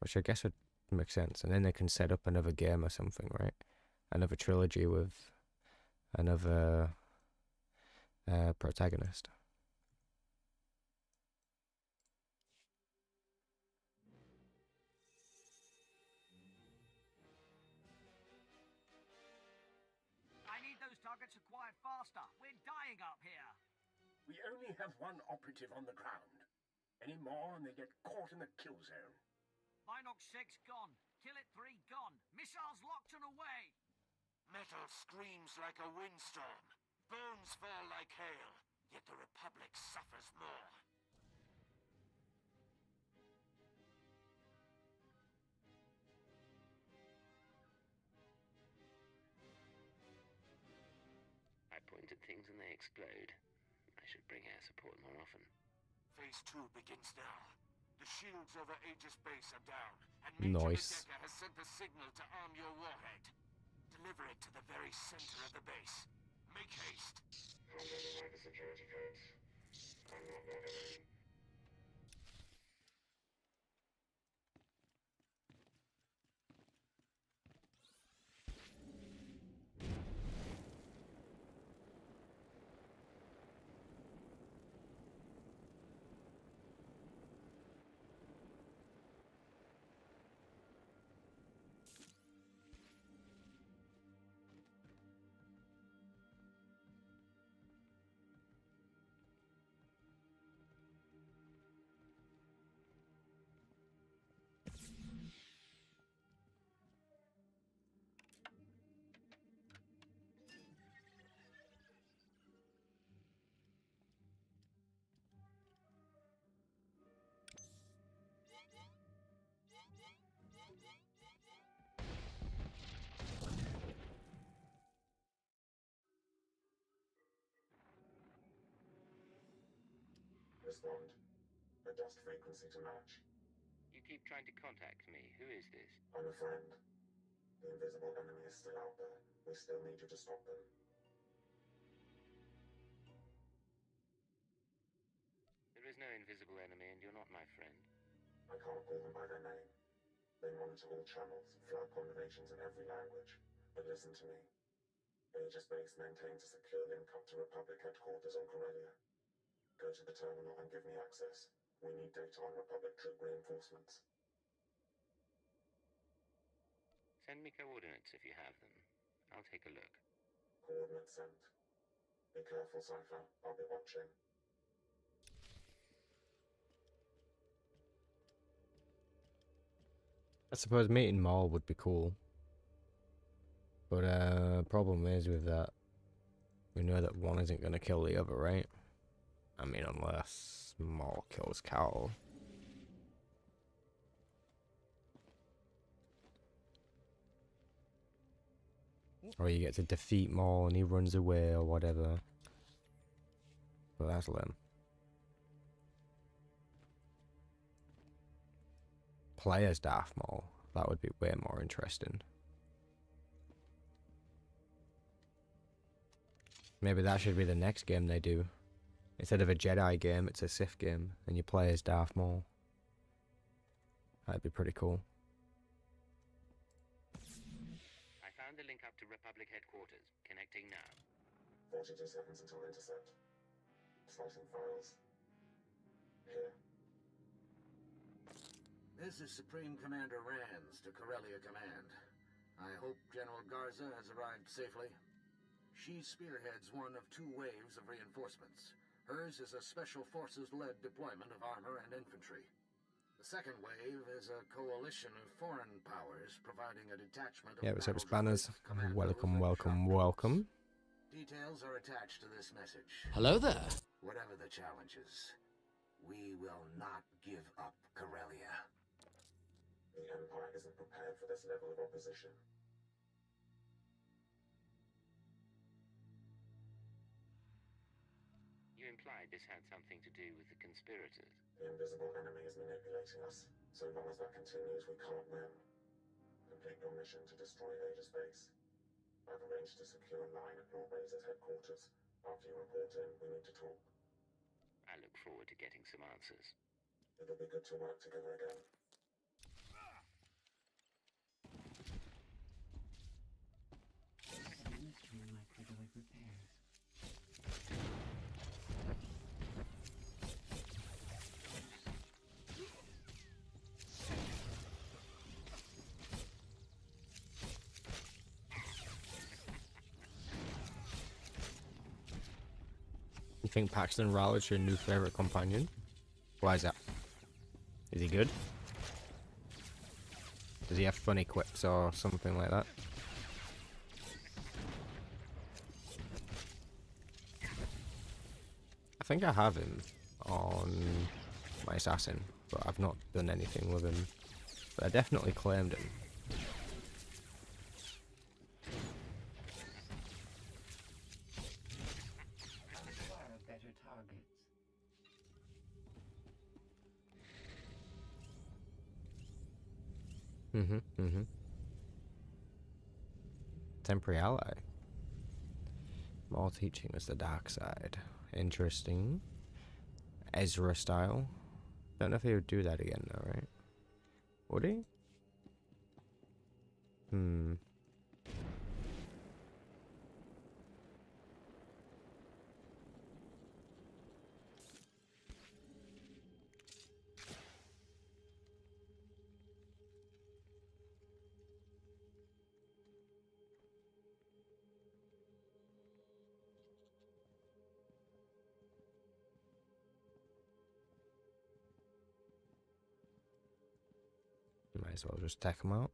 Which I guess would make sense. And then they can set up another game or something, right? Another trilogy with another protagonist. I need those targets acquired faster. We're dying up here. We only have one operative on the ground. Any more and they get caught in the kill zone. Binox 6 gone. Killit 3 gone. Missiles locked and away. Metal screams like a windstorm. Bones fall like hail. Yet the Republic suffers more. I point at things and they explode. I should bring air support more often. Phase 2 begins now. The shields over Aegis Base are down, and Major Nice. Medeka has sent the signal to arm your warhead. Deliver it to the very center of the base. Make haste. How many are the security codes? I'm not bothering. Respond. Adjust frequency to match. You keep trying to contact me. Who is this? I'm a friend. The invisible enemy is still out there. We still need you to stop them. There is no invisible enemy and you're not my friend. I can't call them by their name. They monitor all channels, flag combinations in every language. But listen to me. Aegis Base maintains a secure link up to Republic headquarters on Corellia. Go to the terminal and give me access. We need data on Republic troop reinforcements. Send me coordinates if you have them. I'll take a look. Coordinates sent. Be careful, Cypher. I'll be watching. I suppose meeting Maul would be cool. But problem is with that, we know that one isn't going to kill the other, right? I mean, unless Maul kills Cal. Or you get to defeat Maul and he runs away or whatever. But that's lame. Play as Darth Maul. That would be way more interesting. Maybe that should be the next game they do. Instead of a Jedi game, it's a Sith game, and you play as Darth Maul. That'd be pretty cool. I found the link up to Republic headquarters. Connecting now. 42 seconds until intercept. Slicing files. Here. This is Supreme Commander Rands to Corellia Command. I hope General Garza has arrived safely. She spearheads one of two waves of reinforcements. Hers is a Special Forces-led deployment of armor and infantry. The second wave is a coalition of foreign powers providing a detachment of Yeah, what's up, battle Spanners? droids, commandos, Welcome, and welcome, shock welcome. troops. Details are attached to this message. Hello there. Whatever the challenges, we will not give up Corellia. The Empire isn't prepared for this level of opposition. You implied this had something to do with the conspirators. The invisible enemy is manipulating us. So long as that continues, we can't win. Complete your mission to destroy Aegis Base. I've arranged to secure a line at Lord Razor's headquarters. After you report in, we need to talk. I look forward to getting some answers. It'll be good to work together again. Some stream microwave repairs. You think Paxton Rowler's your new favorite companion? Why is that? Is he good? Does he have funny quips or something like that? I think I have him on my assassin, but I've not done anything with him. But I definitely claimed him. Better targets. Temporary ally. More teaching us the dark side. Interesting. Ezra style. Don't know if he would do that again though, right? Would he? Might as well just take him out.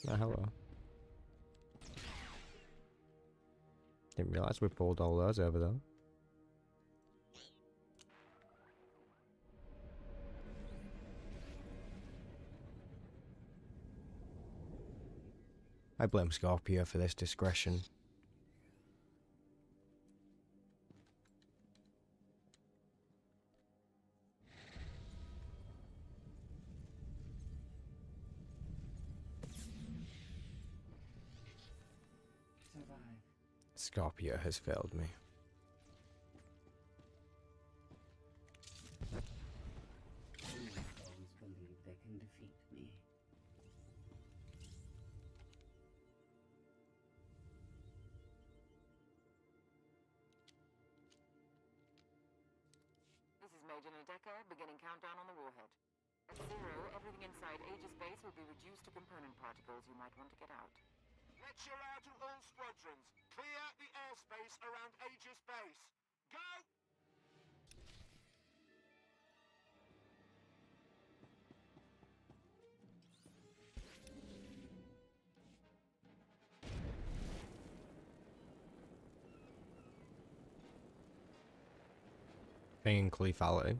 Oh, hello. Didn't realise we pulled all those over though. I blame Scorpio for this discretion. Survive. Scorpio has failed me. Humans always believe they can defeat me. This is Major Nadeka, beginning countdown on the warhead. At 0, everything inside Aegis Base will be reduced to component particles you might want to get out. Lecture out to all squadrons. Clear the airspace around Aegis Base. Go! Paying lethality.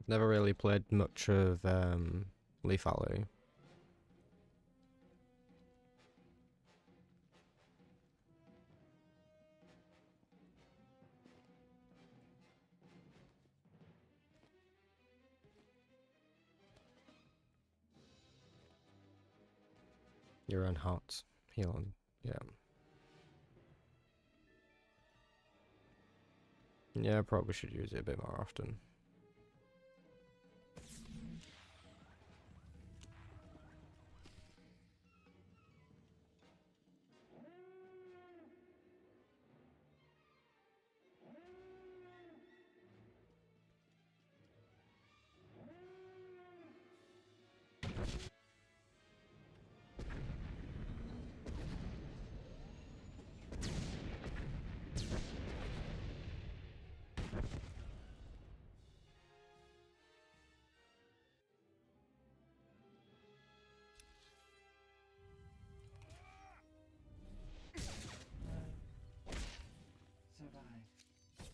Never really played much of lethality. You're on hot. Healing. Yeah. Yeah, I probably should use it a bit more often.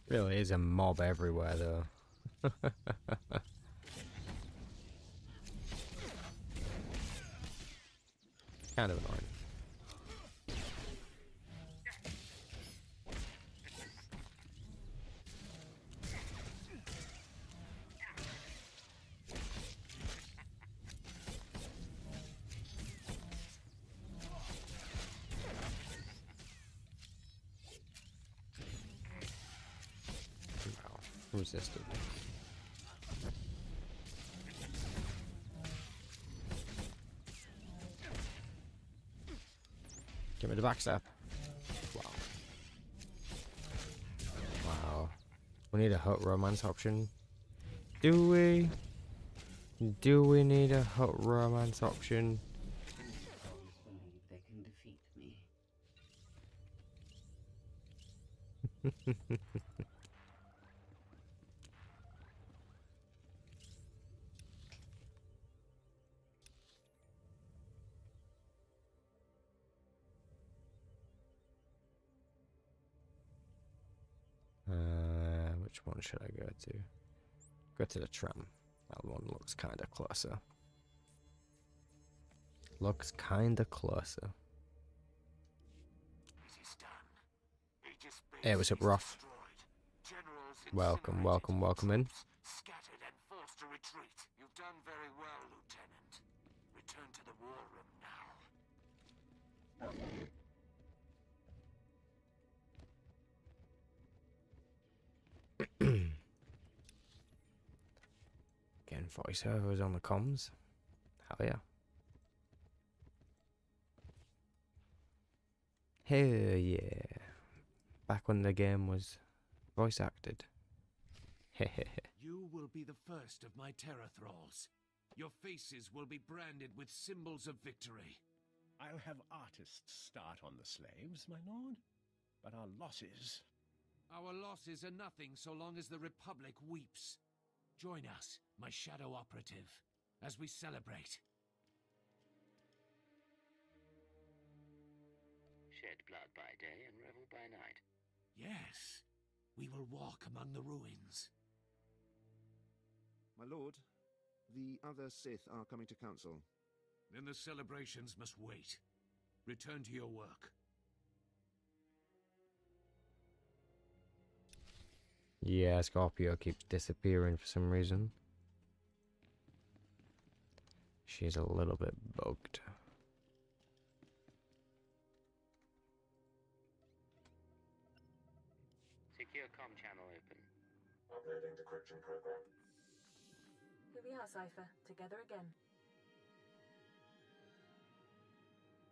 Really is a mob everywhere, though. Kind of annoying. Wow, resisted. Give me the backstab. Wow. Wow. We need a hot romance option. Do we? Do we need a hot romance option? Believe they can defeat me. Which one should I go to? Go to the tram. That one looks kind of closer. Looks kind of closer. Hey, what's up, Roth? Welcome, welcome, welcome in. Scattered and forced to retreat. You've done very well, Lieutenant. Return to the war room now. Getting voiceovers on the comms. Hell yeah. Hell yeah. Back when the game was voice acted. You will be the first of my terror thralls. Your faces will be branded with symbols of victory. I'll have artists start on the slaves, my lord. But our losses... Our losses are nothing so long as the Republic weeps. Join us, my shadow operative, as we celebrate. Shed blood by day and revel by night. Yes, we will walk among the ruins. My lord, the other Sith are coming to council. Then the celebrations must wait. Return to your work. Yeah, Scorpio keeps disappearing for some reason. She's a little bit bugged. Secure comm channel open. Uploading decryption program. Here we are, Cypher. Together again.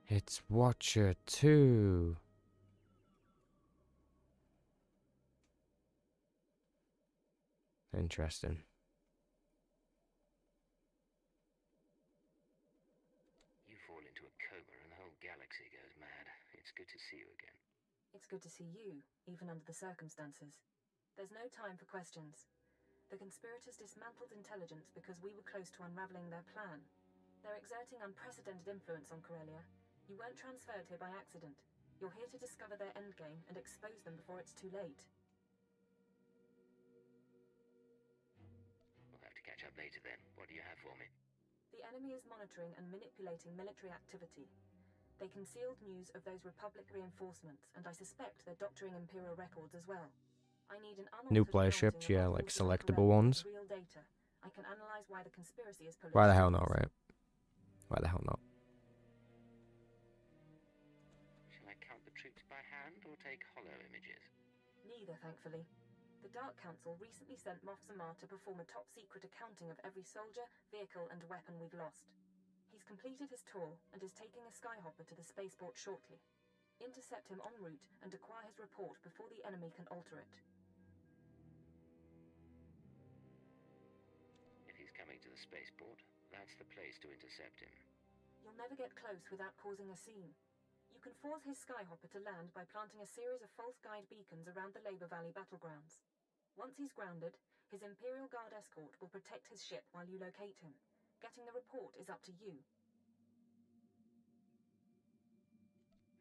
It's Watcher 2. Interesting. You fall into a coma and the whole galaxy goes mad. It's good to see you again. It's good to see you, even under the circumstances. There's no time for questions. The conspirators dismantled intelligence because we were close to unraveling their plan. They're exerting unprecedented influence on Corellia. You weren't transferred here by accident. You're here to discover their endgame and expose them before it's too late. We'll have to catch up later then. What do you have for me? The enemy is monitoring and manipulating military activity. They concealed news of those Republic reinforcements, and I suspect they're doctoring Imperial records as well. I need an New unaltered player accounting ships, of yeah, what like falls in selectable Corellia ones. with real data. I can analyze why the conspiracy is pulling Why the hell strings. not, right? Why the hell not? Shall I count the troops by hand or take hollow images? Neither, thankfully. The Dark Council recently sent Moff Zamar to perform a top-secret accounting of every soldier, vehicle, and weapon we've lost. He's completed his tour and is taking a skyhopper to the spaceport shortly. Intercept him en route and acquire his report before the enemy can alter it. If he's coming to the spaceport, that's the place to intercept him. You'll never get close without causing a scene. You can force his skyhopper to land by planting a series of false guide beacons around the Labor Valley battlegrounds. Once he's grounded, his Imperial Guard escort will protect his ship while you locate him. Getting the report is up to you.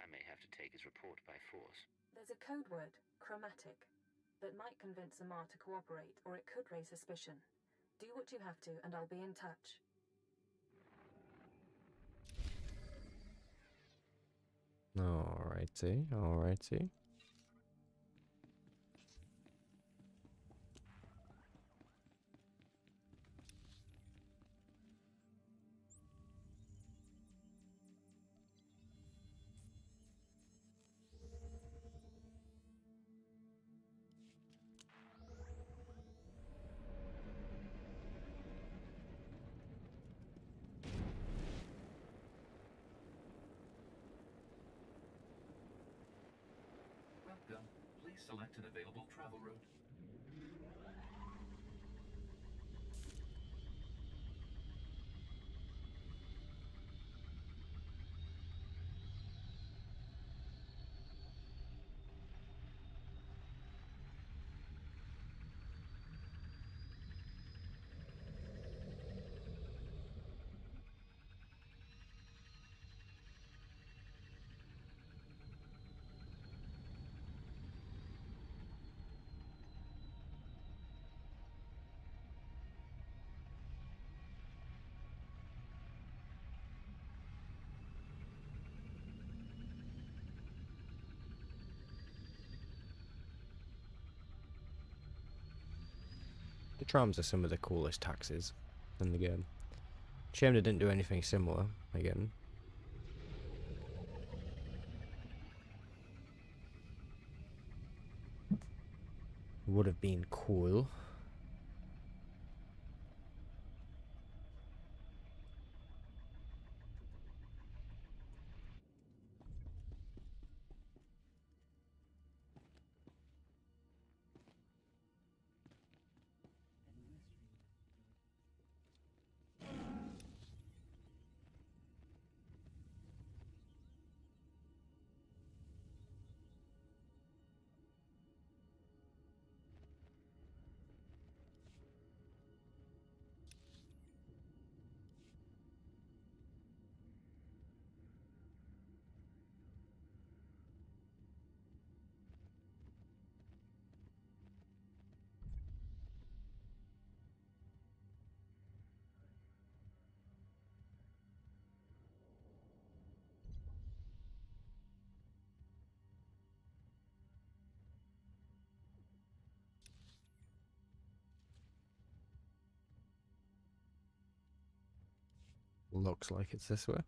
I may have to take his report by force. There's a code word, chromatic, that might convince Zamar to cooperate, or it could raise suspicion. Do what you have to, and I'll be in touch. Alrighty, alrighty. Welcome. Please select an available travel route. The trams are some of the coolest taxis in the game. Shame they didn't do anything similar again. Would have been cool. Looks like it's this way.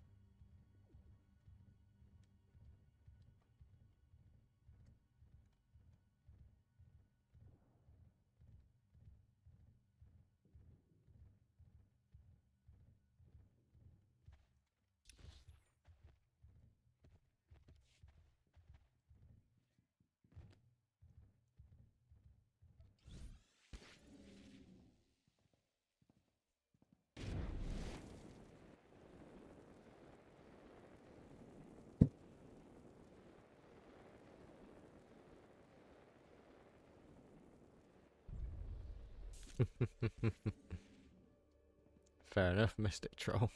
Fair enough, Mystic Troll.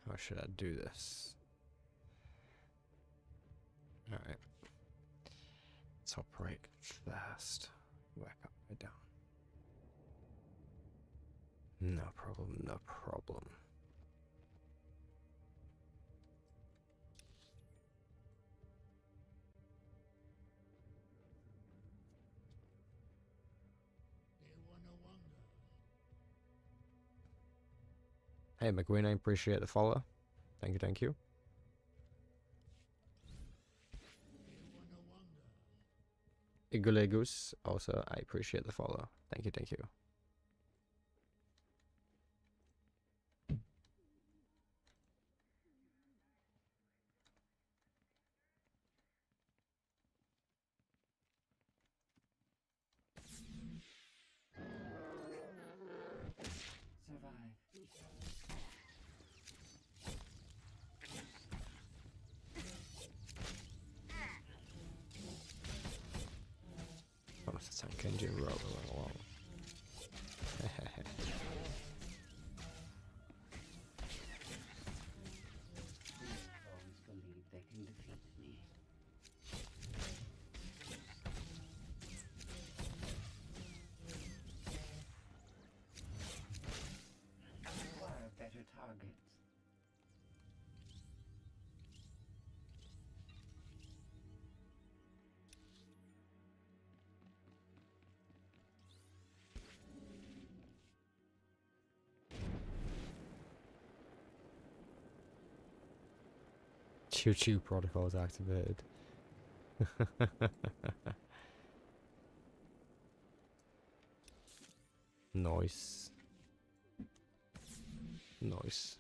How should I do this? Alright. Let's operate fast. Work up and down. No problem, no problem. Hey, McQueen, I appreciate the follow. Thank you, thank you. Igulegus, also, I appreciate the follow. Thank you, thank you. Survive. Oh, it's a tank engine rolling along. Always believe they can defeat me. Acquire better targets. Choo-choo protocols activated. Nice. Nice.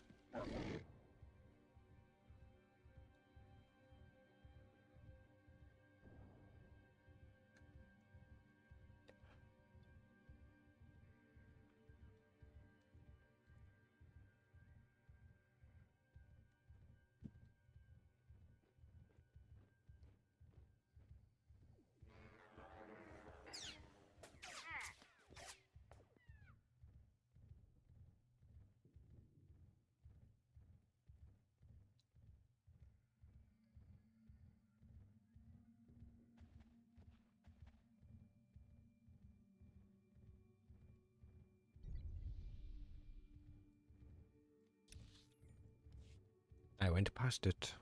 I went past it.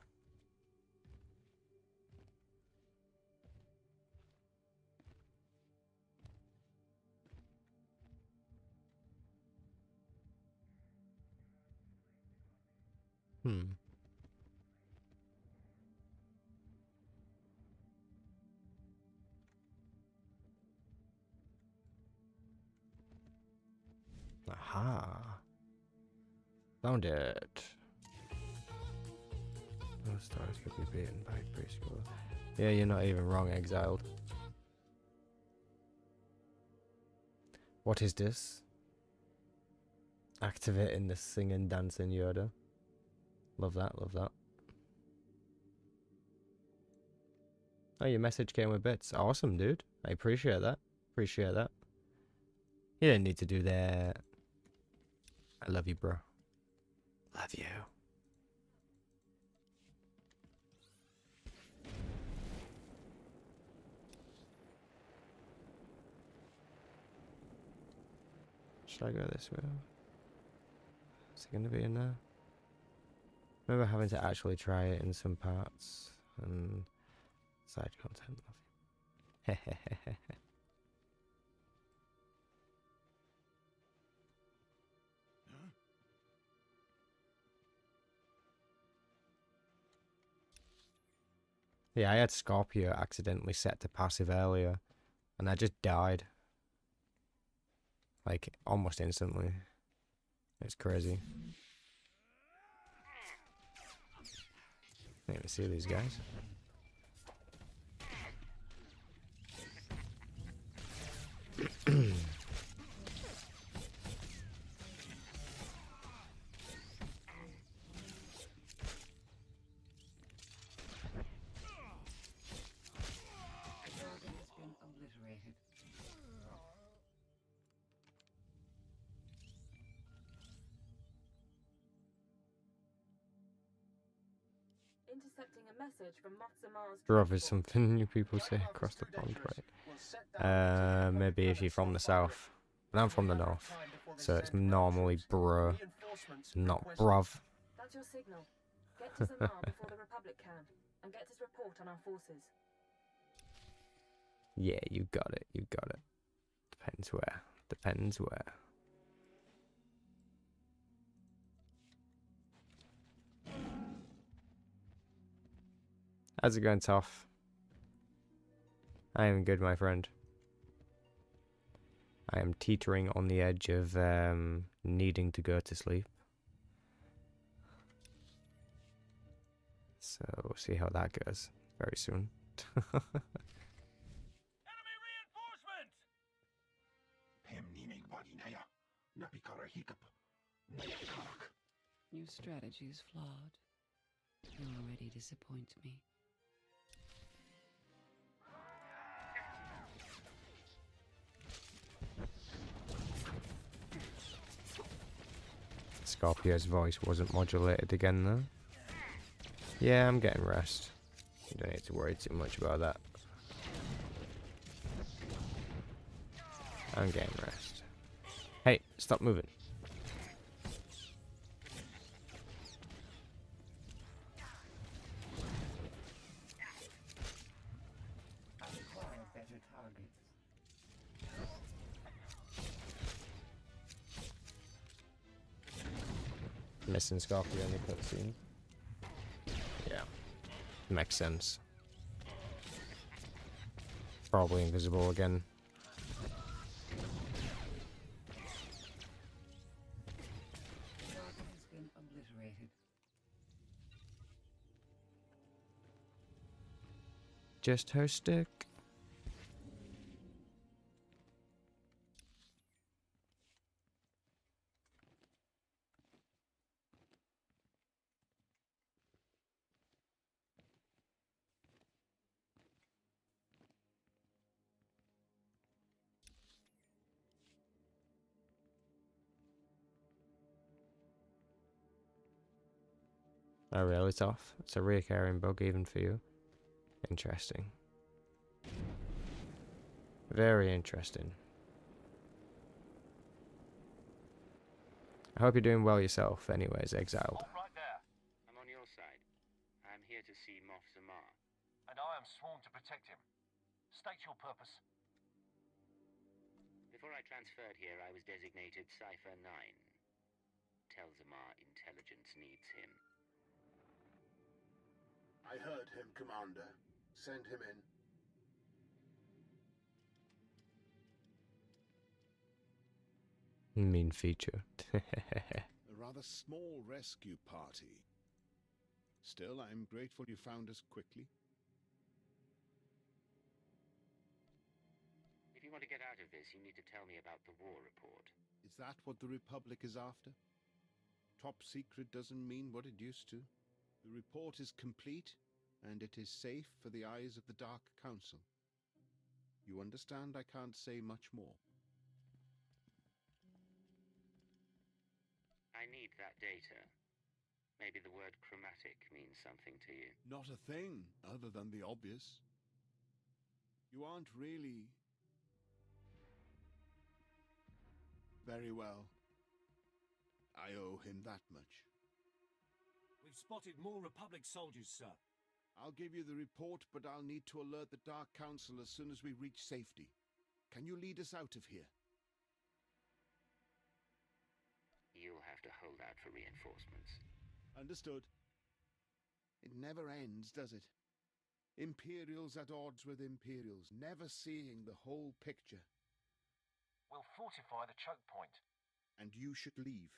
Hmm. Aha. Found it. Those stars could be beaten by preschool. Yeah, you're not even wrong, Exiled. What is this? Activating the singing, dancing Yoda. Love that, love that. Oh, your message came with bits. Awesome, dude. I appreciate that. Appreciate that. You didn't need to do that. I love you, bro. Love you. Should I go this way? Is it going to be in there? I remember having to actually try it in some parts and side content. Love you. Yeah, I had Scorpio accidentally set to passive earlier, and I just died. Like, almost instantly. It's crazy. I didn't even see these guys. Intercepting a message from Motzamar's Drove is something new people say across the pond, right? Maybe if you're from the south. But I'm from the north, so it's normally bro, not bruv. That's your signal. Get to Zamar before the Republic can, and get his report on our forces. Yeah, you got it, you got it. Depends where. Depends where. How's it going, Toff? I am good, my friend. I am teetering on the edge of needing to go to sleep. So we'll see how that goes very soon. Your strategy is flawed. You already disappoint me. Scorpio's voice wasn't modulated again though. Yeah, I'm getting rest. You don't need to worry too much about that. I'm getting rest. Hey, stop moving. Missing Scorpio in the cutscene. Yeah, makes sense. Probably invisible again. Has been obliterated. Just her stick. Oh really, it's off. It's a recurring bug even for you. Interesting. Very interesting. I hope you're doing well yourself anyways, Exiled. Right there. I'm on your side. I'm here to see Moff Zamar. And I am sworn to protect him. State your purpose. Before I transferred here, I was designated Cipher 9. Tell Zamar intelligence needs him. I heard him, Commander. Send him in. Mean feature. A rather small rescue party. Still, I'm grateful you found us quickly. If you want to get out of this, you need to tell me about the war report. Is that what the Republic is after? Top secret doesn't mean what it used to. The report is complete, and it is safe for the eyes of the Dark Council. You understand I can't say much more. I need that data. Maybe the word chromatic means something to you. Not a thing, other than the obvious. You aren't really... Very well. I owe him that much. We've spotted more Republic soldiers, sir. I'll give you the report, but I'll need to alert the Dark Council as soon as we reach safety. Can you lead us out of here? You'll have to hold out for reinforcements. Understood. It never ends, does it? Imperials at odds with Imperials, never seeing the whole picture. We'll fortify the choke point. And you should leave,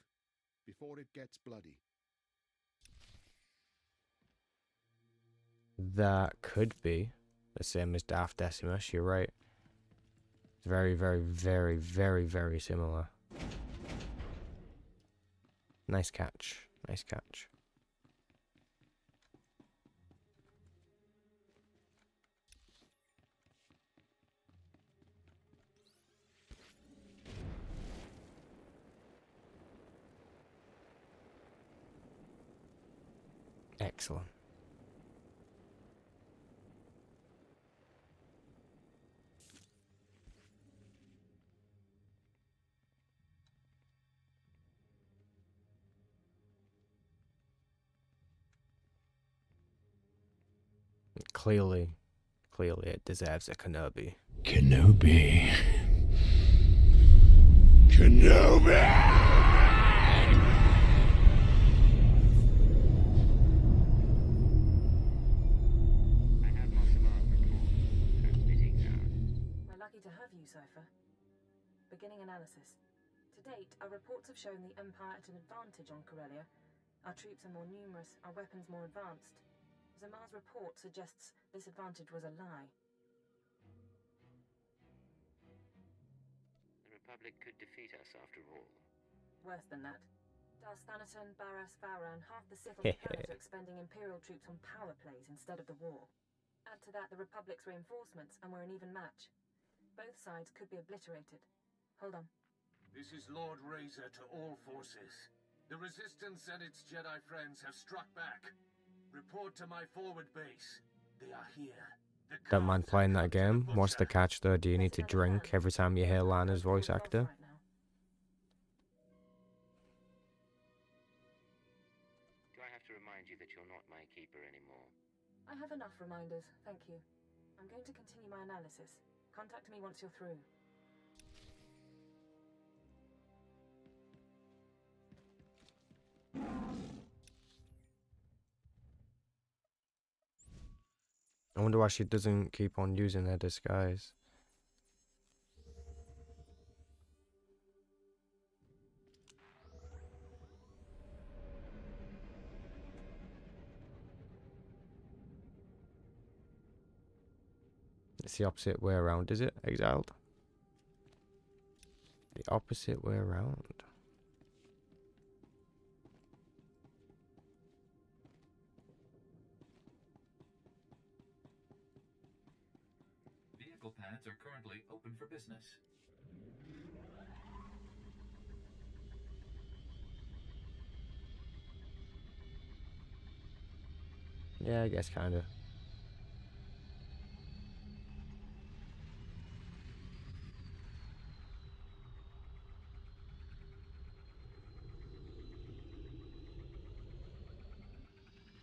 before it gets bloody. That could be the same as Darth Decimus, you're right. It's very, very, very, very, very similar. Nice catch. Nice catch. Excellent. Clearly it deserves a Kenobi. Kenobi. Kenobi! you, Cypher. Beginning analysis. To date, our reports have shown the Empire at an advantage on Corellia. Our troops are more numerous, our weapons more advanced. Zamar's report suggests this advantage was a lie. The Republic could defeat us after all. Worse than that. Darstanaton, Barras, Vowran, half the Sith on the planet are expending Imperial troops on power plays instead of the war. Add to that the Republic's reinforcements, and we're an even match. Both sides could be obliterated. Hold on. This is Lord Razor to all forces. The Resistance and its Jedi friends have struck back. Report to my forward base. They are here. Don't mind playing that game. What's the catch though? Do you need to drink every time you hear Lana's voice actor? Do I have to remind you that you're not my keeper anymore? I have enough reminders, thank you. I'm going to continue my analysis. Contact me once you're through. I wonder why she doesn't keep on using her disguise. It's the opposite way around, is it, Exiled? The opposite way around. Vehicle pads are currently open for business. Yeah, I guess kinda.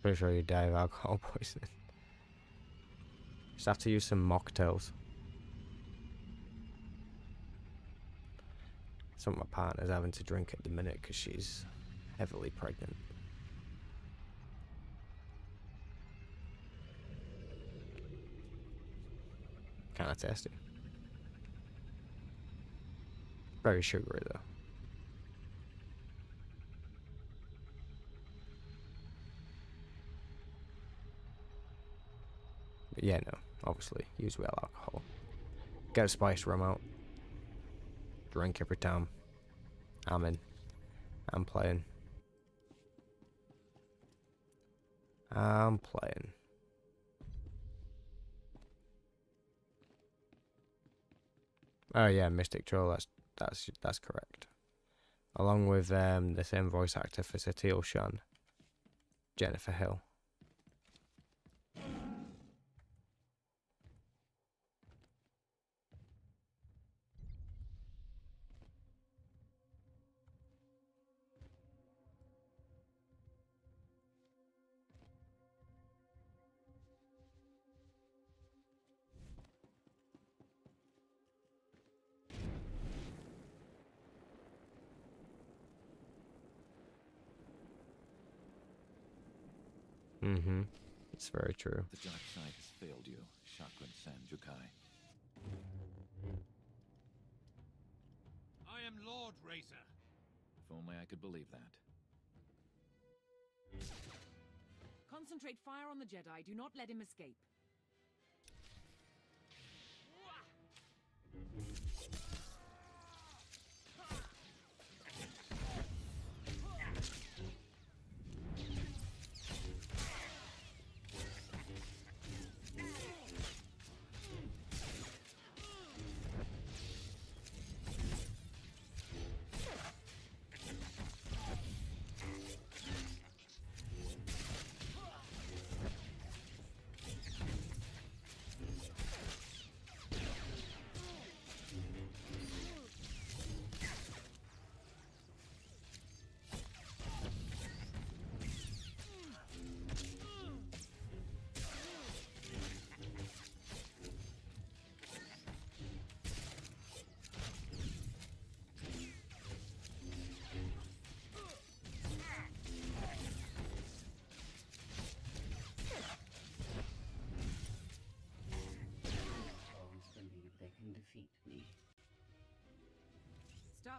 Pretty sure you die of alcohol poisoning. Just have to use some mocktails. Some of my partner's having to drink at the minute because she's heavily pregnant. Kind of tasty. Very sugary though. But yeah, no. Obviously, use real alcohol. Get a spiced rum out. Drink every time. I'm in. I'm playing. I'm playing. Oh yeah, Mystic Troll. That's correct. Along with the same voice actor for Satil Shan, Jennifer Hill. Mm-hmm. It's very true. The dark side has failed you, Chakran Sanjukai. I am Lord Razor. If only I could believe that. Concentrate fire on the Jedi. Do not let him escape.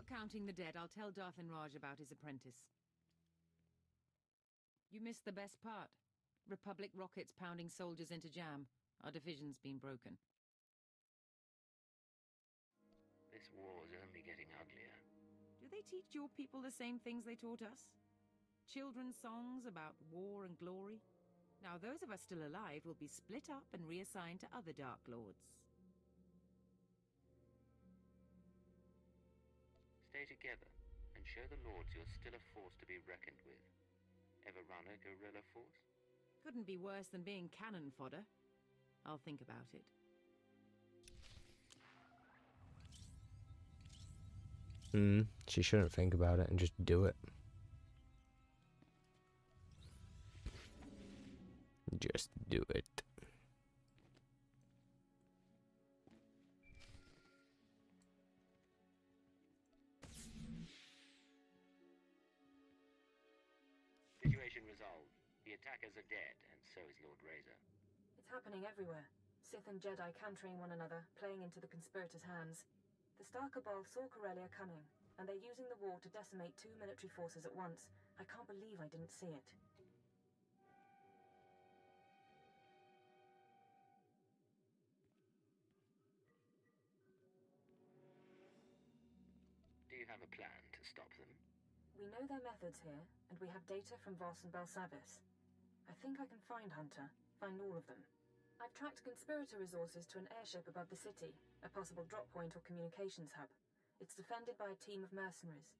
Without counting the dead, I'll tell Darthan Raj about his apprentice. You missed the best part. Republic rockets pounding soldiers into jam. Our division's been broken. This war's only getting uglier. Do they teach your people the same things they taught us? Children's songs about war and glory? Now those of us still alive will be split up and reassigned to other Dark Lords. Stay together and show the Lords you're still a force to be reckoned with. Ever run a guerrilla force? Couldn't be worse than being cannon fodder. I'll think about it. She shouldn't think about it and just do it. Just do it. Situation resolved. The attackers are dead, and so is Lord Razor. It's happening everywhere. Sith and Jedi countering one another, playing into the conspirators' hands. The Star Cabal saw Corellia coming, and they're using the war to decimate 2 military forces at once. I can't believe I didn't see it. Do you have a plan to stop them? We know their methods here, and we have data from Voss and Belsavis. I think I can find Hunter, find all of them. I've tracked conspirator resources to an airship above the city, a possible drop point or communications hub. It's defended by a team of mercenaries.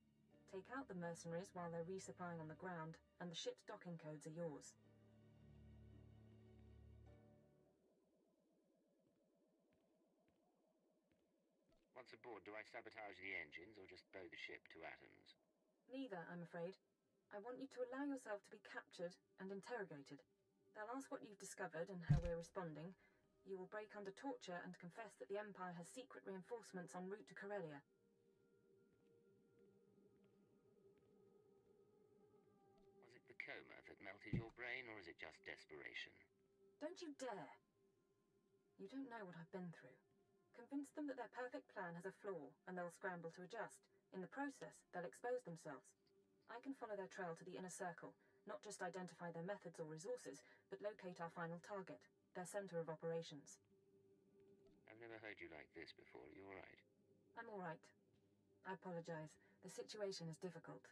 Take out the mercenaries while they're resupplying on the ground, and the ship's docking codes are yours. Once aboard, do I sabotage the engines or just blow the ship to atoms? Neither, I'm afraid. I want you to allow yourself to be captured and interrogated. They'll ask what you've discovered and how we're responding. You will break under torture and confess that the Empire has secret reinforcements en route to Corellia. Was it the coma that melted your brain, or is it just desperation? Don't you dare! You don't know what I've been through. Convince them that their perfect plan has a flaw, and they'll scramble to adjust. In the process, they'll expose themselves. I can follow their trail to the inner circle, not just identify their methods or resources, but locate our final target, their center of operations. I've never heard you like this before. Are you all right? I'm all right. I apologize. The situation is difficult.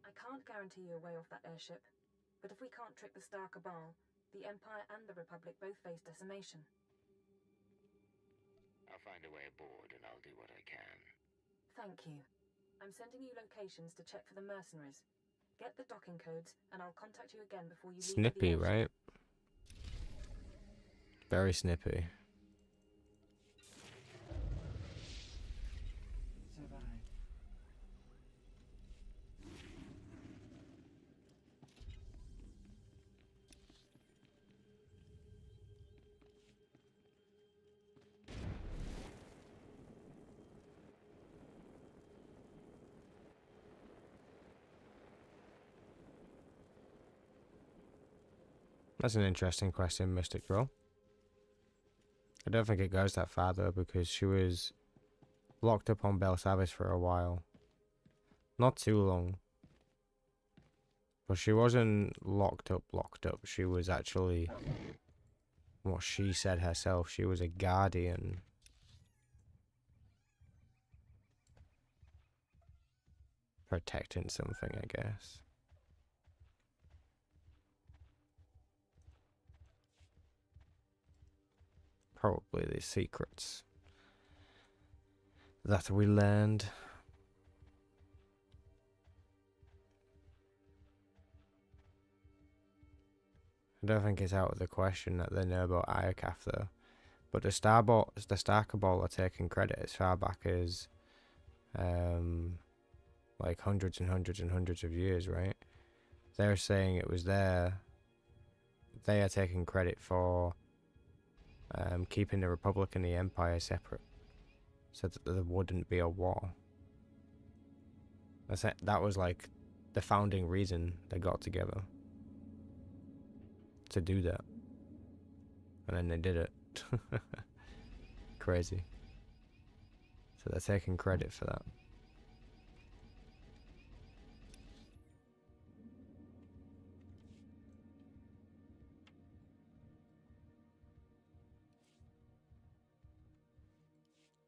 I can't guarantee you a way off that airship, but if we can't trick the Star Cabal, the Empire and the Republic both face decimation. I'll find a way aboard, and I'll do what I can. Thank you. I'm sending you locations to check for the mercenaries. Get the docking codes, and I'll contact you again before you leave. Snippy, right? Very snippy. That's an interesting question, Mystic Girl. I don't think it goes that far though, because she was locked up on Belsavis for a while. Not too long. But she wasn't locked up. She was actually, what she said herself, she was a guardian. Protecting something, I guess. Probably the secrets that we learned. I don't think it's out of the question that they know about Iacaf though. But the Star Cabal are taking credit as far back as like hundreds and hundreds and hundreds of years, right? They're saying it was there. They are taking credit for keeping the Republic and the Empire separate, so that there wouldn't be a war. That was like the founding reason they got together, to do that, and then they did it. Crazy. So they're taking credit for that.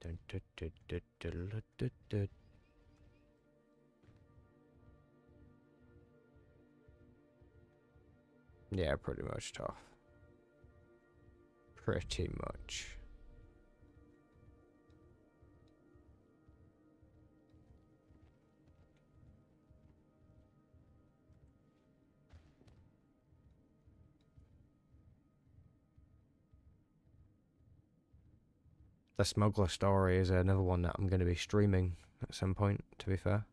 Dun, dun, dun, dun, dun, dun, dun, dun. Yeah, pretty much tough. Pretty much. The smuggler story is another one that I'm going to be streaming at some point, to be fair.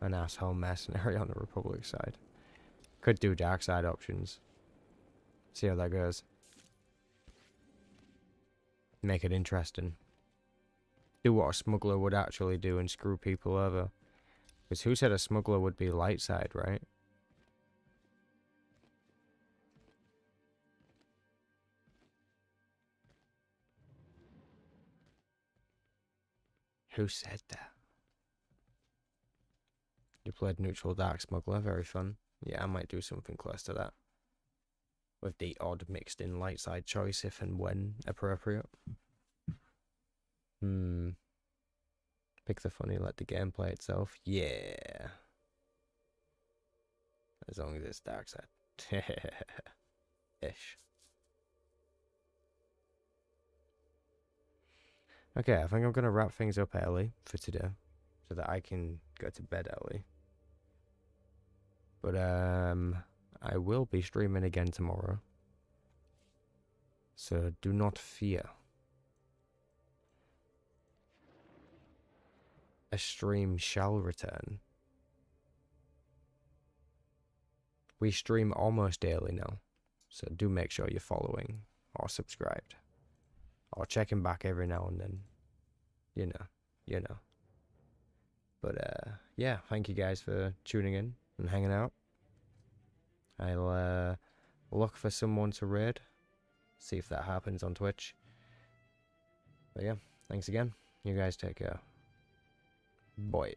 An asshole mercenary on the Republic side. Could do dark side options. See how that goes. Make it interesting. Do what a smuggler would actually do and screw people over. Because who said a smuggler would be light side, right? Who said that? You played neutral dark smuggler, very fun. Yeah, I might do something close to that. With the odd mixed in light side choice if and when appropriate. Pick the funny, let the game play itself. Yeah. As long as it's dark side. Ish. Okay, I think I'm going to wrap things up early for today. So that I can go to bed early. But, I will be streaming again tomorrow. So do not fear. A stream shall return. We stream almost daily now. So do make sure you're following or subscribed. Or checking back every now and then. You know. But, yeah, thank you guys for tuning in and hanging out. I'll, look for someone to raid. See if that happens on Twitch. But yeah, thanks again. You guys take care. Bye.